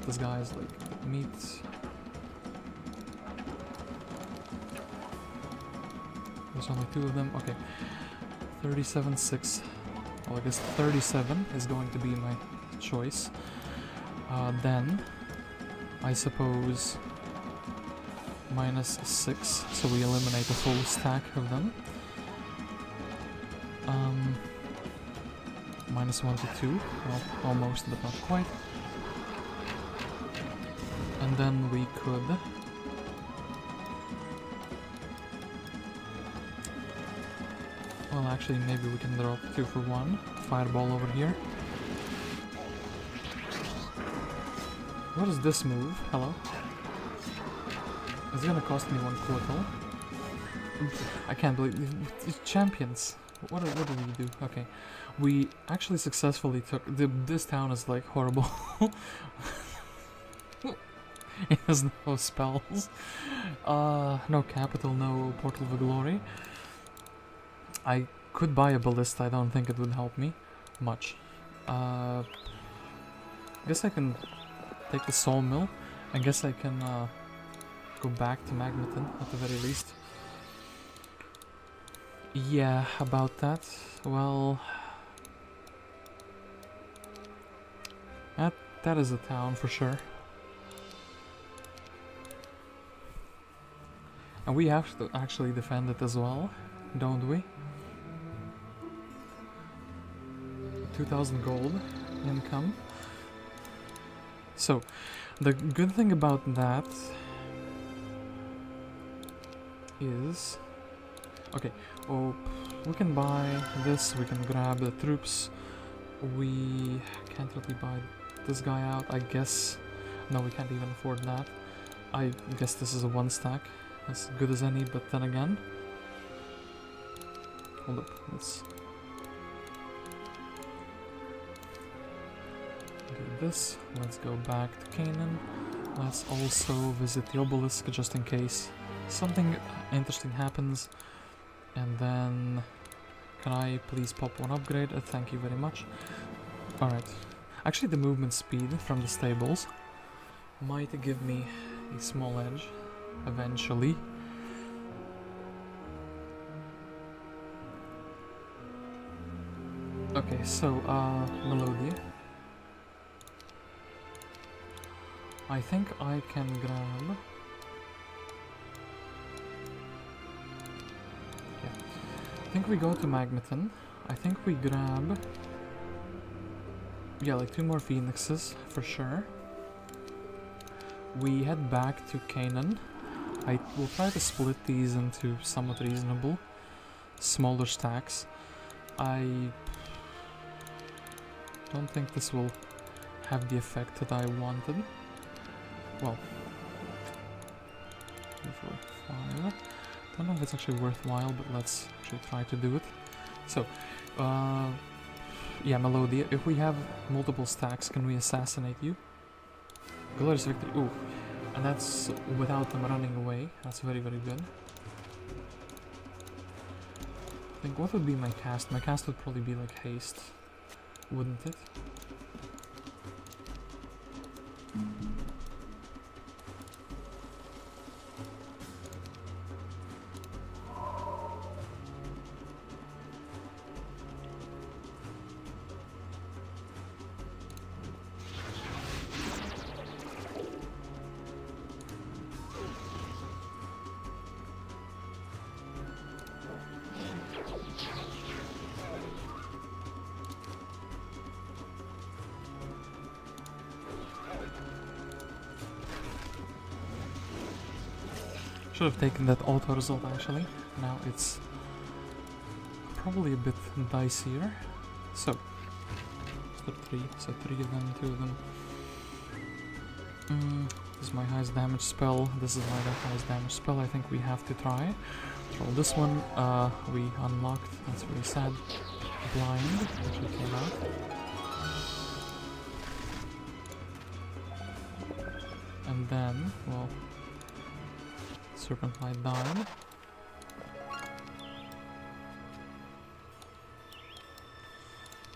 This guy is like meat. There's only 2 of them. Okay, 37-6. Well, I guess 37 is going to be my choice. Then, I suppose, -6, so we eliminate a full stack of them. -1 to 2, well, almost, but not quite. And then we could... well, actually, maybe we can drop 2 for 1. Fireball over here. What is this move? Hello? It's gonna cost me 1 Kotal. I can't believe... champions! What do we do? Okay. We actually successfully took... this town is like horrible. It has no spells. No capital, no Portal of Glory. I could buy a Ballista, I don't think it would help me much. I guess I can take the Solmyr. I guess I can go back to Magneton at the very least. Yeah, about that. Well... that is a town for sure. And we have to actually defend it as well, don't we? 2000 gold income. So, the good thing about that is... Okay, oh, we can buy this, we can grab the troops. We can't really buy this guy out, I guess. No, we can't even afford that. I guess this is a 1 stack, as good as any, but then again... Hold up, let's... do this. Let's go back to Canaan. Let's also visit the obelisk, just in case something interesting happens. And then... Can I please pop 1 upgrade? Thank you very much. Alright. Actually, the movement speed from the stables might give me a small edge eventually. Okay, so, Melodia. I think I can grab... I think we go to Magneton. I think we grab... Yeah, like 2 more Phoenixes, for sure. We head back to Canaan. I will try to split these into somewhat reasonable, smaller stacks. I don't think this will have the effect that I wanted. Well, 2, 4, 5... I don't know if it's actually worthwhile, but let's actually try to do it. So, yeah, Melodia, if we have multiple stacks, can we assassinate you? Glorious victory, ooh, and that's without them running away, that's very, very good. I think, what would be my cast? My cast would probably be like haste, wouldn't it? Should have taken that auto result actually. Now it's probably a bit dicier. So, 3, so 3 of them, 2 of them. This is my highest damage spell. This is my highest damage spell. I think we have to try. Roll this one. We unlocked. That's really sad. Blind actually came out. And then, well, Serpent Light died.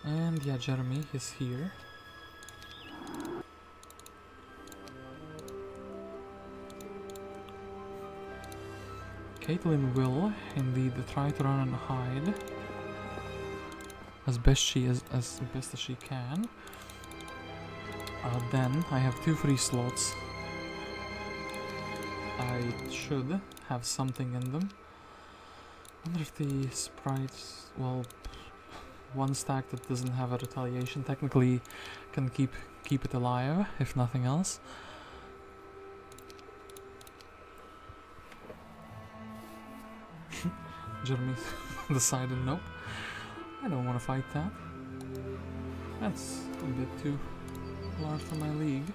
And yeah, Jeremy is here. Caitlyn will indeed try to run and hide as best as she can. Then I have 2 free slots. I should have something in them. I wonder if the sprites, well, 1 stack that doesn't have a retaliation technically can keep it alive, if nothing else. Jeremy decided nope. I don't want to fight that. That's a bit too large for my league.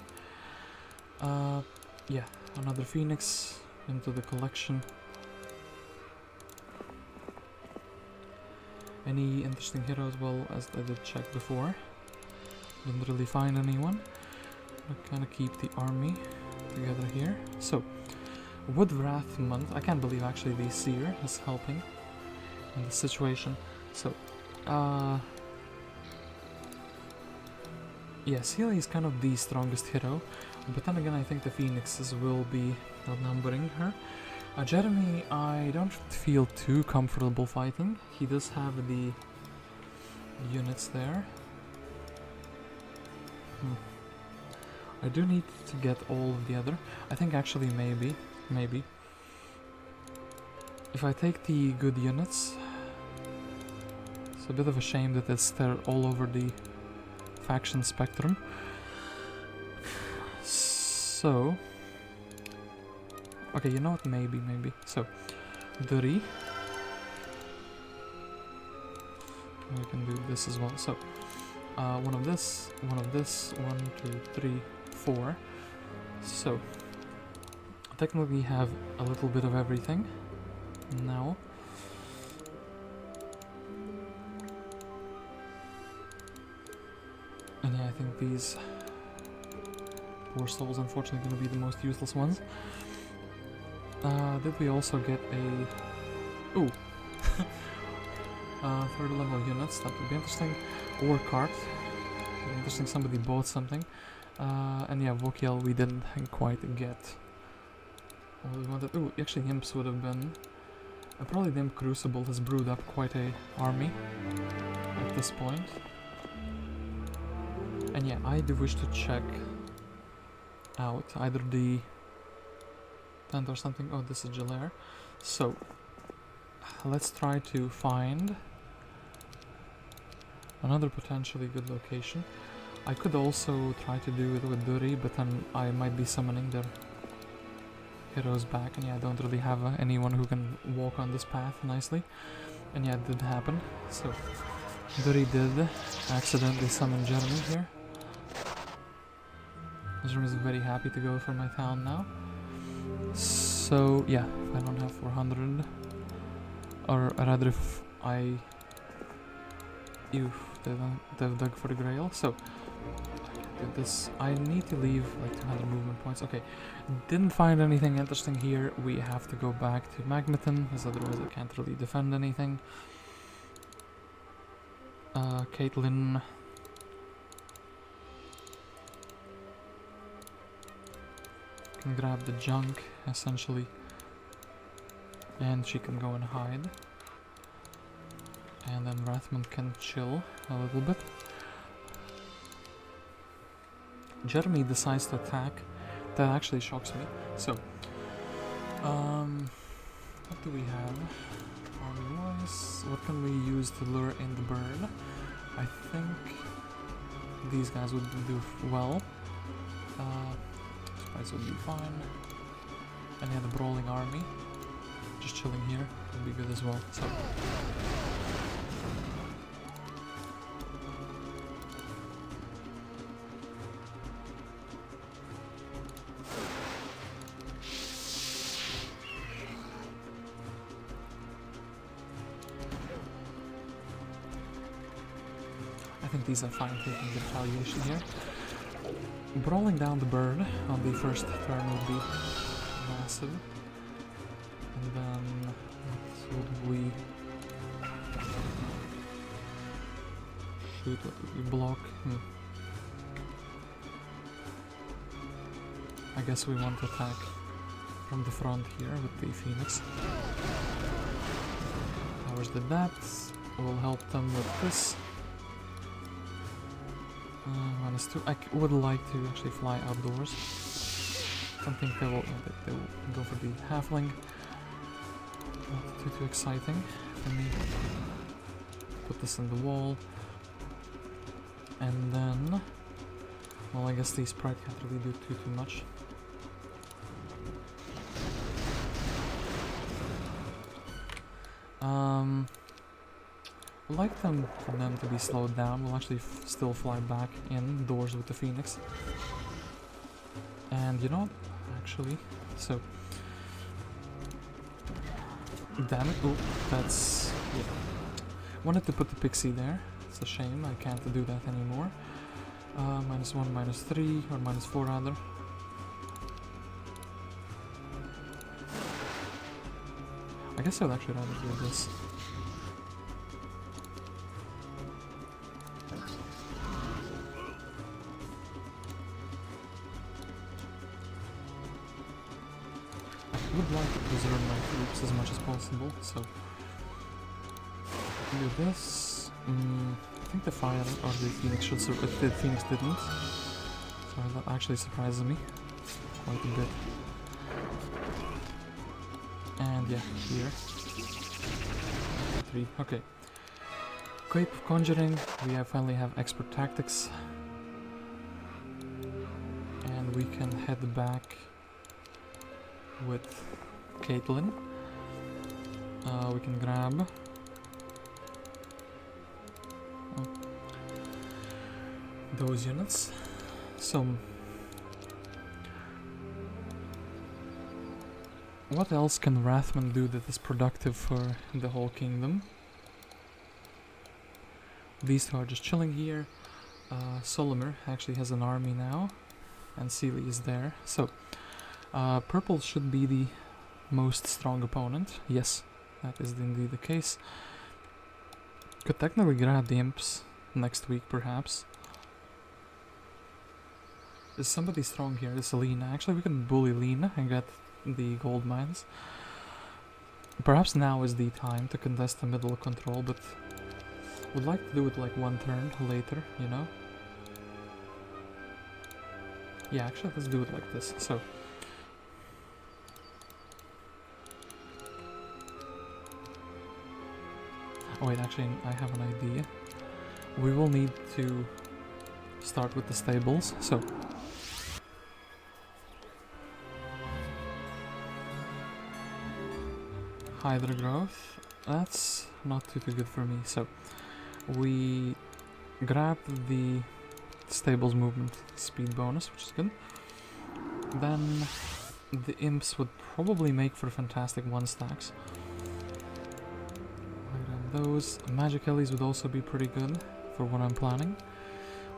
Yeah, another Phoenix into the collection. Any interesting heroes? Well, as I did check before, didn't really find anyone. I'm gonna keep the army together here. So, Red Rampart. I can't believe actually the Seer is helping in the situation. So, yeah, Ciele is kind of the strongest hero, but then again I think the Phoenixes will be outnumbering her. Jeremy, I don't feel too comfortable fighting. He does have the units there. I do need to get all of the other. I think actually maybe. If I take the good units, it's a bit of a shame that they're all over the faction spectrum. So, okay, you know what? Maybe. So, Duri. We can do this as well. So, one of this, 1, 2, 3, 4. So, technically we have a little bit of everything now. And yeah, I think these poor souls unfortunately going to be the most useless ones. Did we also get a... Ooh! Third level units, that would be interesting. Or cart. Interesting, somebody bought something. And yeah, Vokiel we didn't quite get what we wanted. Ooh, actually Imps would have been... probably the Imp Crucible has brewed up quite a army at this point. And yeah, I do wish to check out either the tent or something. Oh, this is Zilare. So, let's try to find another potentially good location. I could also try to do it with Duri, but then I might be summoning their heroes back, and yeah, I don't really have anyone who can walk on this path nicely. And yeah, it did happen. So, Duri did accidentally summon Jeremy here. Jeremy is very happy to go for my town now. So, yeah, if I don't have 400, or rather if I... they've dug for the Grail, so this, I need to leave like 200 movement points. Okay, didn't find anything interesting here. We have to go back to Magneton, because otherwise I can't really defend anything. Caitlyn. Can grab the junk, essentially. And she can go and hide. And then Wrathmont can chill a little bit. Jeremy decides to attack. That actually shocks me. So, what do we have? Army-wise, what can we use to lure in the bird? I think these guys would do well. Spies would be fine. And yeah, the brawling army, just chilling here, would be good as well. So. I think these are fine taking the retaliation here. Brawling down the bird on the first turn would be massive. And then what would we shoot? What would we block? I guess we want to attack from the front here with the Phoenix. Powers did that. We'll help them with this. -2. I would like to actually fly outdoors. I don't think they will go for the halfling. Not too exciting for me. Put this in the wall. And then... well, I guess the sprite can't really do too much. I'd like for them to be slowed down. We'll actually still fly back indoors with the Phoenix. And you know, actually, so... damn it, oh, that's... yeah. Wanted to put the pixie there. It's a shame, I can't do that anymore. -1, -3, or -4 rather. I guess I would actually rather do this. I would like to preserve my troops as much as possible, so do this. I think the fire or the Phoenix should survive. The Phoenix didn't, so that actually surprises me quite a bit. And yeah, here 3. Okay. Cape Conjuring, we finally have expert tactics. And we can head back with Caitlyn. We can grab those units. So what else can Wrathmont do that is productive for the whole kingdom? These two are just chilling here. Solmyr actually has an army now, and Ciele is there. So purple should be the most strong opponent. Yes, that is indeed the case. Could technically grab the imps next week, perhaps. Is somebody strong here? Is Leena. Actually, we can bully Leena and get the gold mines. Perhaps now is the time to contest the middle control, but would like to do it like one turn later, you know? Yeah, actually, let's do it like this. So oh wait, actually, I have an idea. We will need to start with the stables, so Hydra growth, that's not too good for me. So we grabbed the stables movement speed bonus, which is good. Then the imps would probably make for fantastic 1-stacks. Those magic ellies would also be pretty good for what I'm planning.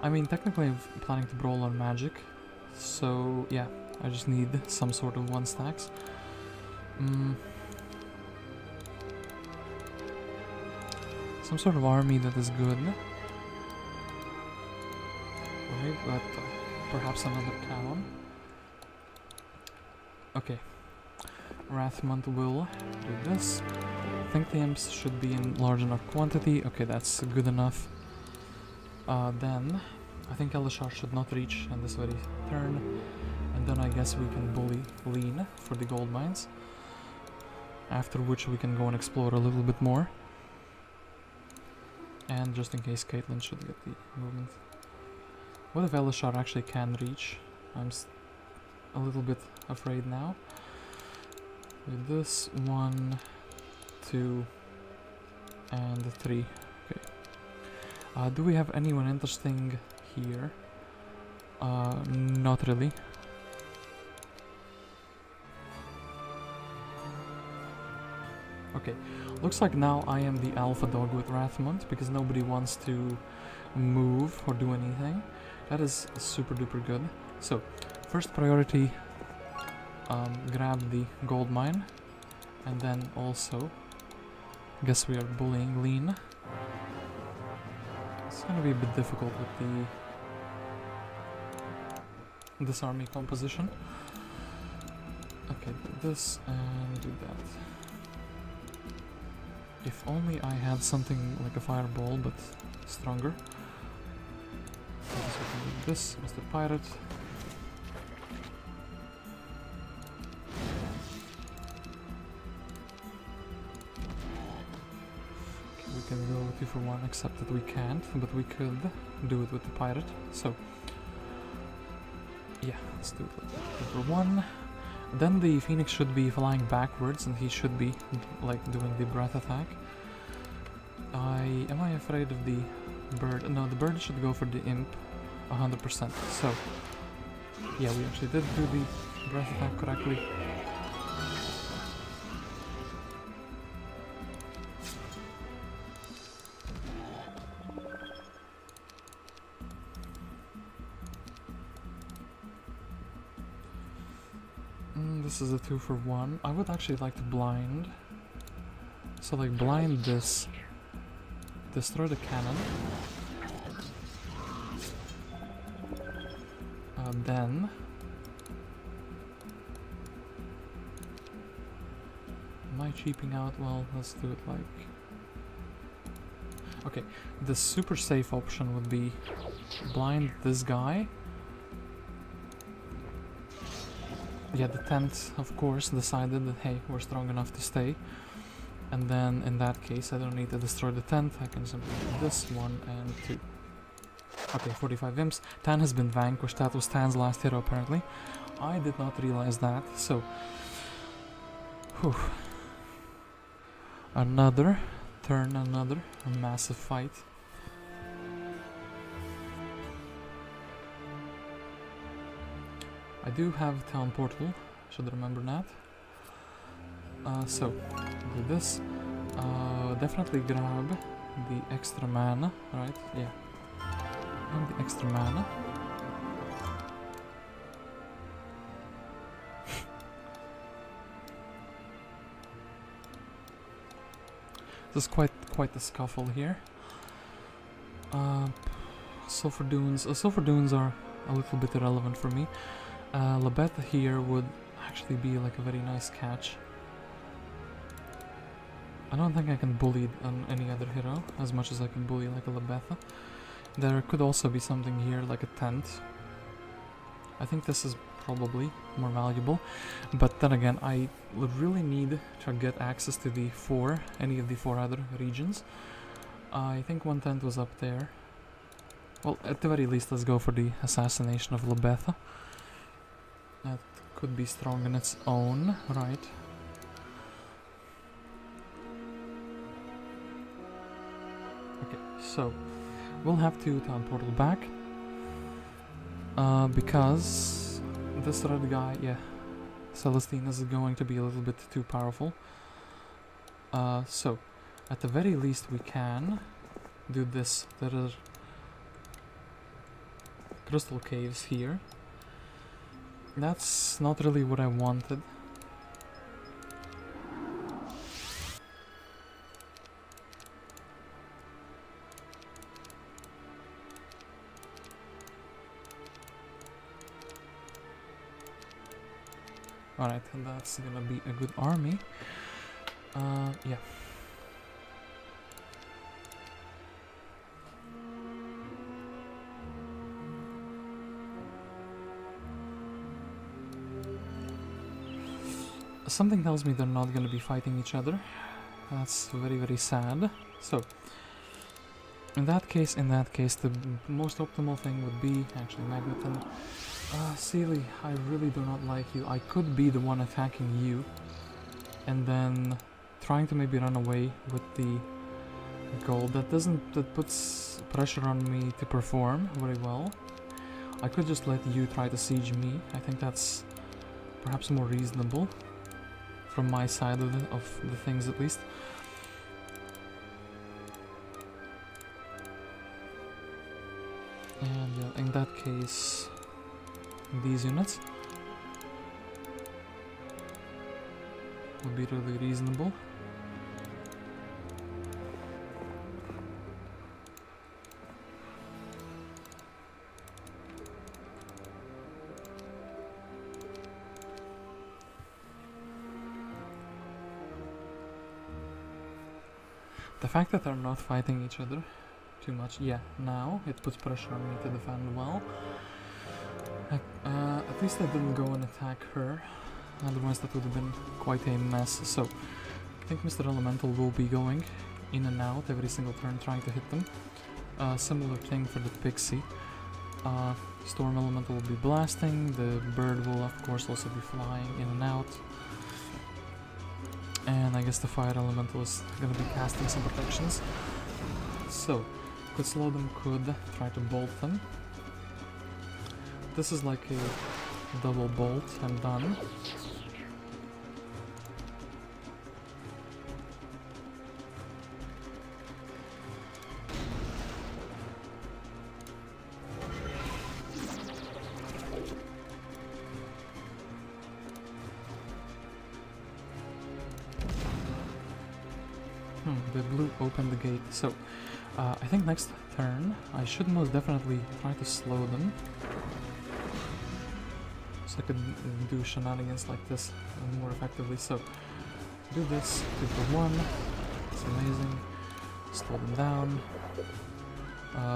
I mean, technically I'm planning to brawl on magic, so yeah, I just need some sort of 1-stacks. Some sort of army that is good. Right, but perhaps another town. Okay. Wrathmont will do this. I think the imps should be in large enough quantity. Okay, that's good enough. Then I think Elleshar should not reach in this very turn. And then I guess we can bully Leena for the gold mines. After which we can go and explore a little bit more. And just in case Caitlyn should get the movement. What if Elleshar actually can reach? I'm a little bit afraid now. With this 1, 2, and 3. Okay. Do we have anyone interesting here? Not really. Okay, looks like now I am the alpha dog with Wrathmont because nobody wants to move or do anything. That is super duper good. So, first priority, grab the gold mine, and then also, guess we are bullying Leena. It's gonna be a bit difficult with this army composition. Okay, do this and do that. If only I had something like a fireball, but stronger. So we can do this, Mr. Pirate. Okay, we can go 2 for 1, except that we can't, but we could do it with the pirate. So, yeah, let's do it with 2 for 1. Then the Phoenix should be flying backwards and he should be like doing the breath attack. Am I afraid of the bird? No, the bird should go for the imp 100%. So yeah, we actually did do the breath attack correctly. This is a 2 for 1. I would actually like to blind. So like blind this. Destroy the cannon. Then am I cheaping out? Well, let's do it like... Okay, the super safe option would be blind this guy. Yeah, the tent, of course, decided that, hey, we're strong enough to stay. And then in that case I don't need to destroy the 10th, I can simply do this 1 and 2. Okay, 45 imps. Tan has been vanquished, that was Tan's last hero apparently. I did not realize that, so... Whew. Another turn, another massive fight. I do have Town Portal, should remember that. So, do this. Definitely grab the extra mana, right? Yeah. Grab the extra mana. This is quite the scuffle here. Sulfur Dunes. Sulfur Dunes are a little bit irrelevant for me. Labette here would actually be like a very nice catch. I don't think I can bully on any other hero as much as I can bully like a Labetha. There could also be something here like a tent. I think this is probably more valuable, but then again I would really need to get access to the any of the 4 other regions. I think one tent was up there. Well, at the very least let's go for the assassination of Labetha. That could be strong in its own right. Okay, so we'll have to Town Portal back. Because this red guy, yeah, Celestine is going to be a little bit too powerful. So, at the very least we can do this. There are crystal caves here. That's not really what I wanted. Alright, that's gonna be a good army. Yeah. Something tells me they're not gonna be fighting each other. That's very, very sad. So, in that case, the most optimal thing would be actually Magneton. Ciele, I really do not like you. I could be the one attacking you, and then trying to maybe run away with the gold. That puts pressure on me to perform very well. I could just let you try to siege me. I think that's perhaps more reasonable from my side of the things, at least. And in that case, these units would be really reasonable. The fact that they're not fighting each other too much, yeah, now it puts pressure on me to defend well. At least I didn't go and attack her, otherwise that would have been quite a mess. So, I think Mr. Elemental will be going in and out every single turn trying to hit them. Similar thing for the Pixie. Storm Elemental will be blasting, the bird will of course also be flying in and out. And I guess the Fire Elemental is gonna be casting some protections. So, could slow them, could try to bolt them. This is like a double bolt and done. The blue opened the gate, so I think next turn I should most definitely try to slow them. So I could do shenanigans like this more effectively. So do this, 2 for 1, it's amazing. Slow them down.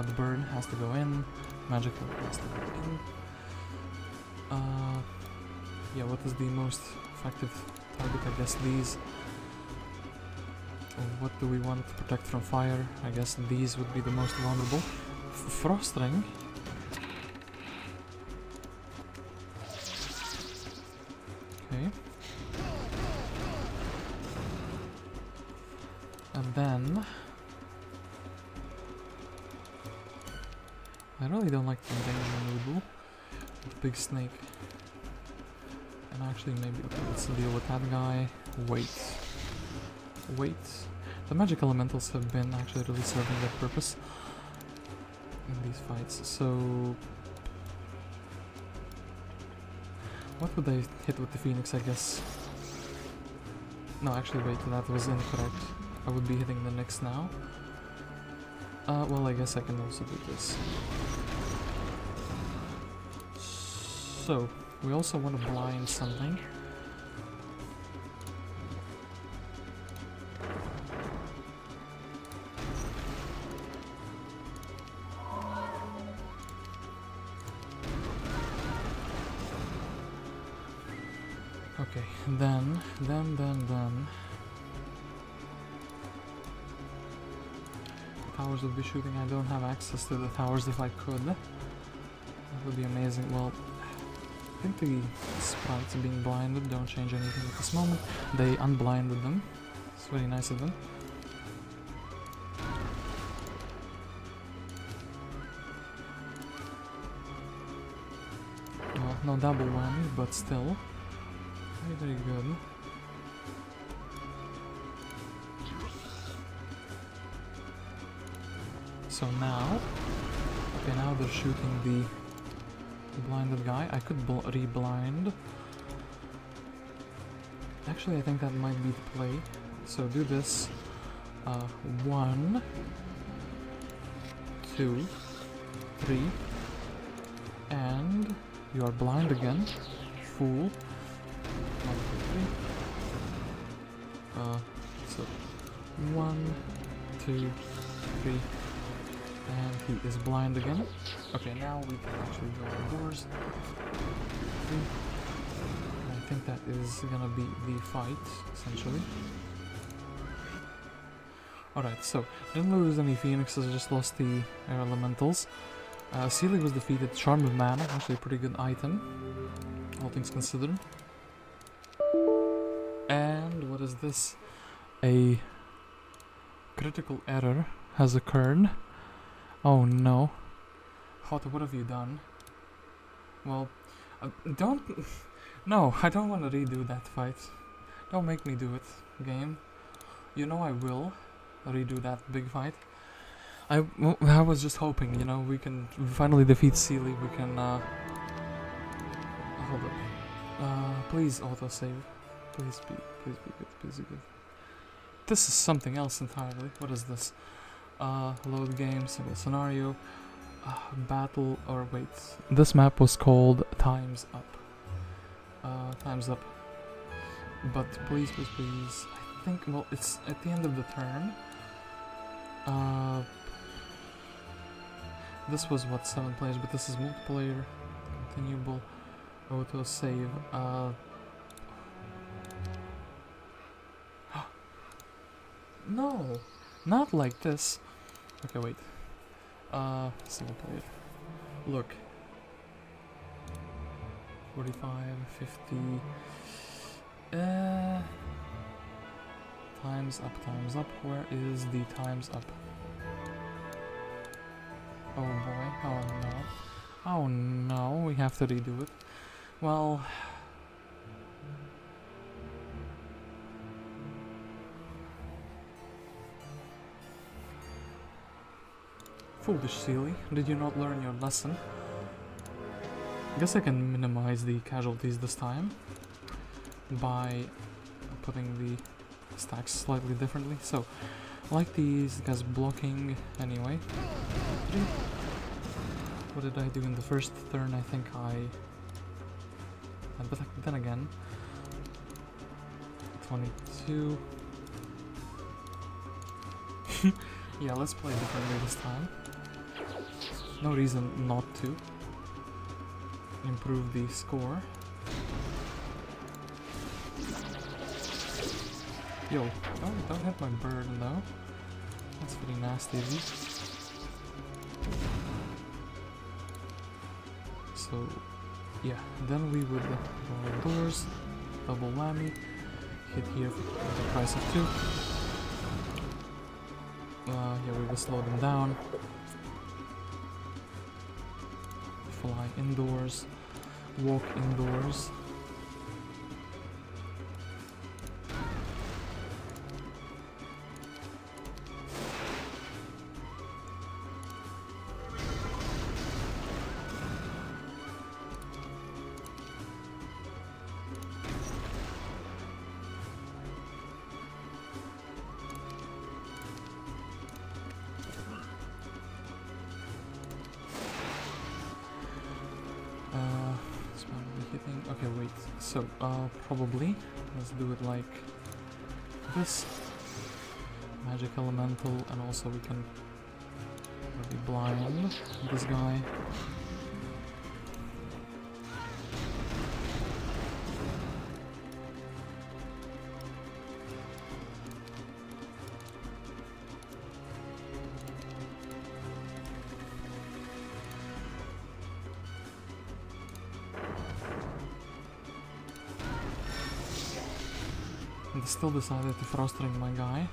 The bird has to go in, magic has to go in. Yeah, what is the most effective target? I guess these. what do we want to protect from fire? I guess these would be the most vulnerable. Frost ring. Okay. And then I really don't like the endanger noodle. Big snake. And actually maybe okay, let's deal with that guy. Wait. The magic elementals have been actually really serving that purpose in these fights. So what would I hit with the Phoenix, I guess? No, actually wait, that was incorrect. I would be hitting the Nyx now. Well, I guess I can also do this. So, we also want to blind something. Okay, then. Towers would be shooting. I don't have access to the towers. If I could, that would be amazing. Well, I think the sprites being blinded don't change anything at this moment. They unblinded them. It's very nice of them. Well, no double whammy, but still very good. So now, okay, now they're shooting the blinded guy. I could re-blind. Actually, I think that might be the play. So do this. 1, 2, 3, and you are blind again. Fool. 1, 2, 3. So 1, 2, 3. And he is blind again. Okay, now we can actually go indoors. I think that is gonna be the fight, essentially. Alright, so didn't lose any phoenixes, just lost the air elementals. Ciele was defeated. Charm of Mana, actually a pretty good item, all things considered. And what is this? A critical error has occurred. Oh no. Hota, what have you done? Well, don't... No, I don't want to redo that fight. Don't make me do it, game. You know I will redo that big fight. I was just hoping, you know, we can finally defeat Ciele. We can, hold up. Please autosave. Please be good, please be good. This is something else entirely. What is this? Load game, single scenario, battle, or wait. This map was called Time's Up. Time's Up. But please, I think, well, it's at the end of the turn. This was what, 7 players, but this is multiplayer, continuable, auto save. No, not like this. Okay, wait. Single player. Look. 45, 50. Time's up. Where is the time's up? Oh boy, oh no. Oh no, we have to redo it. Well... Foolish Ciele, did you not learn your lesson? I guess I can minimize the casualties this time by putting the stacks slightly differently. So, I like these guys blocking anyway. 3. What did I do in the first turn? I think but then again, 22. Yeah, let's play differently this time. No reason not to improve the score. Yo, don't hit my bird though. That's pretty nasty of you. So, yeah, then we would roll doors, double whammy, hit here for the price of 2. Here we will slow them down. Fly indoors, walk indoors. Okay, wait, so, probably, let's do it like this. Magic elemental, and also we can maybe blind this guy. And still decided to frustrate my guy.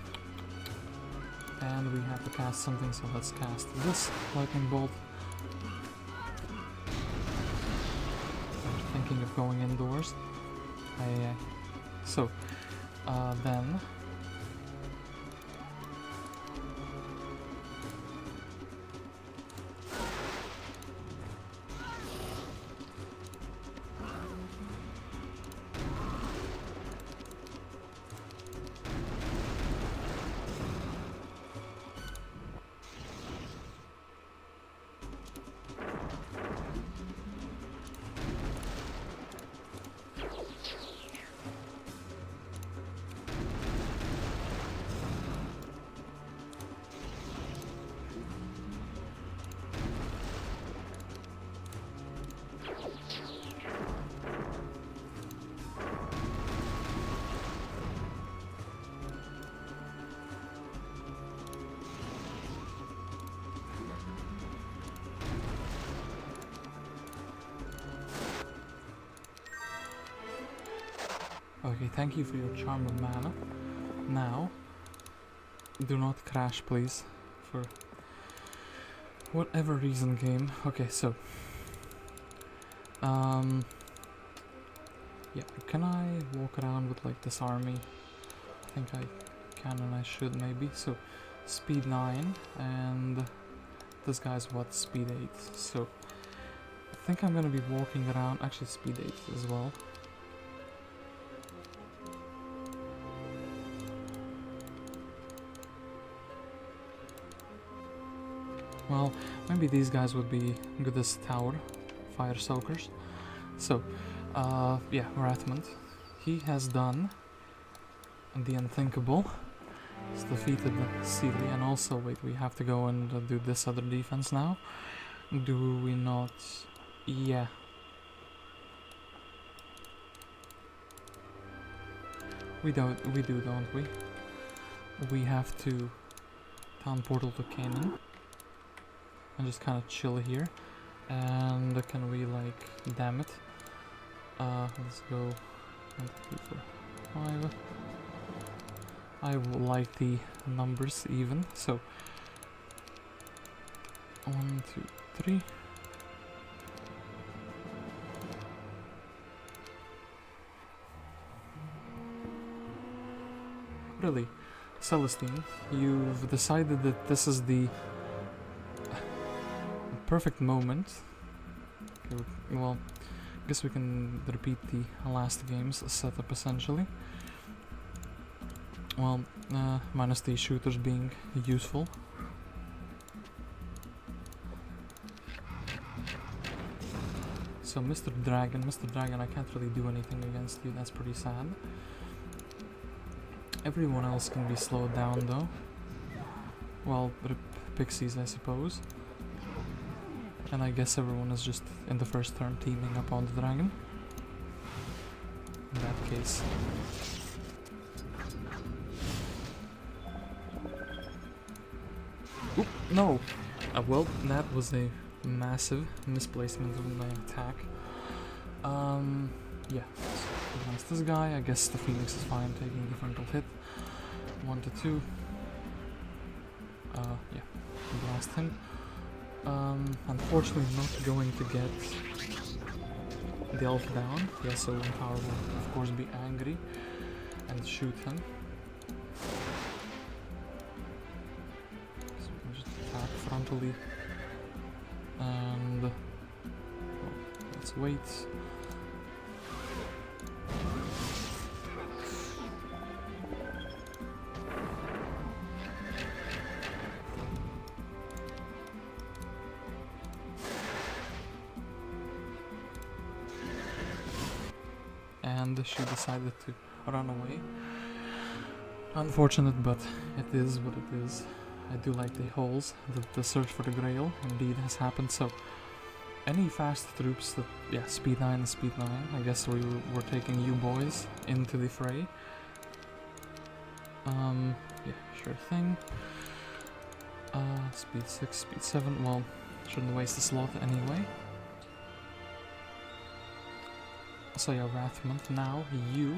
And we have to cast something, so let's cast this lightning bolt. I'm thinking of going indoors. So, then... Okay, thank you for your charm of mana. Now, do not crash, please, for whatever reason, game. Okay, so, yeah, can I walk around with like this army? I think I can and I should maybe. So, speed 9, and this guy's what, speed 8. So, I think I'm gonna be walking around, actually speed 8 as well. Well, maybe these guys would be good as tower fire soakers. So, yeah, Wrathmont. He has done the unthinkable. He's defeated Ciele, and also, wait, we have to go and do this other defense now. Do we not? Yeah. We do, don't we? We have to town portal to Canaan. And just kind of chill here. And can we like, damn it. Let's go 1, 2, 3, 4, 5. I like the numbers even, so 1, 2, 3. Really, Celestine, you've decided that this is the perfect moment. Okay, well, I guess we can repeat the last game's setup essentially. Well, minus the shooters being useful. So Mr. Dragon, I can't really do anything against you, that's pretty sad. Everyone else can be slowed down though. Well, pixies I suppose. And I guess everyone is just in the first turn teaming up on the dragon. In that case. Oop, no! Well, that was a massive misplacement of my attack. Yeah. Against this guy, I guess the Phoenix is fine, taking the frontal hit. 1 to 2. Yeah. Blast him. Unfortunately not going to get the elf down. Yeah, so Empower will of course be angry and shoot him. So we can just attack frontally. And... well, let's wait. And she decided to run away. Unfortunate, but it is what it is. I do like the holes. The search for the Grail indeed has happened. So, any fast troops that, yeah, speed 9 and speed 9. I guess we were taking you boys into the fray. Yeah, sure thing. Speed 6, speed 7. Well, shouldn't waste the slot anyway. So yeah, Wrathmont, now you,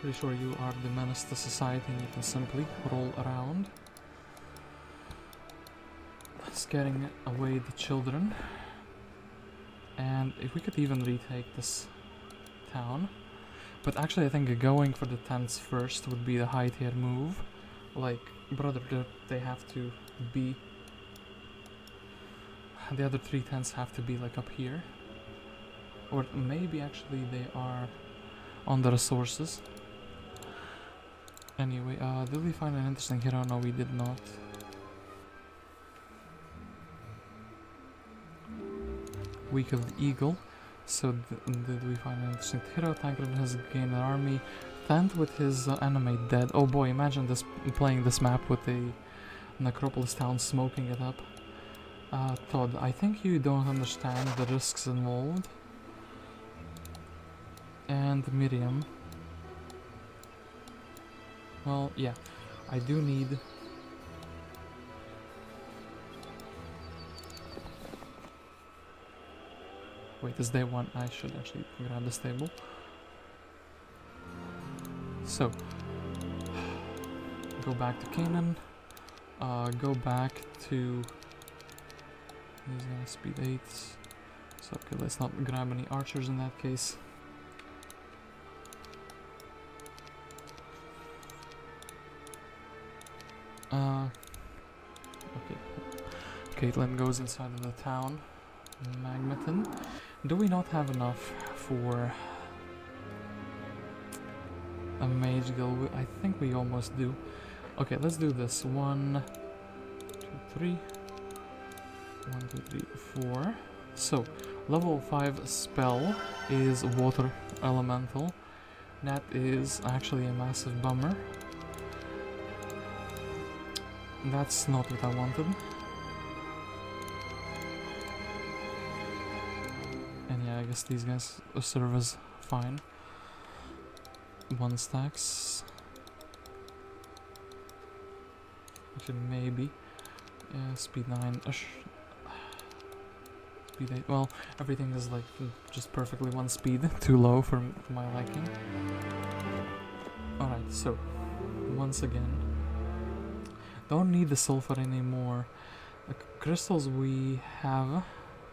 pretty sure you are the menace to society and you can simply roll around, scaring away the children. And if we could even retake this town, but actually I think going for the tents first would be the high tier move. Like, brother, they have to be, the other 3 tents have to be like up here. Or maybe actually they are on the resources. Anyway, did we find an interesting hero? No, we did not. Week of the Eagle. So did we find an interesting hero? Tancred has gained an army. Tent with his enemy dead. Oh boy, imagine this playing this map with a necropolis town smoking it up. Todd, I think you don't understand the risks involved. And Miriam. Well, yeah, I do need... Wait, is day 1? I should actually grab the stable. So, go back to Canaan. Go back to... These guys, speed 8s. So, okay, let's not grab any archers in that case. Okay. Caitlin goes inside of the town. Magneton. Do we not have enough for a mage guild? I think we almost do. Okay, let's do this. 1, 2, 3. 1, 2, 3, 4. So, level 5 spell is water elemental. That is actually a massive bummer. That's not what I wanted. And yeah, I guess these guys serve as fine. 1 stacks. Okay, maybe. Yeah, speed 9. Speed 8. Well, everything is like just perfectly 1 speed. Too low for my liking. Alright, so once again, don't need the sulfur anymore. The crystals we have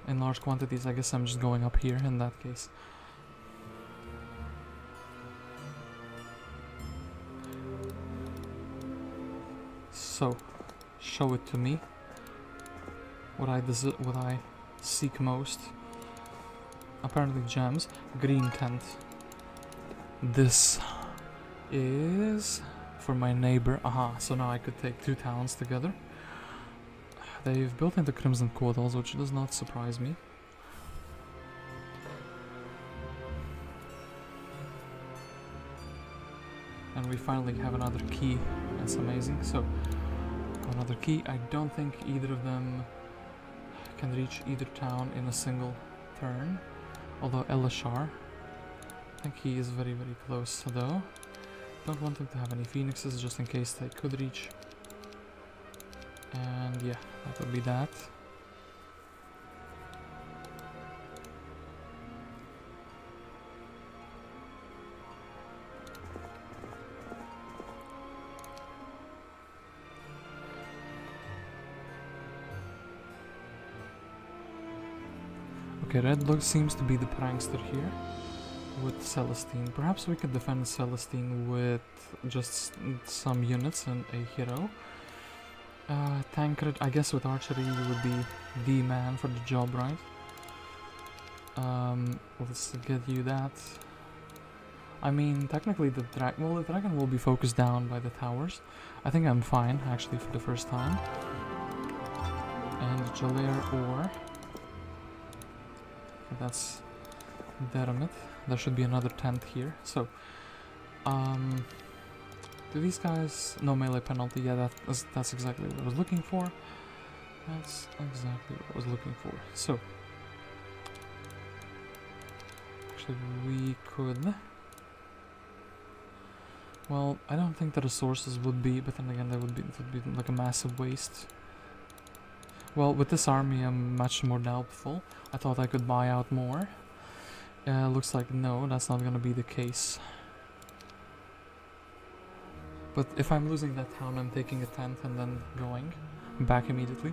in large quantities. I guess I'm just going up here in that case. So, show it to me. What I seek most. Apparently gems. Green tent. This is for my neighbor. Aha, so now I could take 2 towns together. They've built into Crimson Quarters, which does not surprise me. And we finally have another key. That's amazing. So, another key. I don't think either of them can reach either town in a single turn. Although Elleshar, I think he is very, very close though. Don't want him to have any phoenixes just in case they could reach. yeah, that would be that. Okay, Red seems to be the prankster here with Celestine. Perhaps we could defend Celestine with just some units and a hero. Tancred, I guess with archery you would be the man for the job, right? Let's get you that. I mean, technically the dragon will be focused down by the towers. I think I'm fine, actually, for the first time. And Zilare ore. Okay, that's Bertram. There should be another tent here. So, do these guys... No melee penalty, yeah, that's exactly what I was looking for. That's exactly what I was looking for. So, actually we could... Well, I don't think the resources would be, but then again it would be like a massive waste. Well, with this army I'm much more doubtful. I thought I could buy out more. Looks like no, that's not gonna be the case. But if I'm losing that town, I'm taking a tent and then going back immediately.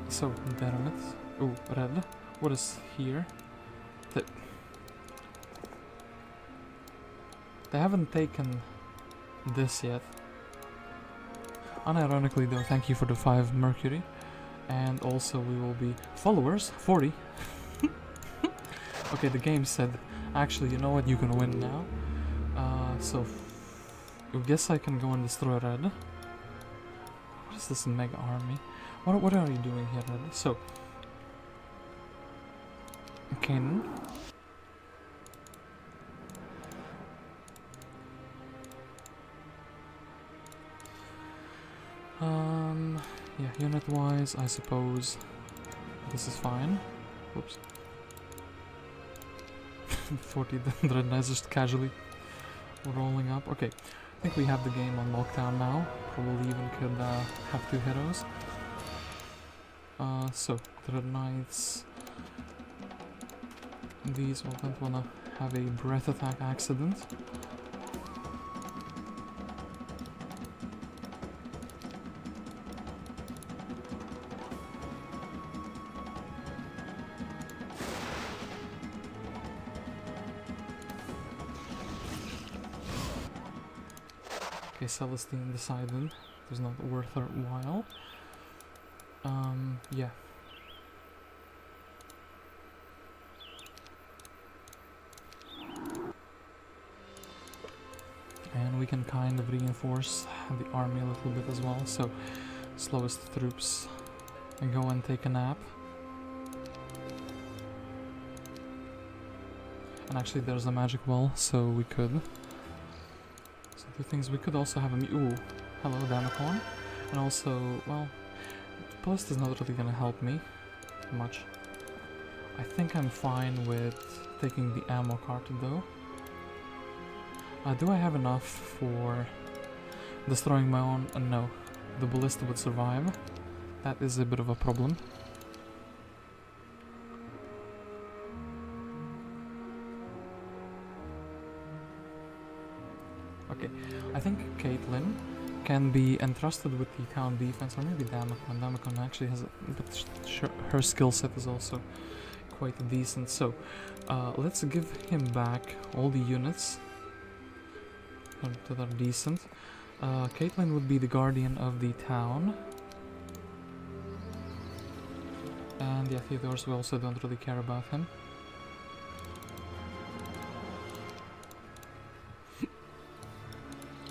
So, Bertram. Ooh, Red. What is here? They haven't taken this yet. Unironically though, thank you for the 5 mercury. And also we will be followers, 40. Okay, the game said, actually, you know what, you can win now. So, I guess I can go and destroy Red. What is this mega army? What are you doing here, Red? So, Aine. Yeah, unit-wise, I suppose this is fine. Whoops. 40 Dread Knights just casually rolling up. Okay, I think we have the game on lockdown now. Probably even could have 2 heroes. So, Dread Knights. These will don't wanna have a breath attack accident. Okay, Celestine decided it was not worth her while. Yeah. And we can kind of reinforce the army a little bit as well, so slowest troops and go and take a nap. And actually there's a magic well, so we could. So 2 things, we could also have a ooh, hello Damacon. And also, well, Ballista is not really gonna help me much. I think I'm fine with taking the ammo cart though. Do I have enough for destroying my own? No. The Ballista would survive. That is a bit of a problem. Okay, I think Caitlyn can be entrusted with the town defense, or maybe Damacon. Damacon actually has but her skill set is also quite decent. So, let's give him back all the units that are decent. Caitlyn would be the guardian of the town. And yeah, Theodorus, we also don't really care about him.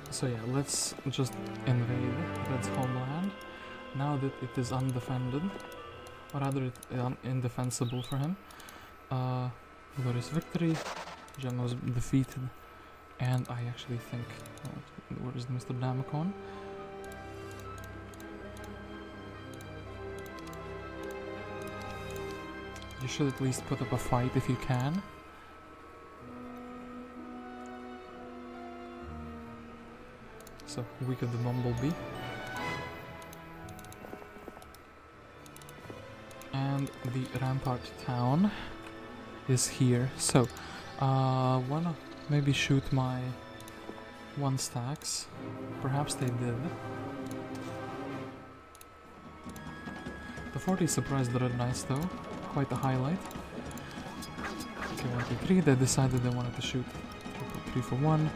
So yeah, let's just invade Red's homeland, now that it is undefended, or rather it indefensible for him. Glorious victory, Jen was defeated, and I actually think, where is Mr. Damacon? You should at least put up a fight if you can. So, Week of the Bumblebee. And the Rampart town is here. So, wanna maybe shoot my 1 stacks. Perhaps they did. The 40 surprised the Red Knights though. Quite a highlight. Okay, 1, 2, 3. They decided they wanted to shoot 3 for 1.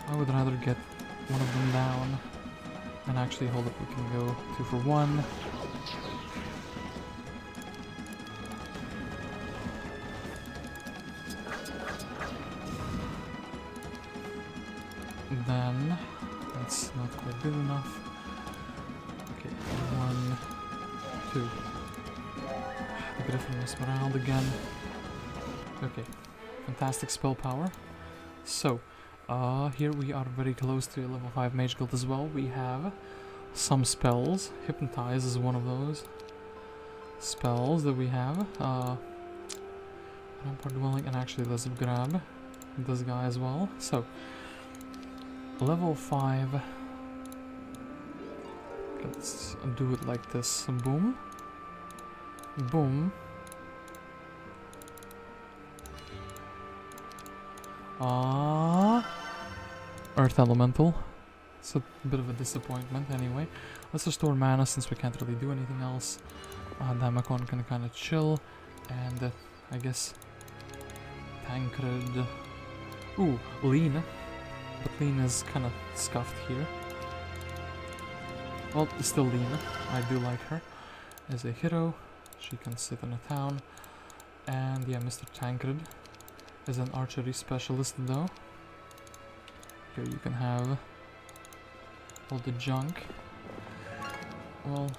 I would rather get one of them down. And actually, hold up, we can go 2 for 1. Then, that's not quite good enough. Okay, 1, 2. The Griffin was moraled again. Okay, fantastic spell power. So, here we are very close to a level 5 mage guild as well. We have some spells. Hypnotize is one of those spells that we have. Rampart Dwelling, and actually let's grab this guy as well. So, level 5. Let's do it like this. Boom. Boom. Earth Elemental. It's a bit of a disappointment anyway. Let's restore mana since we can't really do anything else. Damacon can kind of chill. And I guess Tancred. Ooh, Leena. But Leena is kind of scuffed here. Well, it's still Leena. I do like her as a hero. She can sit in a town. And yeah, Mr. Tancred is an archery specialist though. Here you can have all the junk. Well,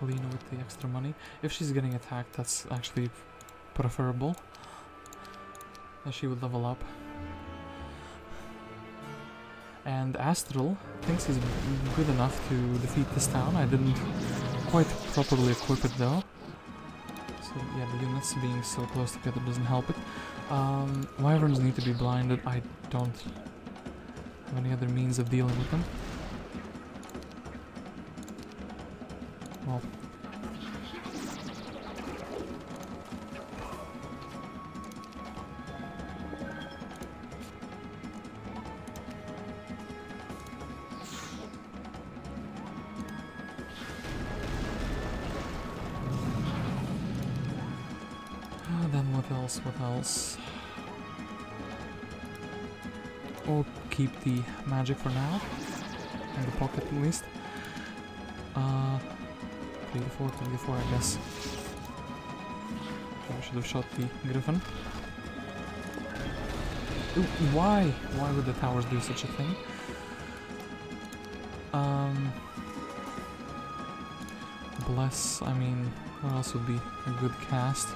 Leena with the extra money. If she's getting attacked, that's actually preferable. She would level up. And Astral thinks he's good enough to defeat this town. I didn't quite properly equip it though. So yeah, the units being so close together doesn't help it. Wyverns need to be blinded. I don't have any other means of dealing with them. Well, then what else? What else? We'll keep the magic for now, in the pocket at least. 3 to 4, 3 to 4, I guess. I should have shot the Griffin. Ooh, why? Why would the towers do such a thing? Bless, I mean, what else would be a good cast?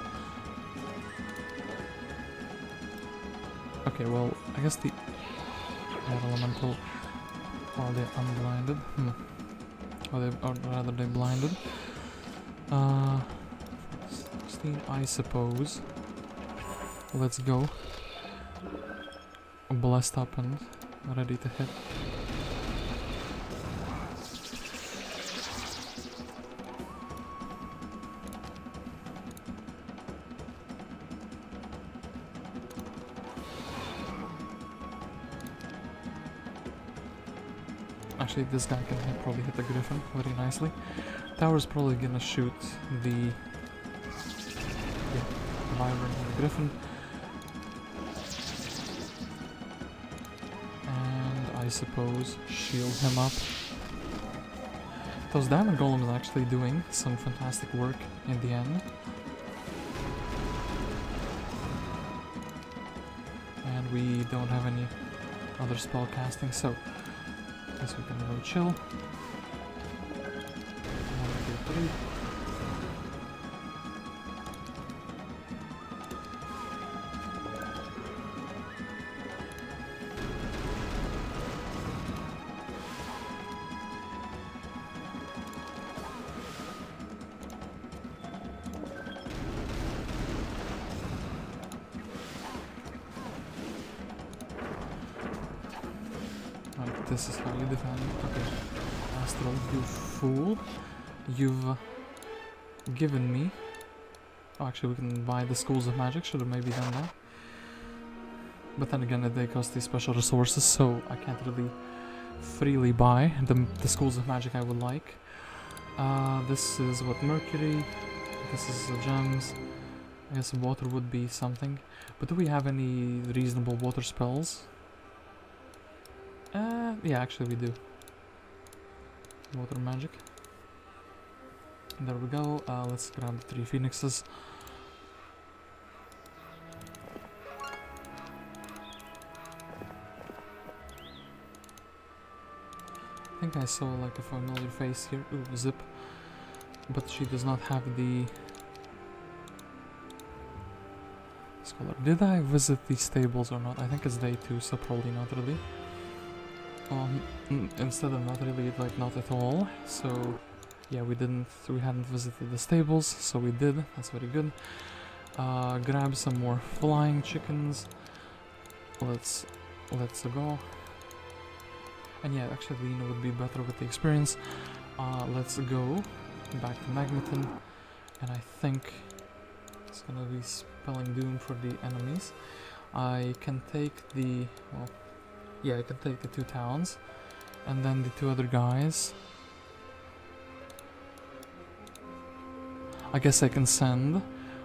Okay, well, I guess the Red Elemental, are they unblinded? Or rather they blinded. 16, I suppose. Let's go. Blessed up and ready to hit. Actually, this guy can probably hit the Griffin very nicely. Tower's probably gonna shoot the Wyvern and the Griffin. And I suppose shield him up. Those diamond golems are actually doing some fantastic work in the end. And we don't have any other spell casting, so I guess we can go chill. 1, 2, 3. this is how you defend. Okay. Astral, you fool. You've given me... Oh, actually we can buy the schools of magic, should have maybe done that. But then again they cost these special resources, so I can't really freely buy the schools of magic I would like. This is what, mercury, this is gems. I guess water would be something. But do we have any reasonable water spells? Yeah, actually we do. Water magic. There we go. Let's grab the 3 phoenixes. I think I saw like a familiar face here. Ooh, Zip. But she does not have the scholar. Did I visit these stables or not? I think it's day 2, so probably not really. Instead of not really, like not at all. So yeah, we hadn't visited the stables, so we did. That's very good. Grab some more flying chickens. Let's go. And yeah, actually Leena would be better with the experience. Let's go back to Magneton, and I think it's gonna be spelling doom for the enemies. I can take the, well, yeah, I can take the 2 towns, and then the 2 other guys. I guess I can send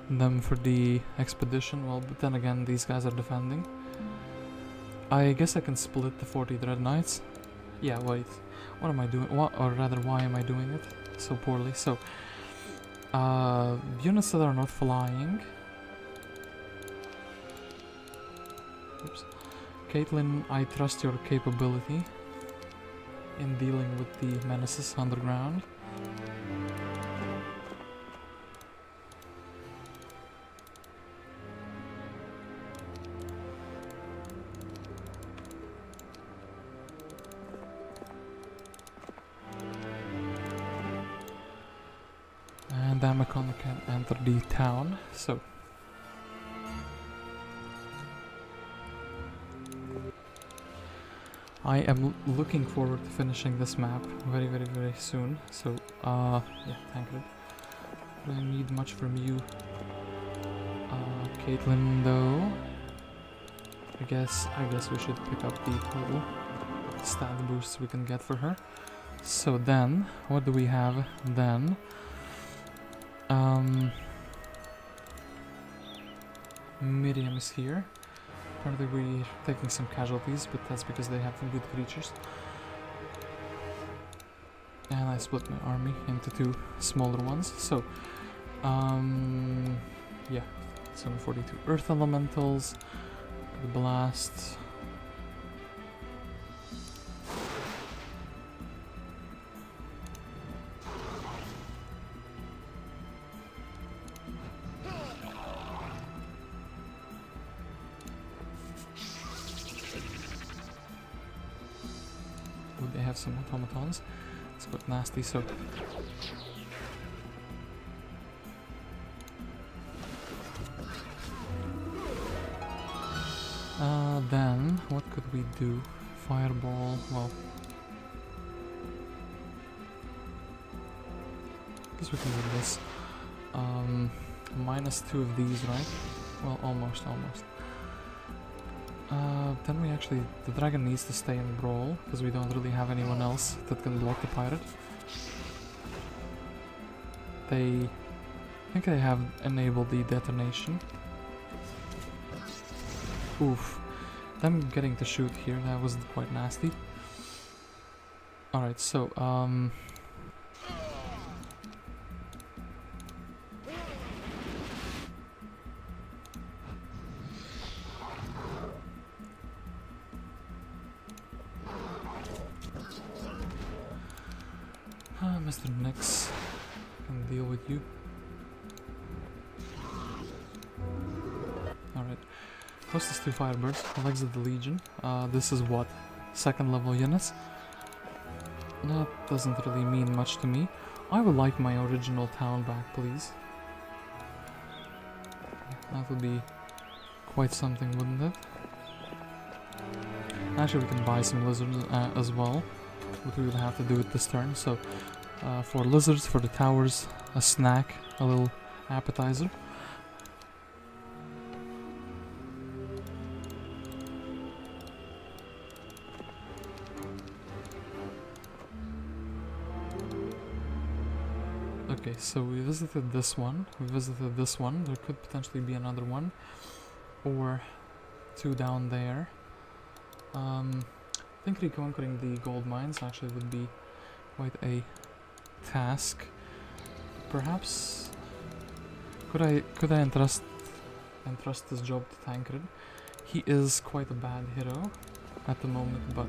them for the expedition, well, but then again these guys are defending. I guess I can split the 40 Dread Knights. Yeah, wait, what am I doing? Or rather, why am I doing it so poorly? So, units that are not flying. Oops. Caitlin, I trust your capability in dealing with the menaces underground. And Damacon can enter the town, so... I am looking forward to finishing this map very soon, so, yeah, Tancred. Really need much from you. Caitlin, though... I guess we should pick up the total stat boosts we can get for her. So then, what do we have then? Miriam is here. Apparently we're taking some casualties, but that's because they have some good creatures. And I split my army into 2 smaller ones. So, yeah, 742 Earth Elementals, the Blast. They have some automatons. It's quite nasty, so... Then, what could we do? Fireball, well... I guess we can do this. -2 of these, right? Well, almost. Then we actually... The dragon needs to stay in brawl, because we don't really have anyone else that can block the pirate. I think they have enabled the detonation. Oof. Them getting to shoot here, that was quite nasty. Alright, so, Mr. Nix can deal with you. Alright. Closest 2 Firebirds, Legs of the Legion. This is what? 2nd level units? That doesn't really mean much to me. I would like my original town back, please. That would be quite something, wouldn't it? Actually, we can buy some lizards as well, but we will have to do it this turn. So, for lizards, for the towers, a snack, a little appetizer. Okay, so we visited this one, there could potentially be another one, or two down there. I think reconquering the gold mines actually would be quite a task. Perhaps could I entrust this job to Tancred? He is quite a bad hero at the moment, but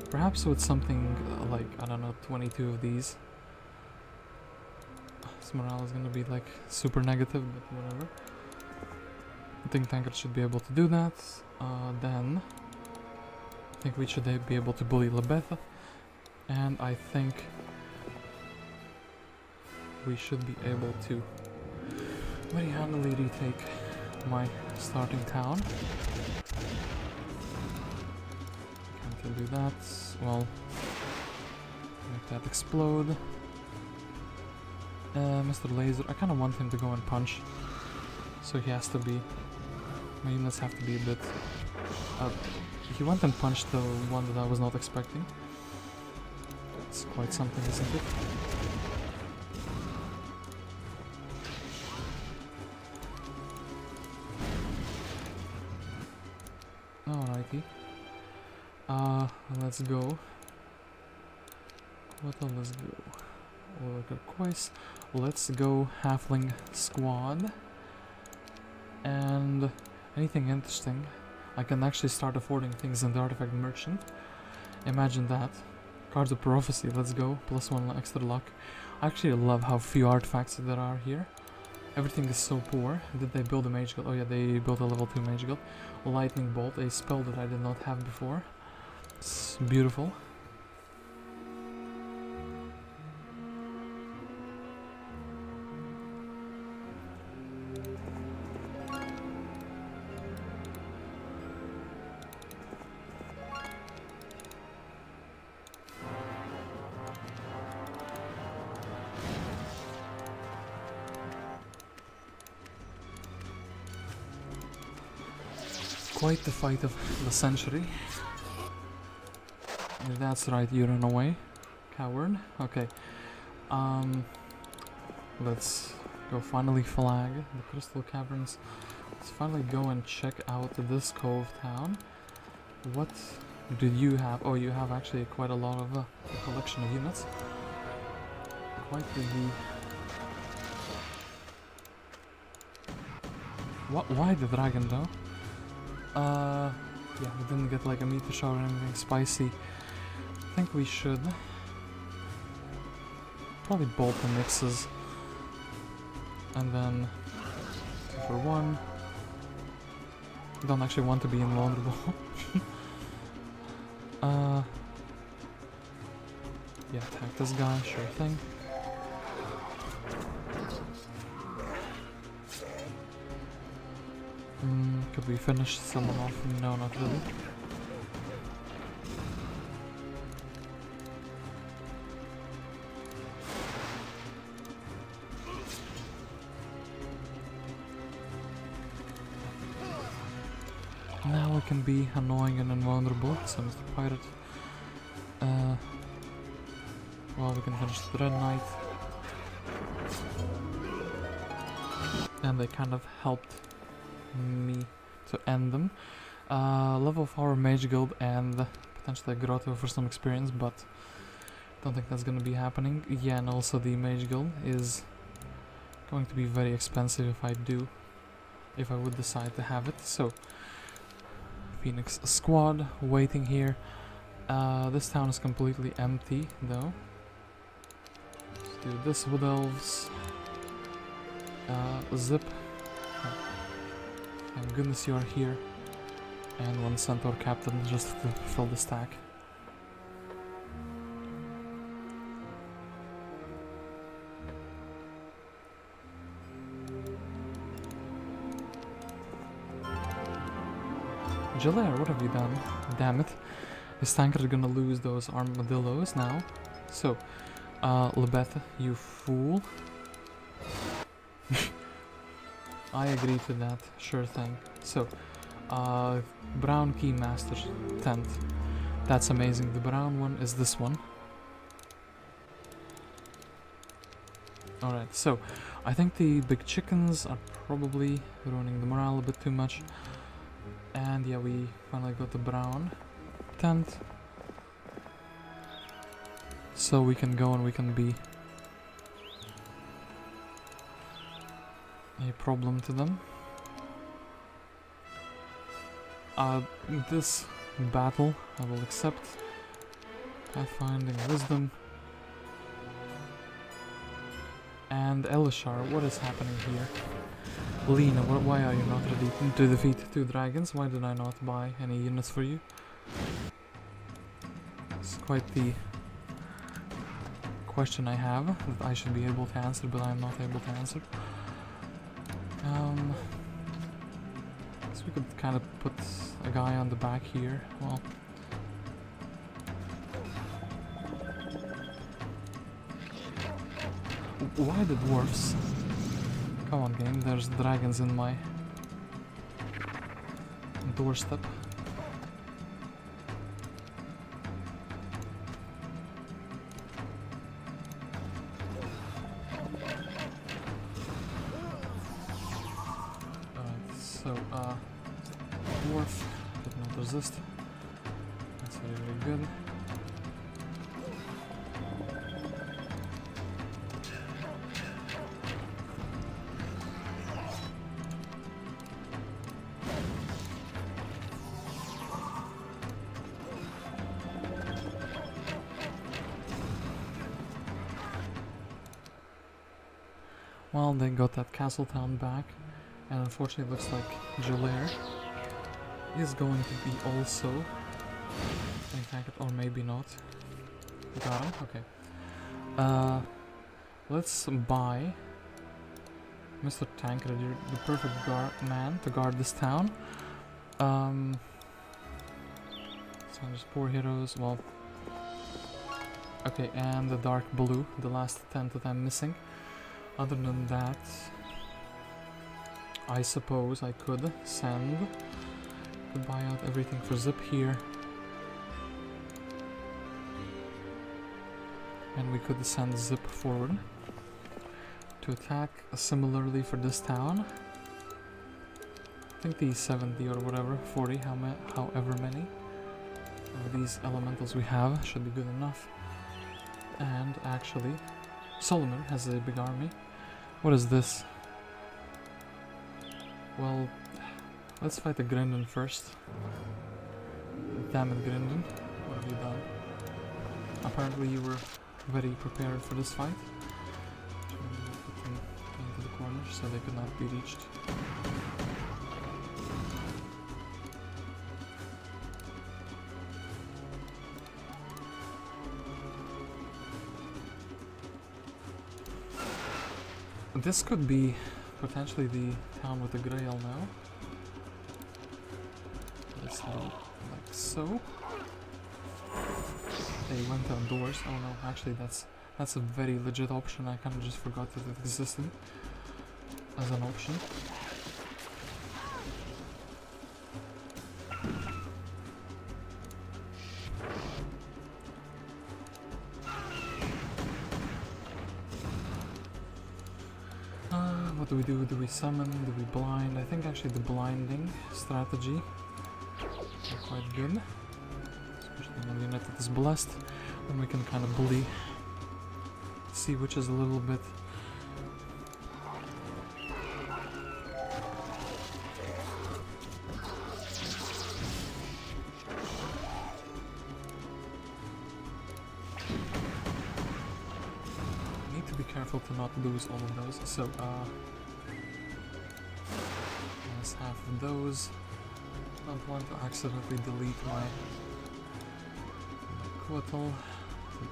perhaps with something like, I don't know, 22 of these. His morale is gonna be like super negative, but whatever. I think Tancred should be able to do that. Then I think we should be able to bully Lebetha, and I think we should be able to very handily retake my starting town. Can't do that. Well, make that explode. Mr. Laser, I kind of want him to go and punch, so he has to be. My units have to be a bit. He went and punched the one that I was not expecting. It's quite something, isn't it? Alrighty. Let's go. Let's go. Let's go halfling squad. And anything interesting, I can actually start affording things in the artifact merchant. Imagine that. Cards of prophecy, let's go. +1 extra luck. I actually love how few artifacts there are here. Everything is so poor. Did they build a mage guild? Oh yeah, they built a level 2 mage guild. Lightning bolt, a spell that I did not have before. It's beautiful. Quite the fight of the century. If that's right, you run away. Coward. Okay. Let's go finally flag the Crystal Caverns. Let's finally go and check out this Cove town. What did you have? Oh, you have actually quite a lot of a collection of units. Quite the... Why the dragon though? Yeah, we didn't get like a meteor shower or anything spicy. I think we should probably bolt the mixes, and then 2 for 1. Don't actually want to be invulnerable. Yeah, attack this guy, sure thing. Could we finish someone off? No, not really. Now we can be annoying and invulnerable, so Mr. Pirate. Well, we can finish the Red Knight. And they kind of helped me to end them. Level 4 Mage Guild and potentially a Grotto for some experience, but don't think that's gonna be happening. Yeah, and also the Mage Guild is going to be very expensive if I would decide to have it. So, Phoenix squad waiting here. This town is completely empty though. Let's do this with elves. Zip. Thank goodness you are here. And 1 centaur captain just to fill the stack. Zilare, what have you done? Damn it. Is Tancred gonna lose those armadillos now? So, Lebeth, you fool. I agree to that, sure thing. So, brown keymaster tent. That's amazing. The brown one is this one. Alright, so I think the big chickens are probably ruining the morale a bit too much. And yeah, we finally got the brown tent. So we can go and we can be a problem to them. This battle I will accept. Pathfinding Wisdom. And Elleshar, what is happening here? Leena, why are you not ready to defeat 2 dragons? Why did I not buy any units for you? It's quite the question I have that I should be able to answer, but I'm not able to answer. So we could kind of put a guy on the back here. Well, why the dwarfs? Come on, game, there's dragons in my doorstep. Alright, so, dwarf did not resist. That's very, very good. Well, they got that castle town back, and unfortunately it looks like Zilare is going to be also impacted, or maybe not. Got him? Okay. Let's buy Mr. Tancred, you're the perfect man to guard this town. So there's 4 heroes, well... Okay, and the dark blue, the last tent that I'm missing. Other than that, I suppose I could buy out everything for Zip here. And we could send Zip forward to attack similarly for this town. I think the 70 or whatever, 40, however many of these elementals we have should be good enough. And actually, Solmyr has a big army. What is this? Well, let's fight the Grindan first. Damn it, Grindan. What have you done? Apparently you were very prepared for this fight. Put them into the corner so they could not be reached. This could be potentially the town with the Grail now. Let's do like so. They went outdoors. Oh no, actually that's a very legit option. I kind of just forgot that it existed as an option. What do we do? Do we summon? Do we blind? I think actually the blinding strategy is quite good. Especially when the unit that is blessed. Then we can kind of bully. See which is a little bit... Need to be careful to not lose all of those. So, minus half of those. Don't want to accidentally delete my Quittle.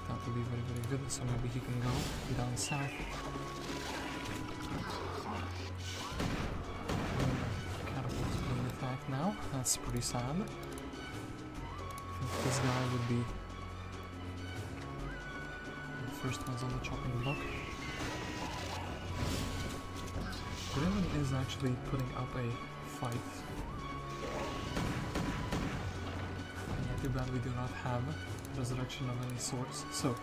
That would be very, very good. So maybe he can go down south. Catapults being attack. block now. That's pretty sad. I think this guy would be the first ones on the chopping block. Grindan is actually putting up a fight. Yeah, too bad we do not have resurrection of any sorts. So,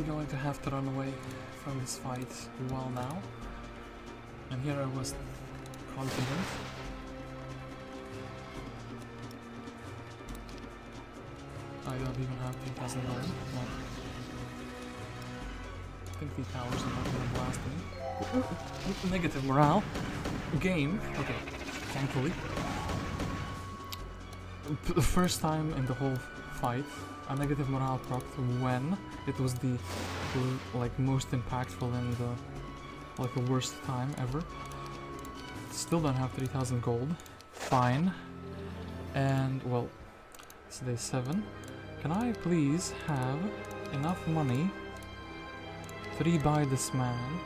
going to have to run away from this fight well now, and here I was confident. I don't even have 3,000 gold. Well, I think the towers are not gonna blast me. Negative morale. Game. Okay, thankfully. The first time in the whole fight a negative morale procced when it was the like most impactful and like the worst time ever. Still don't have 3,000 gold. Fine. And well, it's day 7. Can I please have enough money to rebuy this man?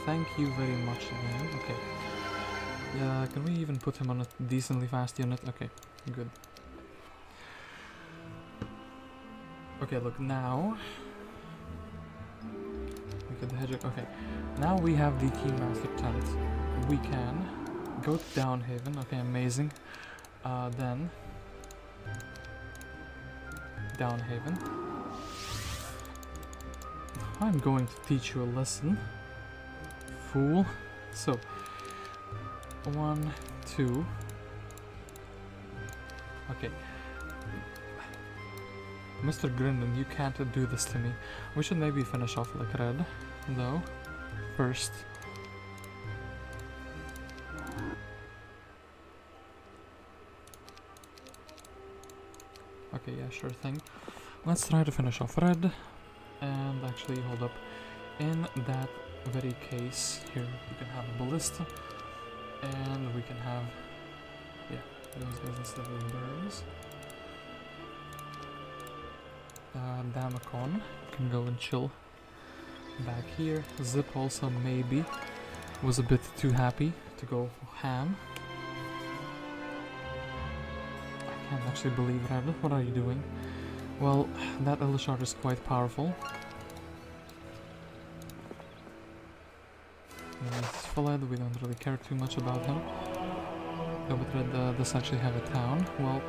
Thank you very much again. Okay. Yeah, can we even put him on a decently fast unit? Okay, good. Okay, look, now we get the hedgehog. Okay, now we have the Keymaster tent. We can go to Downhaven. Okay, amazing. Then Downhaven. I'm going to teach you a lesson, fool. So 1, 2. Okay. Mr. Grindan, you can't do this to me. We should maybe finish off like red, though, first. Okay, yeah, sure thing. Let's try to finish off red, and actually, hold up. In that very case, here, we can have a Ballista, and we can have, yeah, those guys instead of birds. Damacon can go and chill back here. Zip also maybe was a bit too happy to go ham. I can't actually believe Red. What are you doing? Well, that Elleshar is quite powerful. He's Fled, we don't really care too much about him. No, but Red does actually have a town. Well,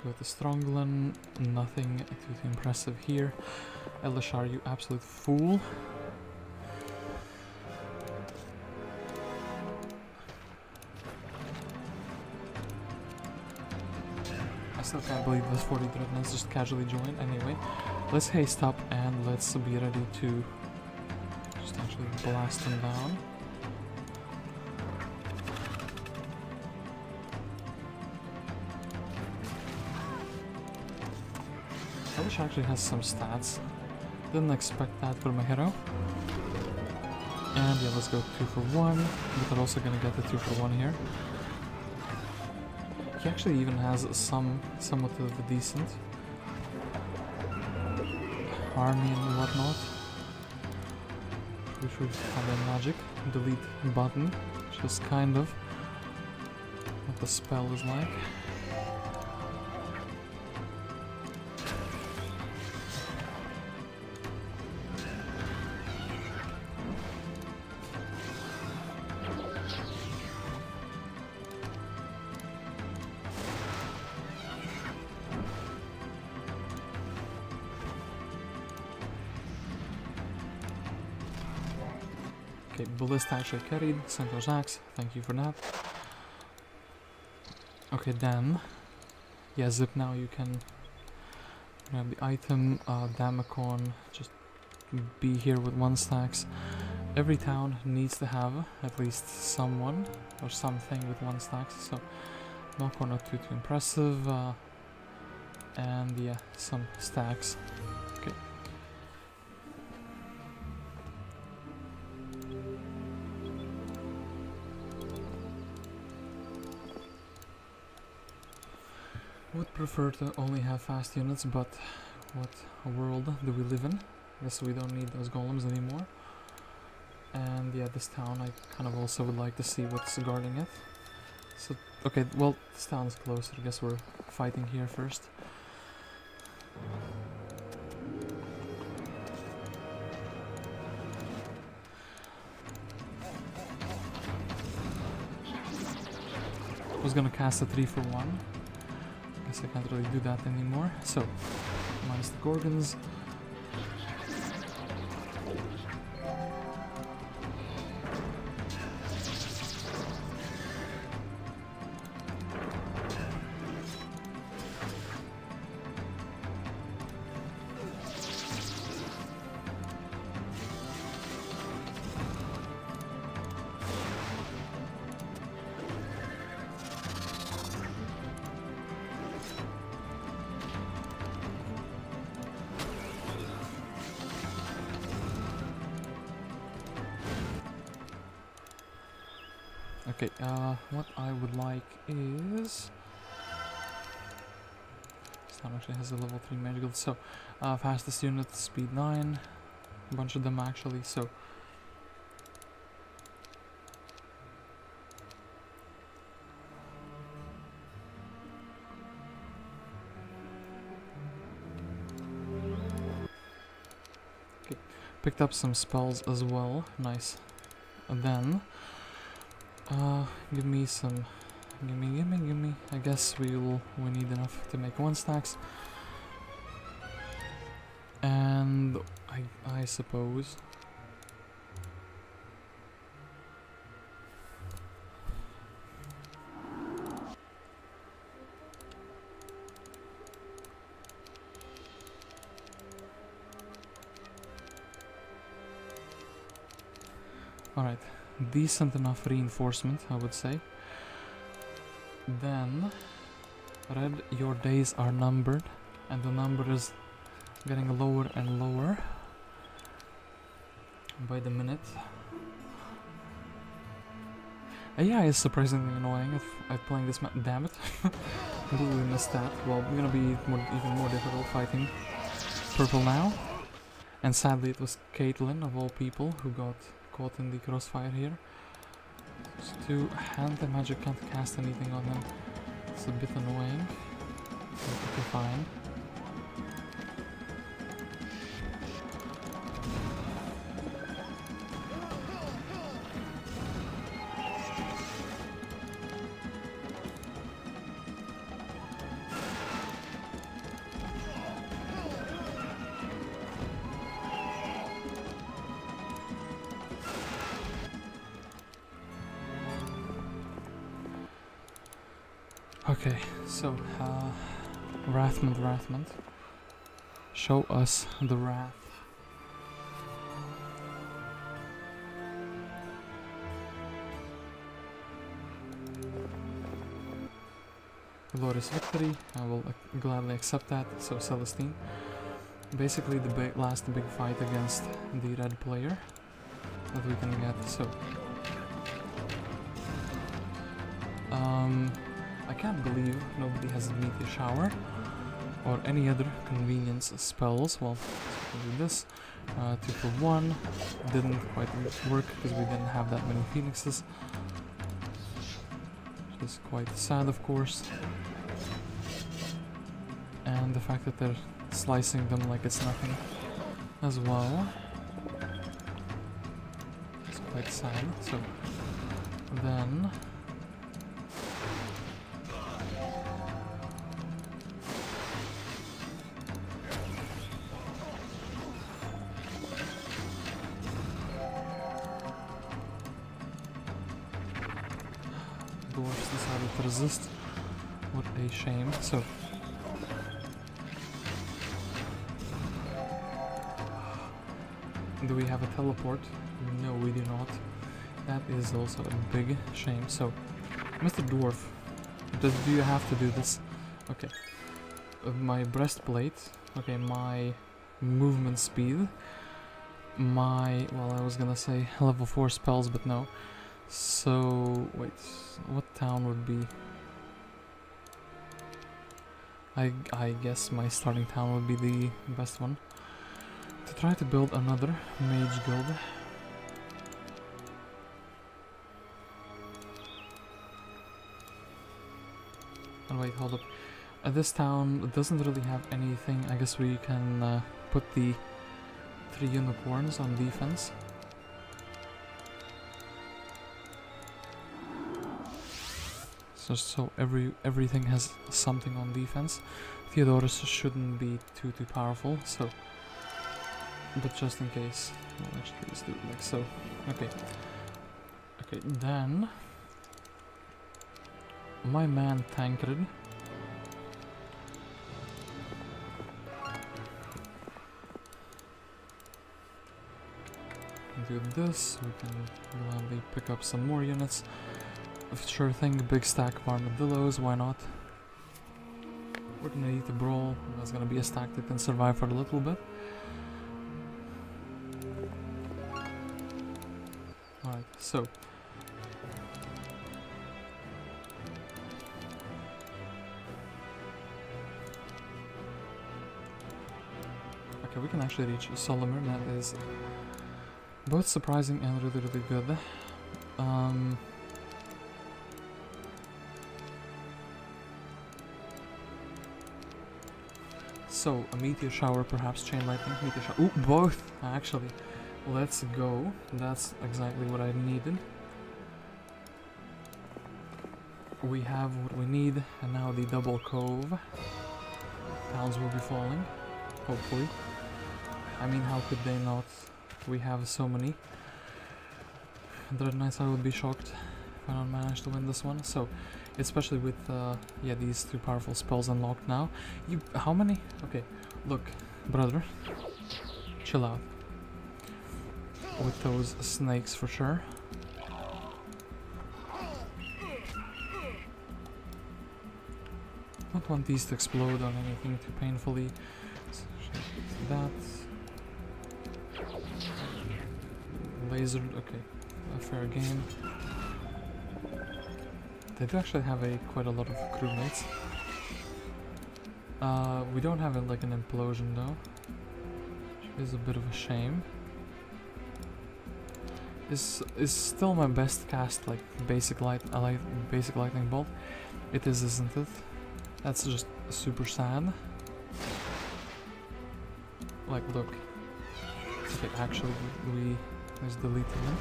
go to Strongland, nothing too impressive here. Elleshar, you absolute fool. I still can't believe this 40 Dreadnoughts just casually joined. Anyway, let's haste up and let's be ready to just actually blast them down. Which actually has some stats. Didn't expect that for my hero. And yeah, let's go 2 for 1. But we're also gonna get the 2 for 1 here. He actually even has somewhat of a decent army and whatnot. We should have a magic delete button, which is kind of what the spell is like. Okay, Ballista actually carried, Centaur's Axe, thank you for that. Okay, then, yeah, Zip, now you can grab the item, Damacon, just be here with 1 stacks. Every town needs to have at least someone or something with 1 stacks, so Knock-on not too impressive, and yeah, some stacks. Okay. Would prefer to only have fast units, but what world do we live in? I guess we don't need those golems anymore. And yeah, this town I kind of also would like to see what's guarding it. So, okay, well, this town is closer. I guess we're fighting here first. I was gonna cast a 3 for 1. Guess I can't really do that anymore. So, minus the Gorgons. Okay, what I would like is... This town actually has a level 3 mage guild, so... fastest unit, speed 9. A bunch of them actually, so... Okay, picked up some spells as well, nice. And then... give me some... Gimme. I guess we need enough to make 1 stacks. And I suppose... Alright. Decent enough reinforcement, I would say. Then, Red, your days are numbered, and the number is getting lower and lower by the minute. AI is surprisingly annoying at playing this map. Damn it! Completely missed that. Well, we're gonna be even more difficult fighting purple now. And sadly, it was Caitlyn of all people who got caught in the crossfire here. Just to hand the magic can't cast anything on them. It's a bit annoying. Okay, fine. Okay, so, Wrathmont. Show us the wrath. Glorious victory, I will gladly accept that. So, Celestine. Basically the last big fight against the red player that we can get, so... I can't believe nobody has a meteor shower or any other convenience spells. Well, let's do this. 2 for 1 didn't quite work because we didn't have that many phoenixes, which is quite sad, of course. And the fact that they're slicing them like it's nothing as well. It's quite sad. So then. Dwarves decided to resist. What a shame. So do we have a teleport? No, we do not. That is also a big shame. So, Mr. Dwarf, do you have to do this? Okay. My breastplate. Okay, my movement speed. My, well, I was gonna say level 4 spells, but no. So, wait, what town would be? I guess my starting town would be the best one. To try to build another mage guild. Oh wait, hold up. This town doesn't really have anything. I guess we can put the 3 unicorns on defense. So everything has something on defense. Theodorus shouldn't be too powerful, so... But just in case... Well, actually, let's do it like so. Okay. Okay, then... My man Tancred. Do this, we can gladly pick up some more units. Sure thing, big stack of armadillos, why not? We're gonna need to brawl, that's gonna be a stack that can survive for a little bit. Alright, so. Okay, we can actually reach Solmyr, that is both surprising and really good. So, a meteor shower, perhaps chain lightning, meteor shower. Ooh, both! Actually, let's go. That's exactly what I needed. We have what we need, and now the double cove. Towns will be falling, hopefully. I mean, how could they not? We have so many. Dread Knights, I would be shocked if I don't manage to win this one. So, especially with yeah, these 2 powerful spells unlocked now. How many? Okay, look, brother, chill out with those snakes for sure. Don't want these to explode on anything too painfully. That lasered, okay, a fair game. They do actually have quite a lot of crewmates. We don't have like an implosion though, which is a bit of a shame. Is still my best cast, like basic basic lightning bolt. It is, isn't it? That's just super sad. Like, look. Okay, actually, we just deleted him.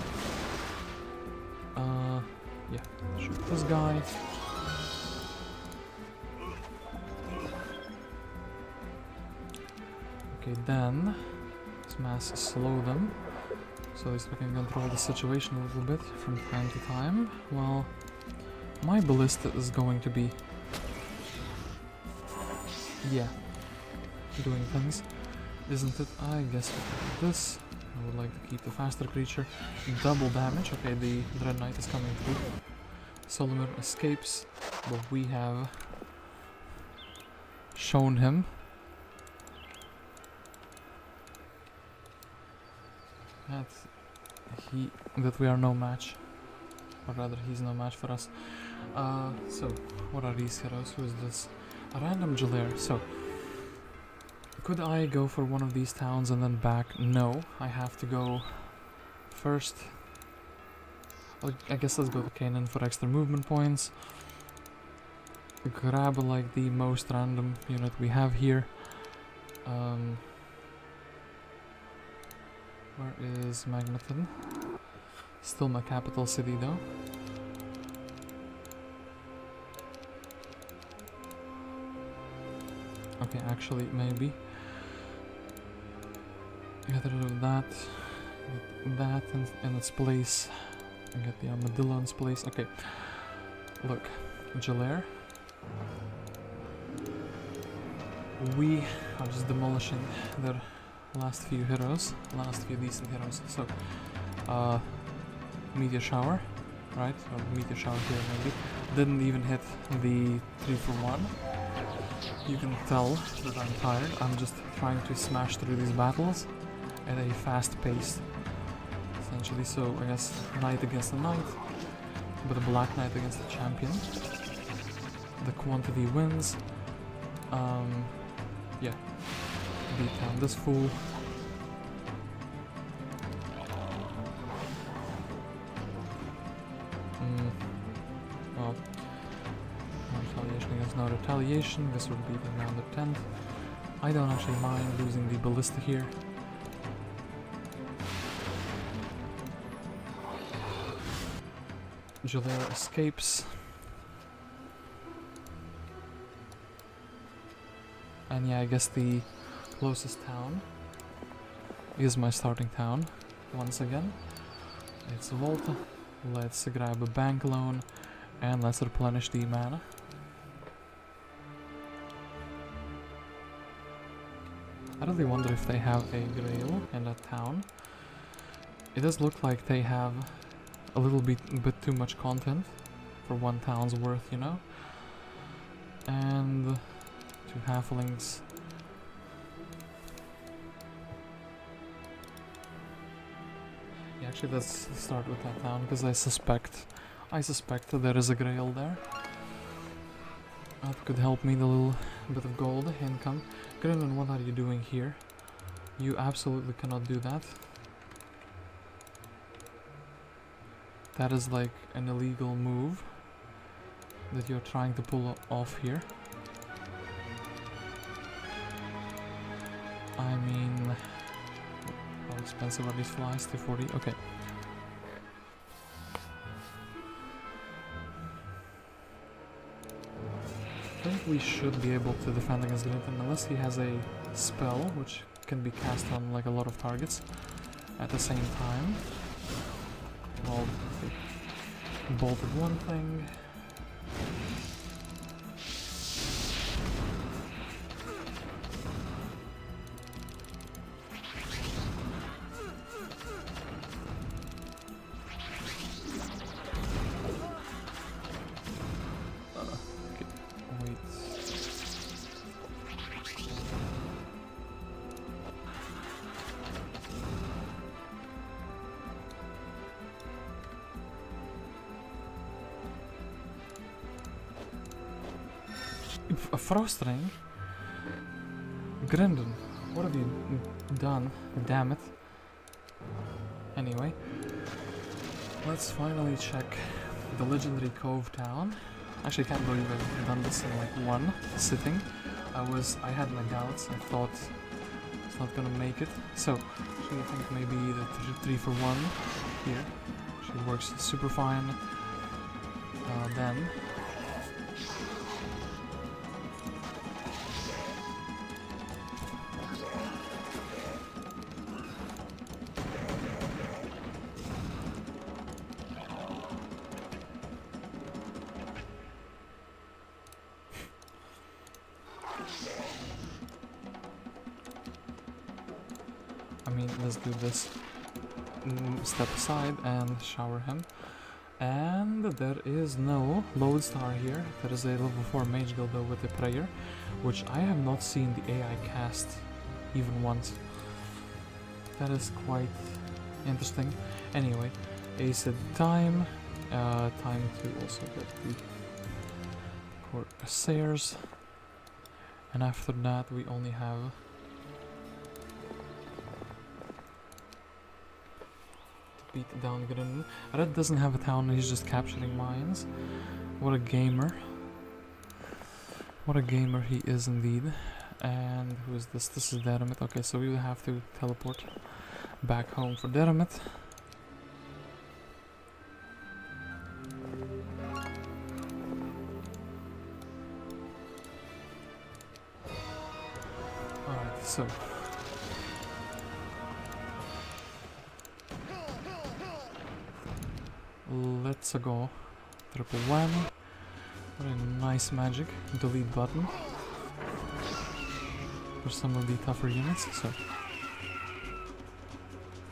Yeah, shoot this guy. Okay, then let's mass slow them, so at least we can control the situation a little bit from time to time. Well, my ballista is going to be, yeah, doing things, isn't it? I guess we can do this. I would like to keep the faster creature. Double damage. Okay, the Dread Knight is coming through. Solmyr escapes, but we have shown him that we are no match, or rather, he's no match for us. So what are these heroes? Who is this? A random Zilare. So. Could I go for one of these towns and then back? No, I have to go first. Well, I guess let's go to Canaan for extra movement points. Grab like the most random unit we have here. Where is Magneton? Still my capital city though. Okay, actually maybe. Get rid of that. Get that in its place. And get the armadillo in its place. Okay. Look. Zilare. We are just demolishing their last few heroes. Last few decent heroes. So, meteor shower. Right? Or meteor shower here maybe. Didn't even hit the 3 for 1. You can tell that I'm tired. I'm just trying to smash through these battles at a fast pace, essentially. So I guess knight against a knight, but a black knight against a champion. The quantity wins. Yeah. Beat down this fool. Well, no retaliation against no retaliation. This would be the round of 10th. I don't actually mind losing the Ballista here. Zilare escapes. And yeah, I guess the closest town is my starting town once again. It's Volta. Let's grab a bank loan and let's replenish the mana. I really wonder if they have a grail in that town. It does look like they have a little bit too much content for one town's worth, you know? And 2 halflings. Yeah, actually let's start with that town because I suspect there is a grail there. That could help me the little bit of gold income. Grindan, what are you doing here? You absolutely cannot do that. That is like an illegal move that you're trying to pull off here. I mean, how expensive are these flies? 240? Okay. I think we should be able to defend against Grindan unless he has a spell which can be cast on like a lot of targets at the same time. Well, they bolted one thing. A frost ring? Grindan, what have you done? Damn it. Anyway, let's finally check the legendary Cove town. Actually, I can't believe I've done this in like one sitting. I had my doubts. I thought it's not gonna make it. So, actually, I think maybe the 3 for 1 here. She works super fine. Then. Let's do this. Step aside and shower him. And there is no lodestar here. There is a level 4 mage guild though with a prayer, which I have not seen the AI cast even once. That is quite interesting. Anyway, acid time. Time to also get the Corsairs. And after that we only have beat down Grindan. Red doesn't have a town, he's just capturing mines. What a gamer. What a gamer he is indeed. And who is this? This is Dermot. Okay, so we will have to teleport back home for Dermot. Alright, so let's go. Triple whammy. What a nice magic. Delete button. For some of the tougher units, so.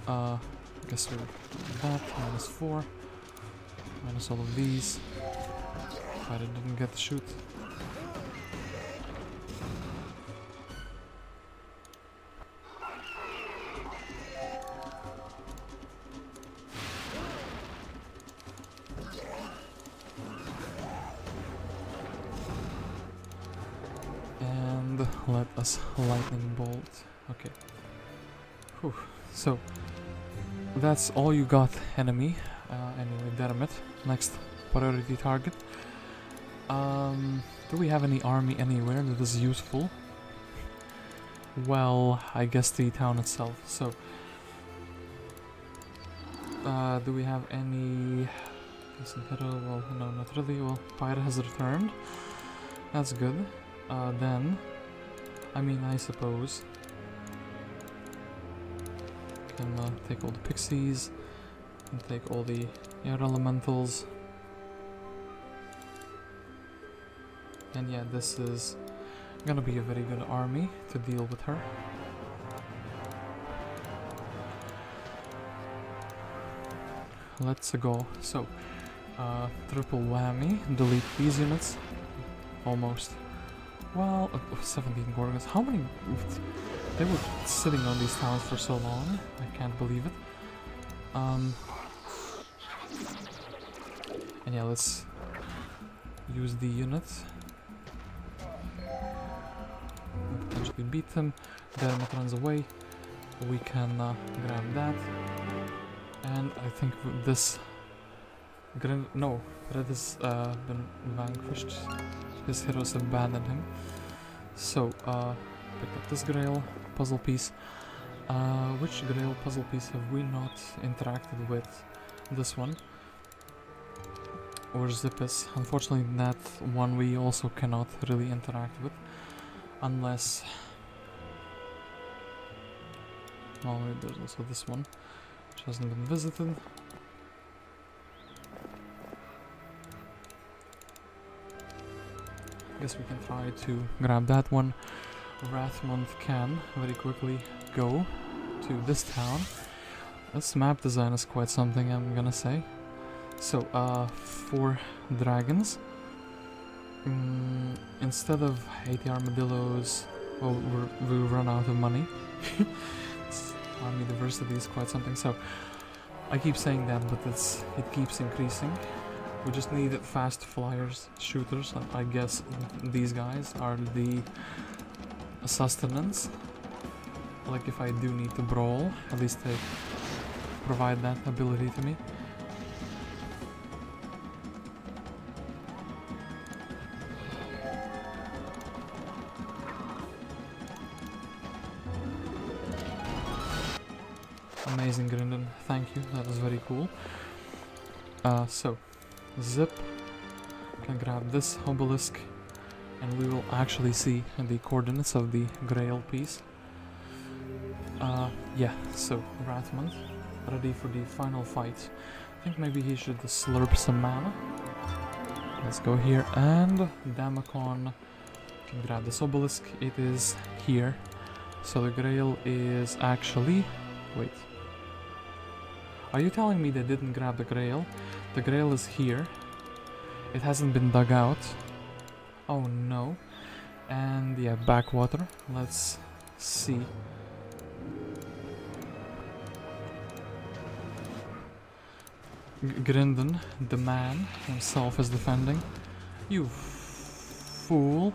I guess we'll do that. -4. Minus all of these. But I didn't get to shoot. let us lightning bolt. Okay. Whew. So that's all you got, enemy. Anyway, damn it. Next priority target. Do we have any army anywhere that is useful? Well, I guess the town itself. So, do we have any decent hitter? Well, no, not really. Well, Pyre has returned. That's good. Then, I mean, I suppose can take all the pixies and take all the air elementals. And yeah, this is gonna be a very good army to deal with her. Let's go. So, triple whammy, delete these units. Almost. Well, 17 Gorgons. How many? They were sitting on these towns for so long. I can't believe it. And yeah, let's use the units. Potentially beat them. Then it runs away. We can grab that. And I think this... no, Red has been vanquished. His heroes abandoned him. So, pick up this Grail puzzle piece. Which Grail puzzle piece have we not interacted with? This one. Or Zippus. Unfortunately, that one we also cannot really interact with. Unless... oh, there's also this one, which hasn't been visited. Guess we can try to grab that one. Wrathmont can very quickly go to this town. This map design is quite something, I'm gonna say. So, 4 dragons. Instead of 80 armadillos, well, we run out of money. Army diversity is quite something. So, I keep saying that, but it keeps increasing. We just need fast flyers, shooters, and I guess these guys are the sustenance. Like if I do need to brawl, at least they provide that ability to me. Amazing, Grindan. Thank you. That was very cool. So, zip. Can grab this obelisk, and we will actually see the coordinates of the Grail piece. Yeah. So, Wrathmont, ready for the final fight. I think maybe he should slurp some mana. Let's go here, and Damacon can grab this obelisk. It is here. So the Grail is actually... wait. Are you telling me they didn't grab the Grail? The Grail is here. It hasn't been dug out. Oh no. And yeah, backwater. Let's see. Grindan, the man himself, is defending. You fool.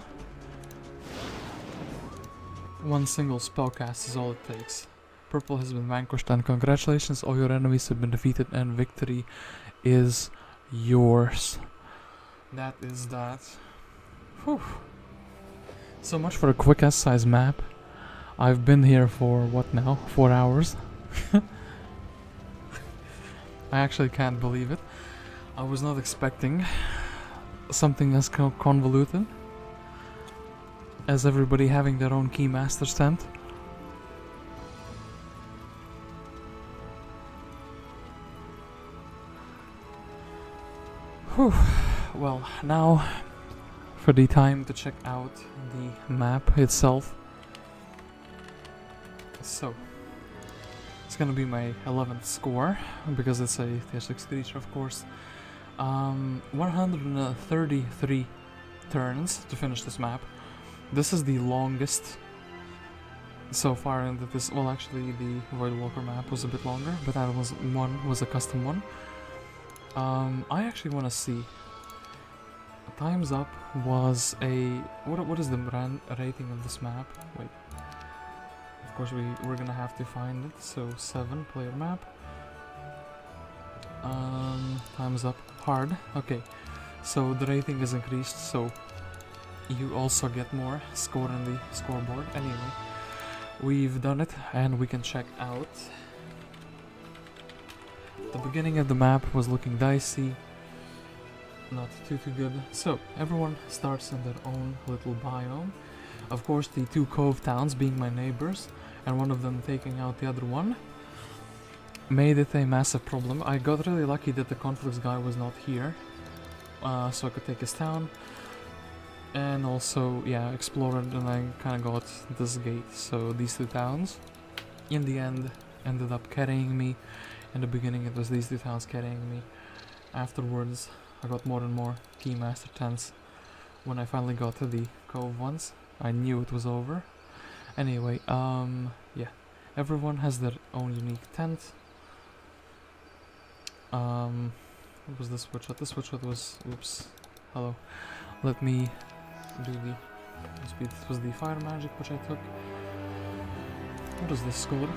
One single spellcast is all it takes. Purple has been vanquished, and congratulations, all your enemies have been defeated and victory is yours. That is that. Whew. So much for a quick ass size map. I've been here for what now? 4 hours? I actually can't believe it. I was not expecting something as convoluted as everybody having their own keymaster stand. Whew. Well, now for the time to check out the map itself. So, it's gonna be my 11th score, because it's a tier 6 creature, of course. 133 turns to finish this map. This is the longest so far into this. Well, actually, the Voidwalker map was a bit longer, but that was a custom one. I actually want to see Time's Up was a... What is the rating of this map? Wait. Of course we're gonna have to find it. So 7 player map. Time's Up. Hard. Okay. So the rating is increased, so you also get more score on the scoreboard. Anyway, we've done it and we can check out. The beginning of the map was looking dicey. Not too good. So everyone starts in their own little biome. Of course, the 2 Cove towns being my neighbors and one of them taking out the other one made it a massive problem. I got really lucky that the Conflux guy was not here, so I could take his town and also, yeah, explore it, and I kind of got this gate. So these 2 towns in the end ended up carrying me. In the beginning it was these 2 towns carrying me. Afterwards I got more and more Keymaster tents. When I finally got to the Cove ones, I knew it was over. Anyway, yeah, everyone has their own unique tent. What was the switch shot? The switch shot was, oops, hello. Let me do the speed. This was the fire magic which I took. What is this score?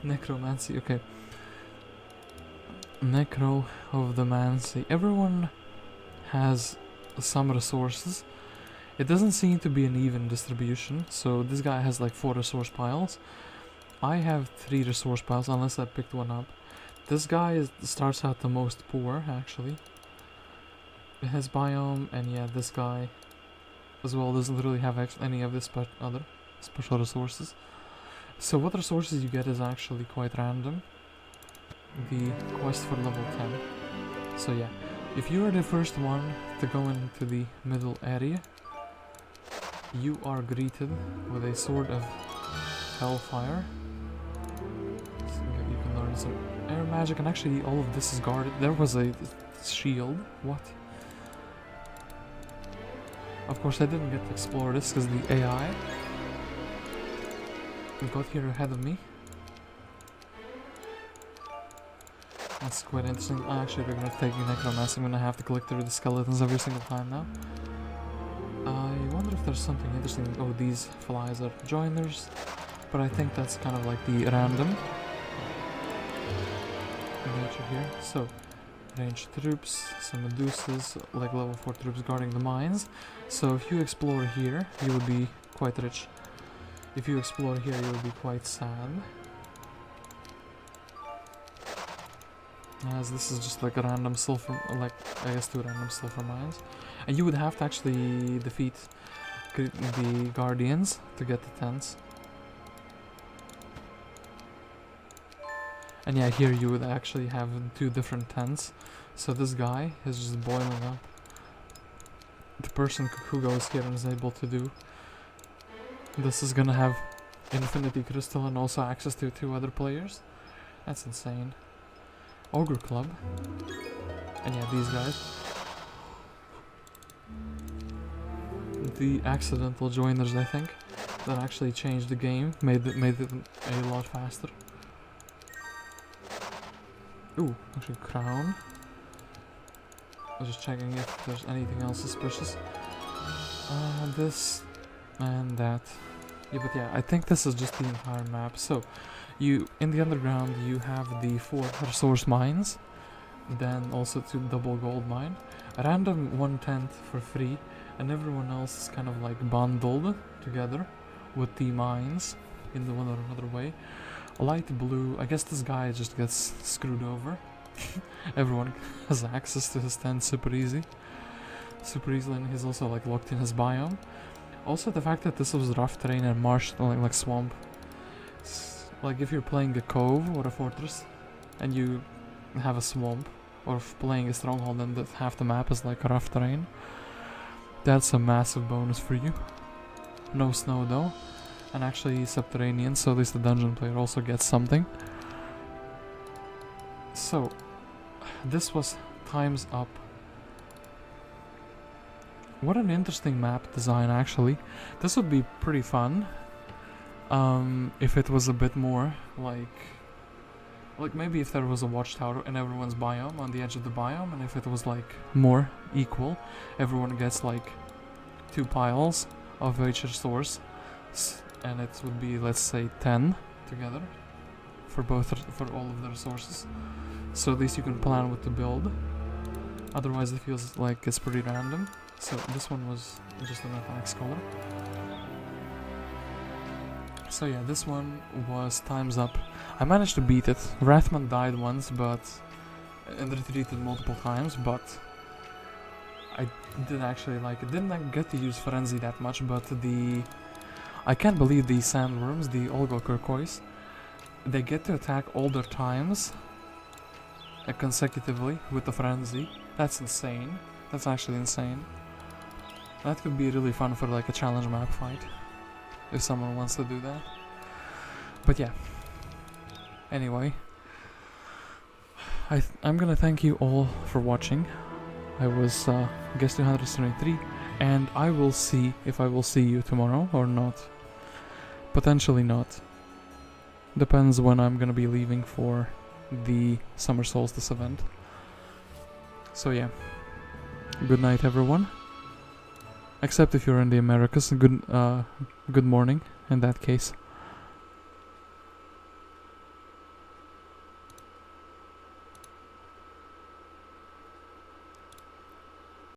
Necromancy, okay. Necro of the Mancy. Everyone has some resources. It doesn't seem to be an even distribution, so this guy has like 4 resource piles. I have 3 resource piles, unless I picked one up. This guy starts out the most poor, actually. It has biome, and yeah, this guy as well doesn't really have any of this other special resources. So what resources you get is actually quite random. The quest for level 10. So yeah, if you are the first one to go into the middle area, you are greeted with a sword of hellfire. So you can learn some air magic, and actually all of this is guarded. There was a shield. What? Of course I didn't get to explore this because the AI got here ahead of me. That's quite interesting. Actually, we're gonna take necromancy. I'm gonna have to collect through the skeletons every single time now. I wonder if there's something interesting. Oh, these flies are joiners, but I think that's kind of like the random nature here. So, ranged troops, some Medusas, like level 4 troops guarding the mines. So if you explore here, you will be quite rich. If you explore here, you will be quite sad, as this is just like a random sulfur, like I guess 2 random sulfur mines, and you would have to actually defeat the guardians to get the tents. And yeah, here you would actually have 2 different tents. So this guy is just boiling up. The person who goes here and is able to do this is gonna have infinity crystal and also access to 2 other players. That's insane. Ogre Club. And yeah, these guys. The accidental joiners, I think, that actually changed the game, made it a lot faster. Ooh, actually crown. I was just checking if there's anything else suspicious. This and that. Yeah, but yeah, I think this is just the entire map. So, you in the underground you have the 4 resource mines, then also 2 double gold mine, a random 1 tent for free, and everyone else is kind of like bundled together with the mines in the one or another way. Light blue, I guess this guy just gets screwed over. Everyone has access to his tent super easily, and he's also like locked in his biome. Also the fact that this was rough terrain and marsh, like swamp. Like if you're playing a cove or a fortress and you have a swamp, or playing a stronghold and that half the map is like rough terrain, that's a massive bonus for you. No snow though, and actually subterranean, so at least the dungeon player also gets something. So this was Time's Up. What an interesting map design, actually. This would be pretty fun if it was a bit more like Like, maybe if there was a watchtower in everyone's biome, on the edge of the biome, and if it was, like, more equal, everyone gets, like, 2 piles of each resource, and it would be, let's say, 10 together for all of the resources. So at least you can plan what to build. Otherwise it feels like it's pretty random. So this one was just a mechanics color. So yeah, this one was times up. I managed to beat it. Wrathmont died once, and retreated multiple times, but I did actually like it. Didn't get to use Frenzy that much, but I can't believe these sandworms, the Olgo-Turquoise, they get to attack all their times consecutively with the Frenzy. That's insane. That's actually insane. That could be really fun for like a challenge map fight, if someone wants to do that. But yeah. Anyway, I'm gonna thank you all for watching. I was guest 273, and I will see if I will see you tomorrow or not. Potentially not. Depends when I'm gonna be leaving for the Summer Solstice event. So yeah. Good night, everyone. Except if you're in the Americas, good morning in that case.